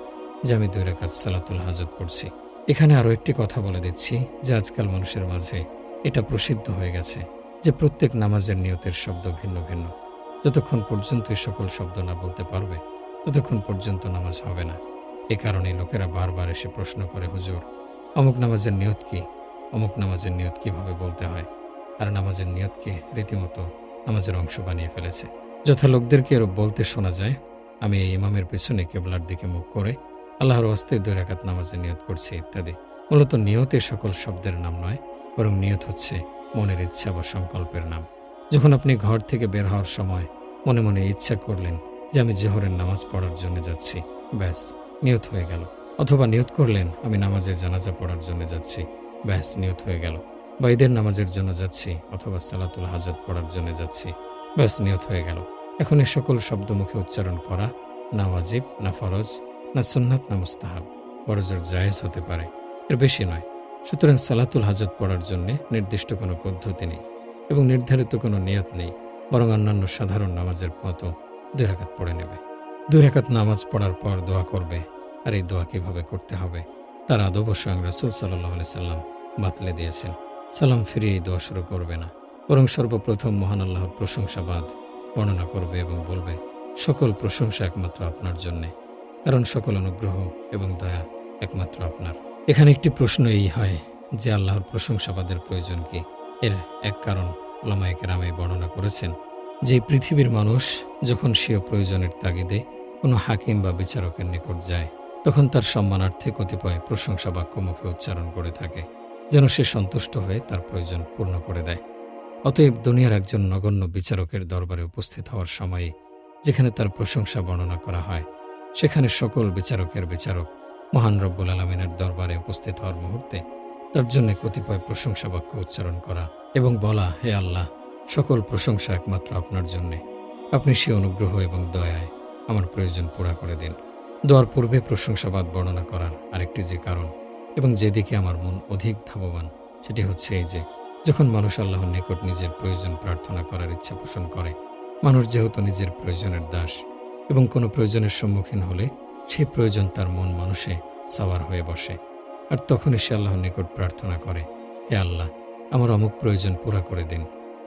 যে আমি 2 রাকাত সালাতুল হাজত পড়ছি। এখানে আরও একটি কথা বলে দিচ্ছি যে আজকাল মানুষের মাঝে এটা প্রসিদ্ধ হয়ে গেছে যে প্রত্যেক নামাজের নিয়তের শব্দ ভিন্ন ভিন্ন। যতক্ষণ পর্যন্ত এই সকল শব্দ না বলতে পারবে ততক্ষণ পর্যন্ত নামাজ হবে না। এ কারণে লোকেরা বারবার এসে প্রশ্ন করে, হুজুর, অমুক নামাজের নিয়ত কি? অমুক নামাজের নিয়ত কিভাবে বলতে হয়? আর নামাজের নিয়তকে রীতিমতো নামাজের অংশ বানিয়ে ফেলেছে। যথা লোকদেরকে এরূপ বলতে শোনা যায়, আমি এই ইমামের পেছনে কেবলার দিকে মুখ করে আল্লাহর ওয়াস্তে 2 রাকাত নামাজের নিয়ত করছি ইত্যাদি। মূলত নিয়ত এই সকল শব্দের নাম নয়, বরং নিয়ত হচ্ছে মনের ইচ্ছা বা সংকল্পের নাম। যখন আপনি ঘর থেকে বের হওয়ার সময় মনে মনে ইচ্ছা করলেন যে আমি জোহরের নামাজ পড়ার জন্য যাচ্ছি, ব্যাস নিয়ত হয়ে গেল। অথবা নিয়ত করলেন আমি নামাজে জানাজা পড়ার জন্য যাচ্ছি, ব্যাস নিয়ত হয়ে গেল। বা ঈদের নামাজের জন্য যাচ্ছি অথবা সালাতুল হাজত পড়ার জন্য যাচ্ছি, ব্যাস নিয়ত হয়ে গেল। এখন এই সকল শব্দ মুখে উচ্চারণ করা না ওয়াজিব, না ফরজ, না সুন্নাত, না মুস্তাহাব, বড়জোর জায়েজ হতে পারে, এর বেশি নয়। সুতরাং সালাতুল হাজত পড়ার জন্য নির্দিষ্ট কোনো পদ্ধতি নেই এবং নির্ধারিত কোনো নিয়ত নেই, বরং অন্যান্য সাধারণ নামাজের মতো 2 রাকাত পড়ে নেবে। 2 রাকাত নামাজ পড়ার পর দোয়া করবে। আর এই দোয়া কীভাবে করতে হবে তার আদব স্বয়ং রাসূল সাল্লাল্লাহু আলাইহি সাল্লাম বাতলে দিয়েছেন। সালাম ফিরিয়ে এই দোয়া শুরু করবে না, বরং সর্বপ্রথম মহান আল্লাহর প্রশংসাবাদ বর্ণনা করবে এবং বলবে, সকল প্রশংসা একমাত্র আপনার জন্যে, কারণ সকল অনুগ্রহ এবং দয়া একমাত্র আপনার। এখানে একটি প্রশ্ন এই হয় যে আল্লাহর প্রশংসাবাদের প্রয়োজন কি? এর এক কারণ উলামায়ে কেরাম বর্ণনা করেছেন যে পৃথিবীর মানুষ যখন স্বীয় প্রয়োজনের তাগিদে কোনো হাকিম বা বিচারকের নিকট যায়, তখন তার সম্মানার্থে কতিপয় প্রশংসা বাক্য মুখে উচ্চারণ করে থাকে, যেন সে সন্তুষ্ট হয়ে তার প্রয়োজন পূর্ণ করে দেয়। অতএব দুনিয়ার একজন নগণ্য বিচারকের দরবারে উপস্থিত হওয়ার সময়ে যেখানে তার প্রশংসা বর্ণনা করা হয়, সেখানে সকল বিচারকের বিচারক মহান রব্বুল আলামিনের দরবারে উপস্থিত হওয়ার মুহূর্তে তার জন্য কতিপয় প্রশংসা বাক্য উচ্চারণ করা এবং বলা, হে আল্লাহ, সকল প্রশংসা একমাত্র আপনার জন্যে। আপনি সে অনুগ্রহ এবং দয়ায় আমার প্রয়োজন পুরা করে দিন। দোয়ার পূর্বে প্রশংসাবাদ বর্ণনা করার আরেকটি যে কারণ এবং যেদিকে আমার মন অধিক ধাবমান, সেটি হচ্ছে এই যে যখন মানুষ আল্লাহর নিকট নিজের প্রয়োজন প্রার্থনা করার ইচ্ছা পোষণ করে, মানুষ যেহেতু নিজের প্রয়োজনের দাস এবং কোনো প্রয়োজনের সম্মুখীন হলে সেই প্রয়োজন তার মন মানুষে সাওয়ার হয়ে বসে, আর তখনই সে আল্লাহর নিকট প্রার্থনা করে, হে আল্লাহ, আমার অমুক প্রয়োজন পুরা করে দিন।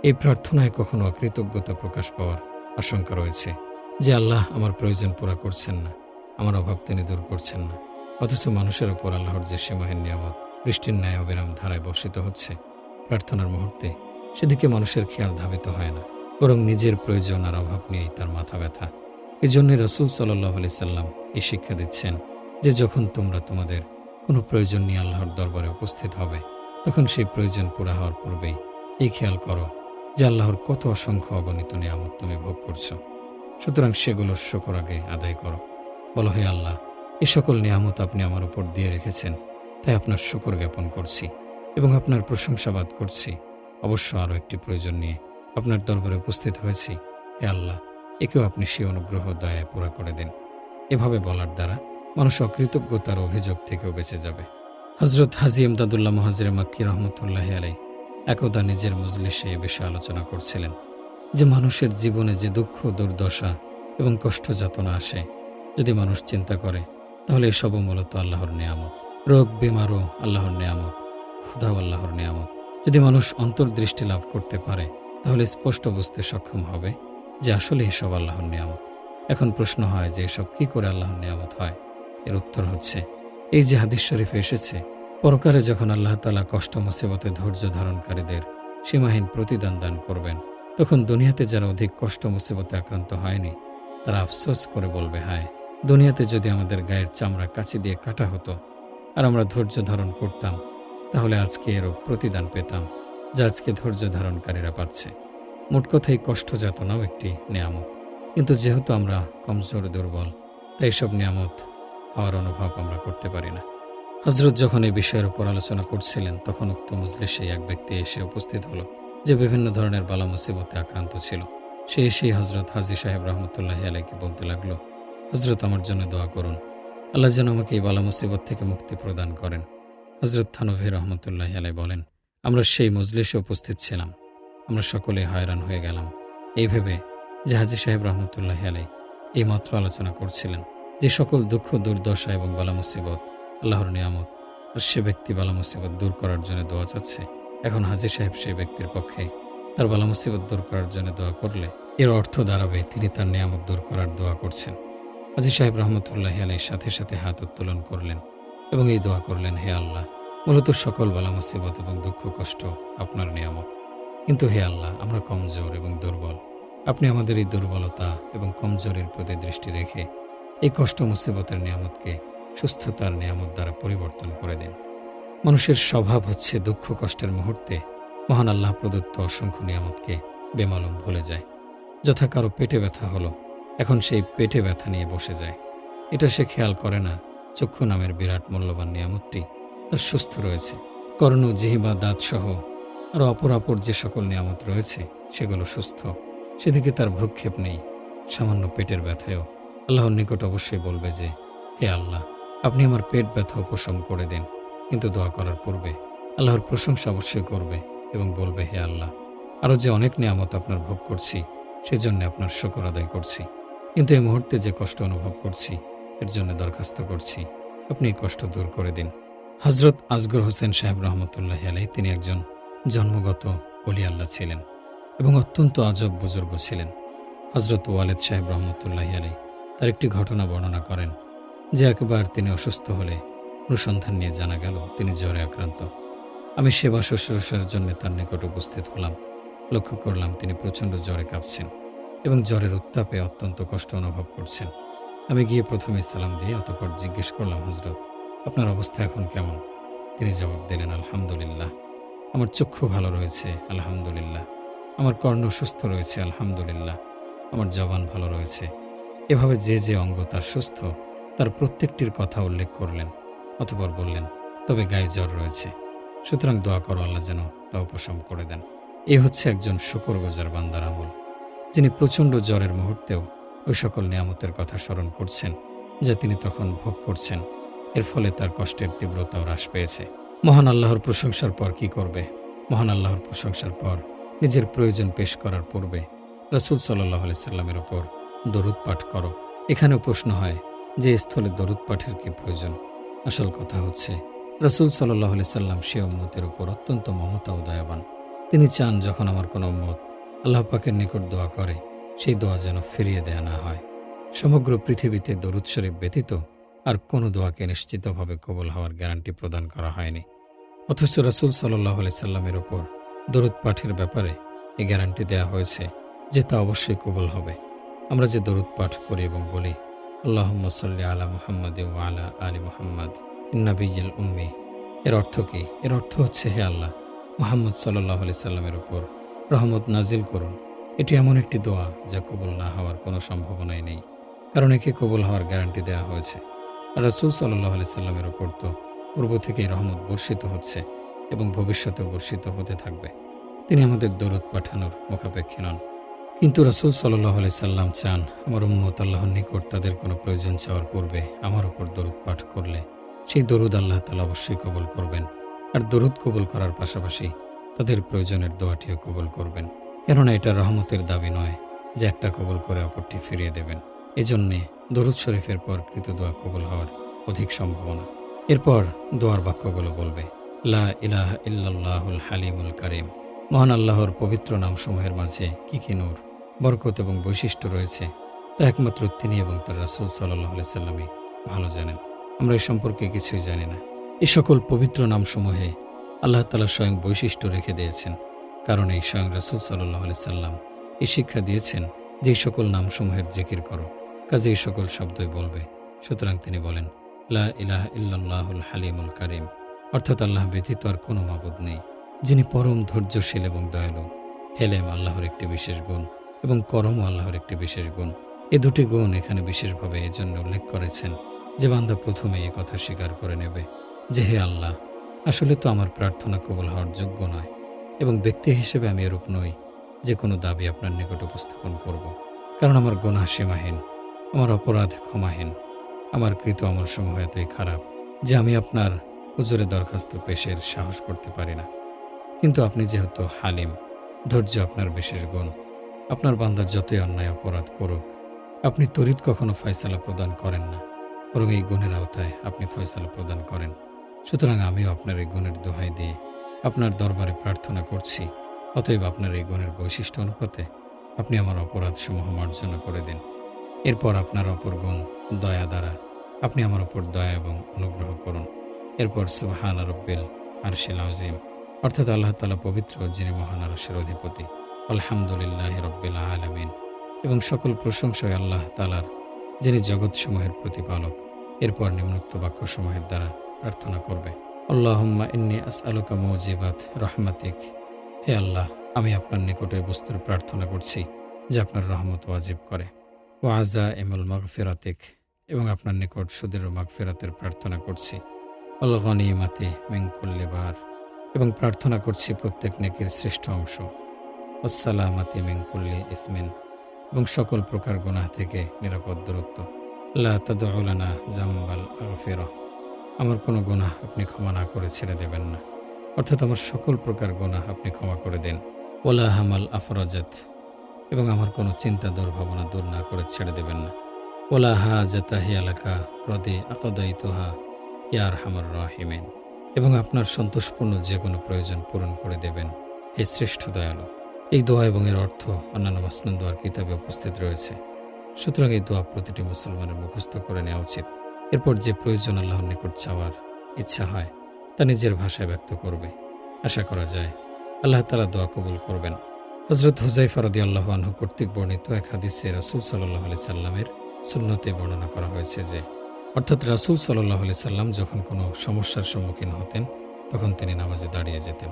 এই প্রার্থনায় কখনো অকৃতজ্ঞতা প্রকাশ পাওয়ার আশঙ্কা রয়েছে যে আল্লাহ আমার প্রয়োজন পুরা করছেন না, আমার অভাব তিনি দূর করছেন না, অথচ মানুষের ওপর আল্লাহর যে সীমাহীন নিয়ামত বৃষ্টির ন্যায় অবিরাম ধারায় বর্ষিত হচ্ছে, প্রার্থনার মুহূর্তে সেদিকে মানুষের খেয়াল ধাবিত হয় না, বরং নিজের প্রয়োজন আর অভাব নিয়েই তার মাথা ব্যথা। এই জন্যে রাসূল সাল্লাল্লাহু আলাইহি সাল্লাম এই শিক্ষা দিচ্ছেন যে যখন তোমরা তোমাদের কোনো প্রয়োজন নিয়ে আল্লাহর দরবারে উপস্থিত হবে, তখন সেই প্রয়োজন পুরা হওয়ার পূর্বেই এই খেয়াল করো যে আল্লাহর কত অসংখ্য অগণিত নিয়ামত তুমি ভোগ করছো। সুতরাং সেগুলোর শুকর আগে আদায় করো। বলো, হে আল্লাহ, এই সকল নিয়ামত আপনি আমার উপর দিয়ে রেখেছেন, তাই আপনার শুকর জ্ঞাপন করছি এবং আপনার প্রশংসাবাদ করছি। অবশ্য আরও একটি প্রয়োজন নিয়ে আপনার দরবারে উপস্থিত হয়েছি, হে আল্লাহ, একেও আপনি সে অনুগ্রহ দয়ায় পুরা করে দিন। এভাবে বলার দ্বারা মানুষ অকৃতজ্ঞতার অভিযোগ থেকেও বেঁচে যাবে। হজরত হাজী ইমদাদুল্লাহ মুহাজিরে মাক্কি রহমতুল্লাহি আলাইহি একদা নিজের মজলিসে এ বিষয়ে আলোচনা করছিলেন যে মানুষের জীবনে যে দুঃখ, দুর্দশা এবং কষ্ট যাতনা আসে, যদি মানুষ চিন্তা করে, তাহলে এসবও মূলত আল্লাহর নেয়ামত। রোগ বেমারও আল্লাহর নেয়ামত, ক্ষুধাও আল্লাহর নেয়ামত। যদি মানুষ অন্তর্দৃষ্টি লাভ করতে পারে, তাহলে স্পষ্ট বুঝতে সক্ষম হবে যে আসলে এসব আল্লাহর নেয়ামত। এখন প্রশ্ন হয় যে এসব কি করে আল্লাহর নেয়ামত হয়? এর উত্তর হচ্ছে এই যে হাদিস শরীফে এসেছে, পরকালে যখন আল্লাহ তাআলা কষ্ট মুসিবতে ধৈর্য ধারণকারীদের সীমাহীন প্রতিদান দান করবেন, তখন দুনিয়াতে যারা অধিক কষ্ট মুসিবতে আক্রান্ত হয়নি, তারা আফসোস করে বলবে, হায়, দুনিয়াতে যদি আমাদের গায়ের চামড়া কাঁচি দিয়ে কাটা হতো আর আমরা ধৈর্য ধারণ করতাম, তাহলে আজকে এরও প্রতিদান পেতাম যা আজকে ধৈর্য ধারণকারীরা পাচ্ছে। মোট কথাই কষ্ট যাতনাও একটি নেয়ামত, কিন্তু যেহেতু আমরা কমজোর, দুর্বল, তাই সব নিয়ামত হওয়ার অনুভব আমরা করতে পারি না। হজরত যখন এই বিষয়ের উপর আলোচনা করছিলেন, তখন উক্ত মজলিসে এক ব্যক্তি এসে উপস্থিত হলো যে বিভিন্ন ধরনের বালা মুসিবতে আক্রান্ত ছিল। সে এসেই হজরত হাজী সাহেব রহমতুল্লাহি আলাইহিকে বলতে লাগলো, হজরত, আমার জন্য দোয়া করুন, আল্লাহ যেন আমাকে এই বালা মুসিবত থেকে মুক্তি প্রদান করেন। হজরত থানভী রহমতুল্লাহি আলাইহি বলেন, আমরা সেই মজলিসে উপস্থিত ছিলাম। আমরা সকলে হয়রান হয়ে গেলাম এই ভেবে যে হাজী সাহেব রহমতুল্লাহি আলাইহি এই মাত্র আলোচনা করছিলেন যে সকল দুঃখ, দুর্দশা এবং বালা মুসিবত আল্লাহর নিয়ামত, আর সে ব্যক্তি বালা মুসিবত দূর করার জন্য দোয়া চাচ্ছে। এখন হাজী সাহেব সেই ব্যক্তির পক্ষে তার বালা মুসিবত দূর করার জন্য দোয়া করলে এর অর্থ দাঁড়াবে তিনি তার নিয়ামত দূর করার দোয়া করছেন। হাজী সাহেব রহমতুল্লাহি আলাইহির সাথে সাথে হাত উত্তোলন করলেন এবং এই দোয়া করলেন, হে আল্লাহ, মূলত সকল বালা মুসিবত এবং দুঃখ কষ্ট আপনার নিয়ামত, কিন্তু হে আল্লাহ, আমরা কমজোর এবং দুর্বল। আপনি আমাদের এই দুর্বলতা এবং কমজোরির প্রতি দৃষ্টি রেখে এই কষ্ট মুসিবতের নিয়ামতকে সুস্থতার নিয়ামত দ্বারা পরিবর্তন করে দিন। মানুষের স্বভাব হচ্ছে দুঃখ কষ্টের মুহূর্তে মহান আল্লাহ প্রদত্ত অসংখ্য নিয়ামতকে বেমালুম ভুলে যায়। যথা কারো পেটে ব্যথা হলো, এখন সেই পেটে ব্যথা নিয়ে বসে যায়। এটা সে খেয়াল করে না চক্ষু নামের বিরাট মূল্যবান নিয়ামতটি তার সুস্থ রয়েছে। কর্ণ, জিহ্বা, দাঁত সহ আরও অপরাপর যে সকল নিয়ামত রয়েছে সেগুলো সুস্থ, সেদিকে তার ভ্রুক্ষেপ নেই। সামান্য পেটের ব্যথায়ও আল্লাহর নিকট অবশ্যই বলবে যে, হে আল্লাহ, আপনি আমার পেট ব্যথা উপশম করে দিন। কিন্তু দোয়া করার পূর্বে আল্লাহর প্রশংসা অবশ্যই করবে এবং বলবে, হে আল্লাহ, আরও যে অনেক নিয়ামত আপনার ভোগ করছি, সেজন্য আপনার শুকর আদায় করছি, কিন্তু এই মুহূর্তে যে কষ্ট অনুভব করছি, এর জন্য দরখাস্ত করছি আপনি এই কষ্ট দূর করে দিন। হজরত আসগর হোসেন সাহেব রহমতুল্লাহি আলাইহি তিনি একজন জন্মগত ওলি আল্লাহ ছিলেন। এবং অত্যন্ত আজব বুজুর্গ ছিলেন। হজরত ওয়ালেদ সাহেব রহমতুল্লাহি আলাইহি তার একটি ঘটনা বর্ণনা করেন যে একবার তিনি অসুস্থ হলে অনুসন্ধান নিয়ে জানা গেল তিনি জ্বরে আক্রান্ত। আমি সেবা শুশ্রূষার জন্য তার নিকট উপস্থিত হলাম। লক্ষ্য করলাম তিনি প্রচণ্ড জ্বরে কাঁপছেন এবং জ্বরের উত্তাপে অত্যন্ত কষ্ট অনুভব করছেন। আমি গিয়ে প্রথমে সালাম দিয়ে অতঃপর জিজ্ঞেস করলাম, হজরত, আপনার অবস্থা এখন কেমন? তিনি জবাব দিলেন, আলহামদুলিল্লাহ। আমার চক্ষু ভালো রয়েছে, আলহামদুলিল্লাহ। আমার কর্ণ সুস্থ রয়েছে, আলহামদুলিল্লাহ। আমার জবান ভালো রয়েছে। এভাবে যে যে অঙ্গ তার সুস্থ তার প্রত্যেকটির কথা উল্লেখ করলেন। অতঃপর বললেন, তবে গায়ে জ্বর রয়েছে, সুতরাং দোয়া করো আল্লাহ যেন তা উপশম করে দেন। এই হচ্ছে একজন শুকরগুজার বান্দার আমল, যিনি প্রচণ্ড জ্বরের মুহূর্তেও ওই সকল নিয়ামতের কথা স্মরণ করছেন যা তিনি তখন ভোগ করছেন। এর ফলে তার কষ্টের তীব্রতাও হ্রাস পেয়েছে। মহান আল্লাহর প্রশংসার পর কি করবে? মহান আল্লাহর প্রশংসার পর নিজের প্রয়োজন পেশ করার পূর্বে রাসূল সাল্লাল্লাহু আলাইহি সাল্লামের ওপর দরুদ পাঠ করো। এখানেও প্রশ্ন হয় যে স্থলে দরুদ পাঠের কি প্রয়োজন? আসল কথা হচ্ছে রাসূল সাল্লাল্লাহু আলাইহি সাল্লাম সে উম্মতের উপর অত্যন্ত মমতা ও দয়াবান। তিনি চান যখন আমার কোনো উম্মত আল্লাহ পাকের নিকট দোয়া করে সেই দোয়া যেন ফিরিয়ে দেয়া না হয়। সমগ্র পৃথিবীতে দরুদ শরীফ ব্যতীত আর কোনো দোয়াকে নিশ্চিতভাবে কবুল হওয়ার গ্যারান্টি প্রদান করা হয়নি। অথচ রাসূল সাল্লাল্লাহু আলাইহি সাল্লামের ওপর দরুদ পাঠের ব্যাপারে এই গ্যারান্টি দেয়া হয়েছে যে তা অবশ্যই কবুল হবে। আমরা যে দরুদ পাঠ করি এবং বলি, আল্লাহুম্মা সাল্লি আলা মুহাম্মাদ ওয়া আলা আলি মুহাম্মাদ ইন্নাবিয়্যিল উম্মি, এর অর্থ কি? এর অর্থ হচ্ছে, হে আল্লাহ, মুহাম্মদ সাল্লাল্লাহু আলাইহি সাল্লামের ওপর রহমত নাজিল করুন। এটি এমন একটি দোয়া যা কবুল না হওয়ার কোনো সম্ভাবনাই নেই, কারণ একে কবুল হওয়ার গ্যারান্টি দেওয়া হয়েছে। আর রাসূল সাল্লাল্লাহু আলাইহি সাল্লামের ওপর তো পূর্ব থেকেই রহমত বর্ষিত হচ্ছে এবং ভবিষ্যতেও বর্ষিত হতে থাকবে। তিনি আমাদের দরুদ পাঠানোর মুখাপেক্ষী নন। কিন্তু রাসূল সাল্লাল্লাহু আলাইহি সাল্লাম চান আমার উম্মত আল্লাহর নিকট তাদের কোনো প্রয়োজন চাওয়ার পূর্বে আমার উপর দরুদ পাঠ করলে সেই দরুদ আল্লাহ তাআলা অবশ্যই কবুল করবেন। আর দরুদ কবুল করার পাশাপাশি তাদের প্রয়োজনের দোয়াটিও কবুল করবেন। কেননা এটা রহমতের দাবি নয় যে একটা কবুল করে অপরটি ফিরিয়ে দেবেন। এজন্যে দরুদ শরীফের পর কৃত দোয়া কবুল হওয়ার অধিক সম্ভাবনা। এরপর দোয়ার বাক্যগুলো বলবে, লা ইলাহা ইল্লাল্লাহুল হালিমুল কারীম। মহান আল্লাহর পবিত্র নামসমূহের মাঝে কি কি নূর, বরকত এবং বৈশিষ্ট্য রয়েছে তা একমাত্র তিনি এবং তার রাসূল সাল্লাল্লাহু আলাইহি সাল্লামই ভালো জানেন। আমরা এ সম্পর্কে কিছুই জানি না। এই সকল পবিত্র নামসমূহে আল্লাহ তাআলা স্বয়ং বৈশিষ্ট্য রেখে দিয়েছেন, কারণ এই স্বয়ং রাসূল সাল্লাল্লাহু আলাইহি সাল্লাম এই শিক্ষা দিয়েছেন যে এই সকল নামসমূহের জিকির করো, কাজে এই সকল শব্দই বলবে। সুতরাং তিনি বলেন, লা ইলাহা ইল্লাল্লাহুল হালিমুল কারীম, অর্থাৎ আল্লাহ ব্যতীত আর কোনো মাবুদ নেই, যিনি পরম ধৈর্যশীল এবং দয়ালু। হেলেম আল্লাহর একটি বিশেষ গুণ এবং করমও আল্লাহর একটি বিশেষ গুণ। এ দুটি গুণ এখানে বিশেষভাবে এজন্য উল্লেখ করেছেন যে বান্দা প্রথমে এই কথা স্বীকার করে নেবে যে, হে আল্লাহ, আসলে তো আমার প্রার্থনা কবুল হওয়ার যোগ্য নয় এবং ব্যক্তি হিসেবে আমি এরূপ নই যে কোনো দাবি আপনার নিকট উপস্থাপন করব, কারণ আমার গুনাহ সীমাহীন, আমার অপরাধ ক্ষমাহীন, আমার কৃত আমলসমূহ এতই খারাপ যে আমি আপনার হুজুরে দরখাস্ত পেশের সাহস করতে পারি না। কিন্তু আপনি যেহেতু হালিম, ধৈর্য আপনার বিশেষ গুণ, আপনার বান্দা যতই অন্যায় অপরাধ করুক আপনি তড়িৎ কখনো ফয়সালা প্রদান করেন না, বরং এই গুণের আওতায় আপনি ফয়সালা প্রদান করেন। সুতরাং আমিও আপনার এই গুণের দোহাই দিয়ে আপনার দরবারে প্রার্থনা করছি, অতএব আপনার এই গুণের বৈশিষ্ট্য অনুপাতে আপনি আমার অপরাধসমূহ মার্জনা করে দিন। এরপর আপনার অপর গুণ দয়া দ্বারা আপনি আমার ওপর দয়া এবং অনুগ্রহ করুন। এরপর সুবহান রব্বিল আরশিল আযীম, অর্থাৎ আল্লাহ তাআলা পবিত্র, যিনি মহান আরশের অধিপতি। আলহামদুলিল্লাহি রব্বিল আলামিন, এবং সকল প্রশংসায় আল্লাহ তাআলার, যিনি জগৎসমূহের প্রতিপালক। এরপর নিম্নোক্ত বাক্যসমূহের দ্বারা প্রার্থনা করবে, আল্লাহুম্মা ইন্নী আসআলুকা মুজিবাত রাহমাতিক, হে আল্লাহ, আমি আপনার নিকটে বস্তুর প্রার্থনা করছি যে আপনার রহমত ওয়াজিব করে। ওয়া আযাইমুল মাগফিরাতিক, এবং আপনার নিকট সুদৃঢ় মাগফিরাতের প্রার্থনা করছি। আল গনিমাতি মিন কুল্লি বার, এবং প্রার্থনা করছি প্রত্যেক নেকির শ্রেষ্ঠ অংশ। আসসালামাতি মিন কুল্লি ইসমিন, এবং সকল প্রকার গুনাহ থেকে নিরাপদ দূরত্ব। লা তাদউ লানা জামবাল আগফিরাহ, আমার কোনো গুনাহ আপনি ক্ষমা না করে ছেড়ে দেবেন না, অর্থাৎ আমার সকল প্রকার গুনাহ আপনি ক্ষমা করে দেন। ওয়ালা হামাল আফরাজাত, এবং আমার কোনো চিন্তা দুর্ভাবনা দূর না করে ছেড়ে দেবেন না। ওয়ালা হাজাতা হিয়া লাকা রদি আকাদাইতুহা ইয়া আরহামার রাহিমিন, এবং আপনার সন্তোষপূর্ণ যে কোনো প্রয়োজন পূরণ করে দেবেন হে শ্রেষ্ঠ দয়ালু। এই দোয়া এবং এর অর্থ অন্যান্য মাসনুন দোয়ার কিতাবে উপস্থিত রয়েছে। সুতরাং এই দোয়া প্রতিটি মুসলমানের মুখস্থ করে নেওয়া উচিত। এরপর যে প্রয়োজন আল্লাহর নিকট চাওয়ার ইচ্ছা হয় তা নিজের ভাষায় ব্যক্ত করবে। আশা করা যায় আল্লাহ তাআলা দোয়া কবুল করবেন। হযরত হুযায়ফা রাদিয়াল্লাহু আনহু কর্তৃক বর্ণিত এক হাদিসে রাসূল সাল্লাল্লাহু আলাইহি সাল্লামের সুন্নতে বর্ণনা করা হয়েছে যে, অর্থাৎ রাসূল সাল্লাল্লাহু আলাইহি সাল্লাম যখন কোনো সমস্যার সম্মুখীন হতেন তখন তিনি নামাজে দাঁড়িয়ে যেতেন।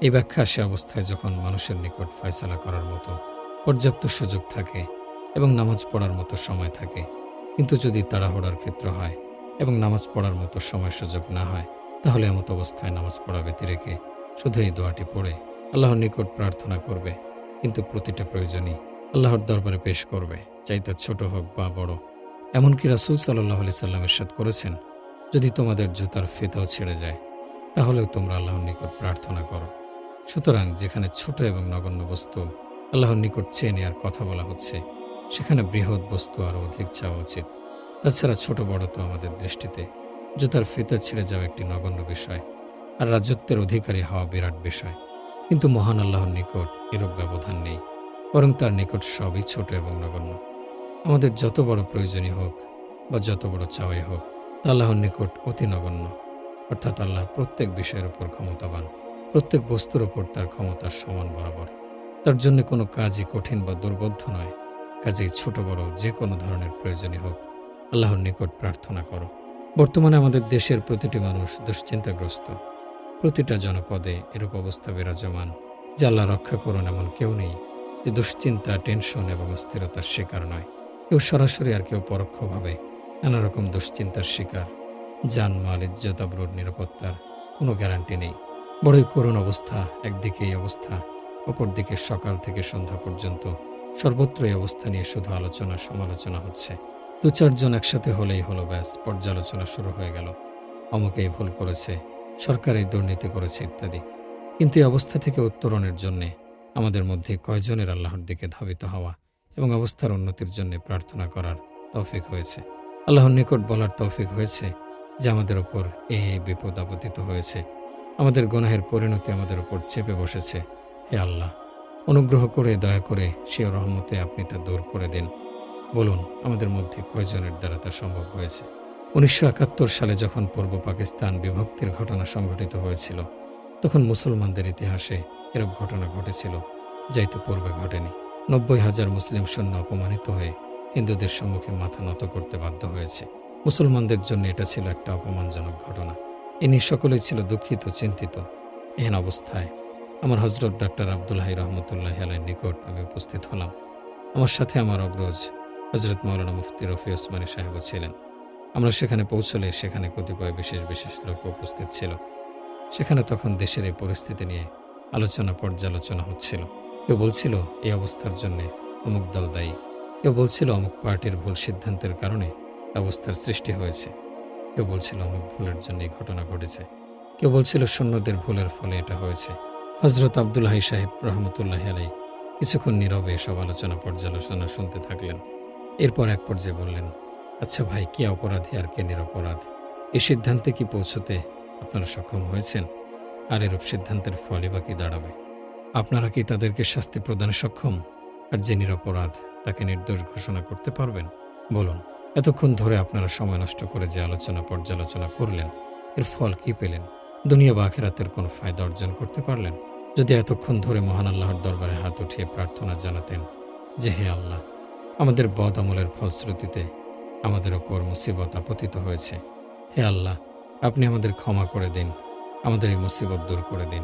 এই ব্যাখ্যা সে অবস্থায় যখন মানুষের নিকট ফয়সালা করার মতো পর্যাপ্ত সুযোগ থাকে এবং নামাজ পড়ার মতো সময় থাকে। কিন্তু যদি তাড়াহুড়ার ক্ষেত্র হয় এবং নামাজ পড়ার মতো সময় সুযোগ না হয়, তাহলে এমত অবস্থায় নামাজ পড়া ব্যতি রেখে শুধু এই দোয়াটি পড়ে আল্লাহর নিকট প্রার্থনা করবে। কিন্তু প্রতিটা প্রয়োজনই আল্লাহর দরবারে পেশ করবে, চাইতে ছোট হোক বা বড়। এমনকি রাসূল সাল্লাল্লাহু আলাইহি সাল্লাম ইরশাদ করেছেন, যদি তোমাদের জুতার ফিতাও ছেড়ে যায় তাহলেও তোমরা আল্লাহর নিকট প্রার্থনা করো। সুতরাং যেখানে ছোট এবং নগণ্য বস্তু আল্লাহর নিকট চেয়ে নেওয়ার কথা বলা হচ্ছে, সেখানে বৃহৎ বস্তু আরও অধিক চাওয়া উচিত। তাছাড়া ছোট বড় তো আমাদের দৃষ্টিতে জুতার ফিতা ছিঁড়ে যাওয়া একটি নগণ্য বিষয়, আর রাজত্বের অধিকারী হওয়া বিরাট বিষয়। কিন্তু মহান আল্লাহর নিকট এরূপ ব্যবধান নেই, বরং তার নিকট সবই ছোট এবং নগণ্য। আমাদের যত বড় প্রয়োজনই হোক বা যত বড় চাওয়াই হোক, তা আল্লাহর নিকট অতি নগণ্য। অর্থাৎ আল্লাহ প্রত্যেক বিষয়ের উপর ক্ষমতাবান, প্রত্যেক বস্তুর উপর তার ক্ষমতার সমান বরাবর। তার জন্য কোনো কাজই কঠিন বা দুর্বোধ্য নয়। কাজেই ছোট বড় যে কোনো ধরনের প্রয়োজনই হোক, আল্লাহর নিকট প্রার্থনা করো। বর্তমানে আমাদের দেশের প্রতিটি মানুষ দুশ্চিন্তাগ্রস্ত। প্রতিটা জনপদে এরূপ অবস্থা বিরাজমান যে আল্লাহ রক্ষা করুন এমন কেউ নেই যে দুশ্চিন্তা, টেনশন এবং অস্থিরতার শিকার নয়। কেউ সরাসরি আর কেউ পরোক্ষভাবে নানা রকম দুশ্চিন্তার শিকার। জানমাল, ইজ্জত, আবরুর, নিরাপত্তার কোনো গ্যারান্টি নেই। বড়ই করুণ অবস্থা। একদিকে এই অবস্থা, অপরদিকে সকাল থেকে সন্ধ্যা পর্যন্ত সর্বত্র এই অবস্থা নিয়ে শুধু আলোচনা সমালোচনা হচ্ছে। দু চারজন একসাথে হলেই হলো, ব্যাস পর্যালোচনা শুরু হয়ে গেল। অমুকে এই ভুল করেছে, সরকার এই দুর্নীতি করেছে ইত্যাদি। কিন্তু এই অবস্থা থেকে উত্তরণের জন্যে আমাদের মধ্যে কয়জনের আল্লাহর দিকে ধাবিত হওয়া এবং অবস্থার উন্নতির জন্য প্রার্থনা করার তৌফিক হয়েছে? আল্লাহর নিকট বলার তৌফিক হয়েছে যে আমাদের ওপর এই বিপদ আপতিত হয়েছে, আমাদের গুনাহের পরিণতি আমাদের ওপর চেপে বসেছে। হে আল্লাহ, অনুগ্রহ করে দয়া করে স্বীয় রহমতে আপনি তা দূর করে দিন। বলুন, আমাদের মধ্যে কয়জনের দ্বারা তা সম্ভব হয়েছে? 1971 সালে যখন পূর্ব পাকিস্তান বিভক্তির ঘটনা সংঘটিত হয়েছিল, তখন মুসলমানদের ইতিহাসে এরূপ ঘটনা ঘটেছিল যা তো পূর্বে ঘটেনি। 90,000 মুসলিম সৈন্য অপমানিত হয়ে হিন্দুদের সম্মুখে মাথা নত করতে বাধ্য হয়েছে। মুসলমানদের জন্য এটা ছিল একটা অপমানজনক ঘটনা। এ নিয়ে সকলেই ছিল দুঃখিত, চিন্তিত। এহেন অবস্থায় আমার হযরত ডাক্তার আব্দুল হাই রহমতুল্লাহি আলাইহির নিকট আমি উপস্থিত হলাম। আমার সাথে আমার অগ্রজ হযরত মাওলানা মুফতি রফি ওসমানী সাহেবও ছিলেন। আমরা সেখানে পৌঁছলে সেখানে কতিপয় বিশেষ বিশেষ লোক উপস্থিত ছিল। সেখানে তখন দেশের এই পরিস্থিতি নিয়ে আলোচনা পর্যালোচনা হচ্ছিল। কেউ বলছিল এই অবস্থার জন্য অমুক দল দায়ী, কেউ বলছিল অমুক পার্টির ভুল সিদ্ধান্তের কারণে অবস্থার সৃষ্টি হয়েছে, কেউ বলছিল অমুক ভুলের জন্য এই ঘটনা ঘটেছে, কেউ বলছিল সৈন্যদের ভুলের ফলে এটা হয়েছে। হযরত আব্দুল হাই সাহেব রহমতুল্লাহি আলাইহি কিছুক্ষণ নীরবে এসব আলোচনা পর্যালোচনা শুনতে থাকলেন। এরপর এক পর্যায়ে বললেন, আচ্ছা ভাই, কে অপরাধী আর কে নিরপরাধ? এই সিদ্ধান্তে কি পৌঁছতে আপনারা সক্ষম হয়েছেন? আর এরূপ সিদ্ধান্তের ফলই বা কি দাঁড়াবে? আপনারা কি তাদেরকে শাস্তি প্রদানে সক্ষম? আর যে নিরপরাধ তাকে নির্দোষ ঘোষণা করতে পারবেন? বলুন, এতক্ষণ ধরে আপনারা সময় নষ্ট করে যে আলোচনা পর্যালোচনা করলেন, এর ফল কি পেলেন? দুনিয়া বা আখিরাতের কোনো ফায়দা অর্জন করতে পারলেন? যদি এতক্ষণ ধরে মহান আল্লাহর দরবারে হাত উঠিয়ে প্রার্থনা জানাতেন যে, হে আল্লাহ, আমাদের বদ আমলের ফলশ্রুতিতে আমাদের ওপর মুসিবত আপতিত হয়েছে, হে আল্লাহ, আপনি আমাদের ক্ষমা করে দিন, আমাদের এই মুসিবত দূর করে দিন,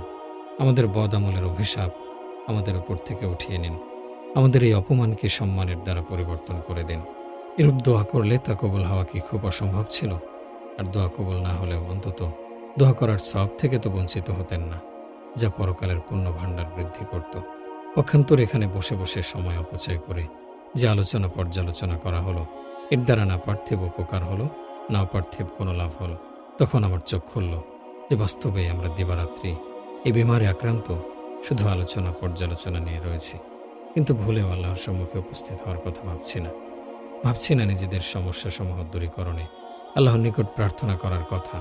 আমাদের বদ আমলের অভিশাপ আমাদের ওপর থেকে উঠিয়ে নিন, আমাদের এই অপমানকে সম্মানের দ্বারা পরিবর্তন করে দিন। এরূপ দোয়া করলে তা কবুল হওয়া কি খুব অসম্ভব ছিল? আর দোয়া কবুল না হলেও অন্তত দোয়া করার সওয়াব থেকে তো বঞ্চিত হতেন না, যা পরকালের পুণ্য ভাণ্ডার বৃদ্ধি করত। পক্ষান্তর এখানে বসে বসে সময় অপচয় করে যে আলোচনা পর্যালোচনা করা হলো, এর দ্বারা না পার্থিব উপকার হলো, না অপার্থিব কোনো লাভ হলো। তখন আমার চোখ খুলল যে বাস্তবে আমরা দিবারাত্রি এই বিমারে আক্রান্ত, শুধু আলোচনা পর্যালোচনা নিয়ে রয়েছি, কিন্তু ভুলেও আল্লাহর সম্মুখে উপস্থিত হওয়ার কথা ভাবছি না নিজেদের সমস্যাসমূহ দূরীকরণে আল্লাহর নিকট প্রার্থনা করার কথা।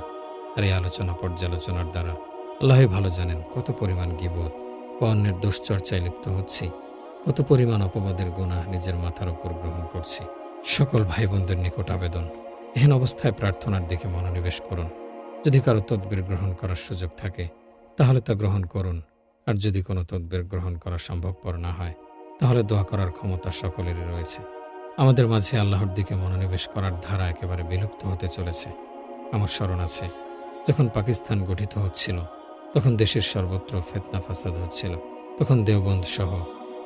আর এই আলোচনা পর্যালোচনার দ্বারা আল্লাহই ভালো জানেন কত পরিমাণ গীবত বা অন্যের দুশ্চর্চায় লিপ্ত হচ্ছি, কত পরিমাণ অপবাদের গুনাহ নিজের মাথার উপর গ্রহণ করছি। সকল ভাই বোনদের নিকট আবেদন, এহেন অবস্থায় প্রার্থনার দিকে মনোনিবেশ করুন। যদি কারো তদবির গ্রহণ করার সুযোগ থাকে তাহলে তা গ্রহণ করুন, আর যদি কোনো তদবির গ্রহণ করা সম্ভবপর না হয় তাহলে দোয়া করার ক্ষমতা সকলেরই রয়েছে। আমাদের মাঝে আল্লাহর দিকে মনোনিবেশ করার ধারা একেবারে বিলুপ্ত হতে চলেছে। আমার স্মরণ আছে, যখন পাকিস্তান গঠিত হচ্ছিল তখন দেশের সর্বত্র ফিতনা ফাসাদ হচ্ছিল। তখন দেওবন্দ সহ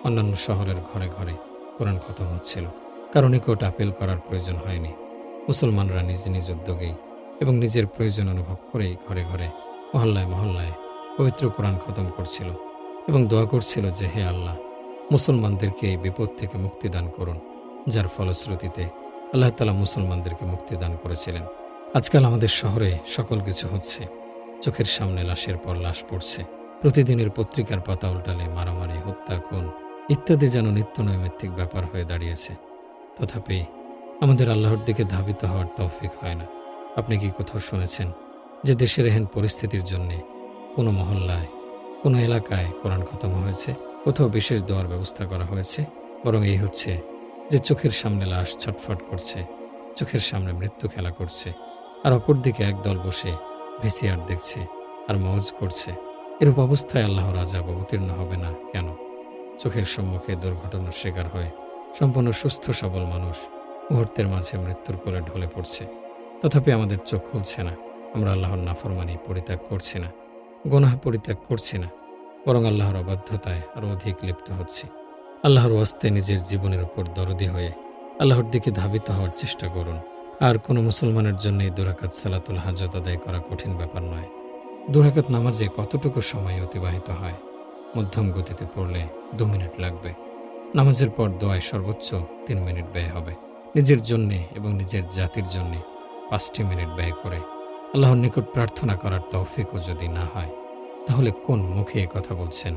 অন্যান্য শহরের ঘরে ঘরে কোরআন খতম হচ্ছিল। কারো নিকট আপিল করার প্রয়োজন হয়নি। মুসলমানরা নিজ নিজ উদ্যোগেই এবং নিজের প্রয়োজন অনুভব করেই ঘরে ঘরে, মহল্লায় মহল্লায় পবিত্র কোরআন খতম করছিল এবং দোয়া করছিল যে, হে আল্লাহ, মুসলমানদেরকে এই বিপদ থেকে মুক্তি দান করুন। যার ফলশ্রুতিতে আল্লাহ তাআলা মুসলমানদেরকে মুক্তি দান করেছিলেন। আজকাল আমাদের শহরে সকল কিছু হচ্ছে, চোখের সামনে লাশের পর লাশ পড়ছে। প্রতিদিনের পত্রিকার পাতা উল্টালে মারামারি, হত্যা, খুন ইত্যাদি যেন নিত্য নৈমিত্তিক ব্যাপার হয়ে দাঁড়িয়েছে। তথাপি আমাদের আল্লাহর দিকে ধাবিত হওয়ার তৌফিক হয় না। আপনি কি কোথাও শুনেছেন যে দেশের এহেন পরিস্থিতির জন্যে কোনো মহল্লায়, কোনো এলাকায় কোরআন খতম হয়েছে, কোথাও বিশেষ দোয়ার ব্যবস্থা করা হয়েছে? বরং এই হচ্ছে যে চোখের সামনে লাশ ছটফট করছে, চোখের সামনে মৃত্যু খেলা করছে, আর অপরদিকে একদল বসে ভিসিআর দেখছে আর মওজ করছে। এরূপ অবস্থায় আল্লাহর আযাব অবতীর্ণ হবে না কেন? চোখের সম্মুখে দুর্ঘটনার শিকার হয়ে সম্পূর্ণ সুস্থ সবল মানুষ মুহূর্তের মাঝে মৃত্যুর কোলে ঢলে পড়ছে। তথাপি আমাদের চোখ খুলছে না। আমরা আল্লাহর নাফরমানি পরিত্যাগ করছি না, গুনাহ পরিত্যাগ করছি না, বরং আল্লাহর অবাধ্যতায় আরও অধিক লিপ্ত হচ্ছি। আল্লাহর ওয়াস্তে নিজের জীবনের উপর দরদি হয়ে আল্লাহর দিকে ধাবিত হওয়ার চেষ্টা করুন। আর কোনো মুসলমানের জন্য এই 2 রাকাত সালাতুল হাজত আদায় করা কঠিন ব্যাপার নয়। 2 রাকাত নামাজে কতটুকু সময় অতিবাহিত হয়? মধ্যম গতিতে পড়লে 2 মিনিট লাগবে। নামাজের পর দোয়ায় সর্বোচ্চ 3 মিনিট ব্যয় হবে। নিজের জন্যে এবং নিজের জাতির জন্যে 5টি মিনিট ব্যয় করে আল্লাহর নিকট প্রার্থনা করার তৌফিকও যদি না হয়, তাহলে কোন মুখে এ কথা বলছেন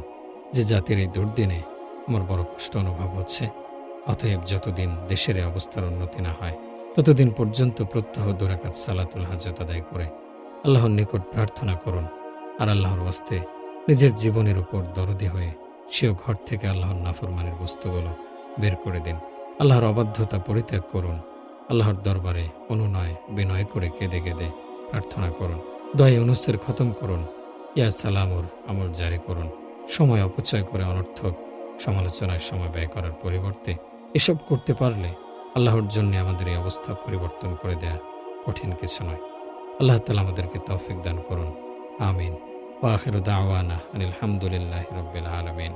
যে জাতির এই দুর্দিনে আমার বড় কষ্ট অনুভব হচ্ছে? অতএব যতদিন দেশের এই অবস্থার উন্নতি না হয় ততদিন পর্যন্ত প্রত্যহ 2 রাকাত সালাতুল হাজত আদায় করে আল্লাহর নিকট প্রার্থনা করুন। আর আল্লাহর ওয়াস্তে নিজের জীবনের উপর দরদি হয়ে সেও ঘর থেকে আল্লাহর নাফরমানের বস্তুগুলো বের করে দিন। আল্লাহর অবাধ্যতা পরিত্যাগ করুন। আল্লাহর দরবারে অনুনয় বিনয় করে কেঁদে কেঁদে প্রার্থনা করুন। দোয়া ইউনুসের খতম করুন। ইয়া সালামুর আমল জারি করুন। সময় অপচয় করে অনর্থক সমালোচনায় সময় ব্যয় করার পরিবর্তে এসব করতে পারলে আল্লাহর জন্য আমাদের এই অবস্থা পরিবর্তন করে দেয়া কঠিন কিছু নয়। আল্লাহ তাআলা আমাদেরকে তৌফিক দান করুন। আমিন। ওয়া আখিরু দাওয়ানা আনিল হামদুলিল্লাহি রাব্বিল আলামিন।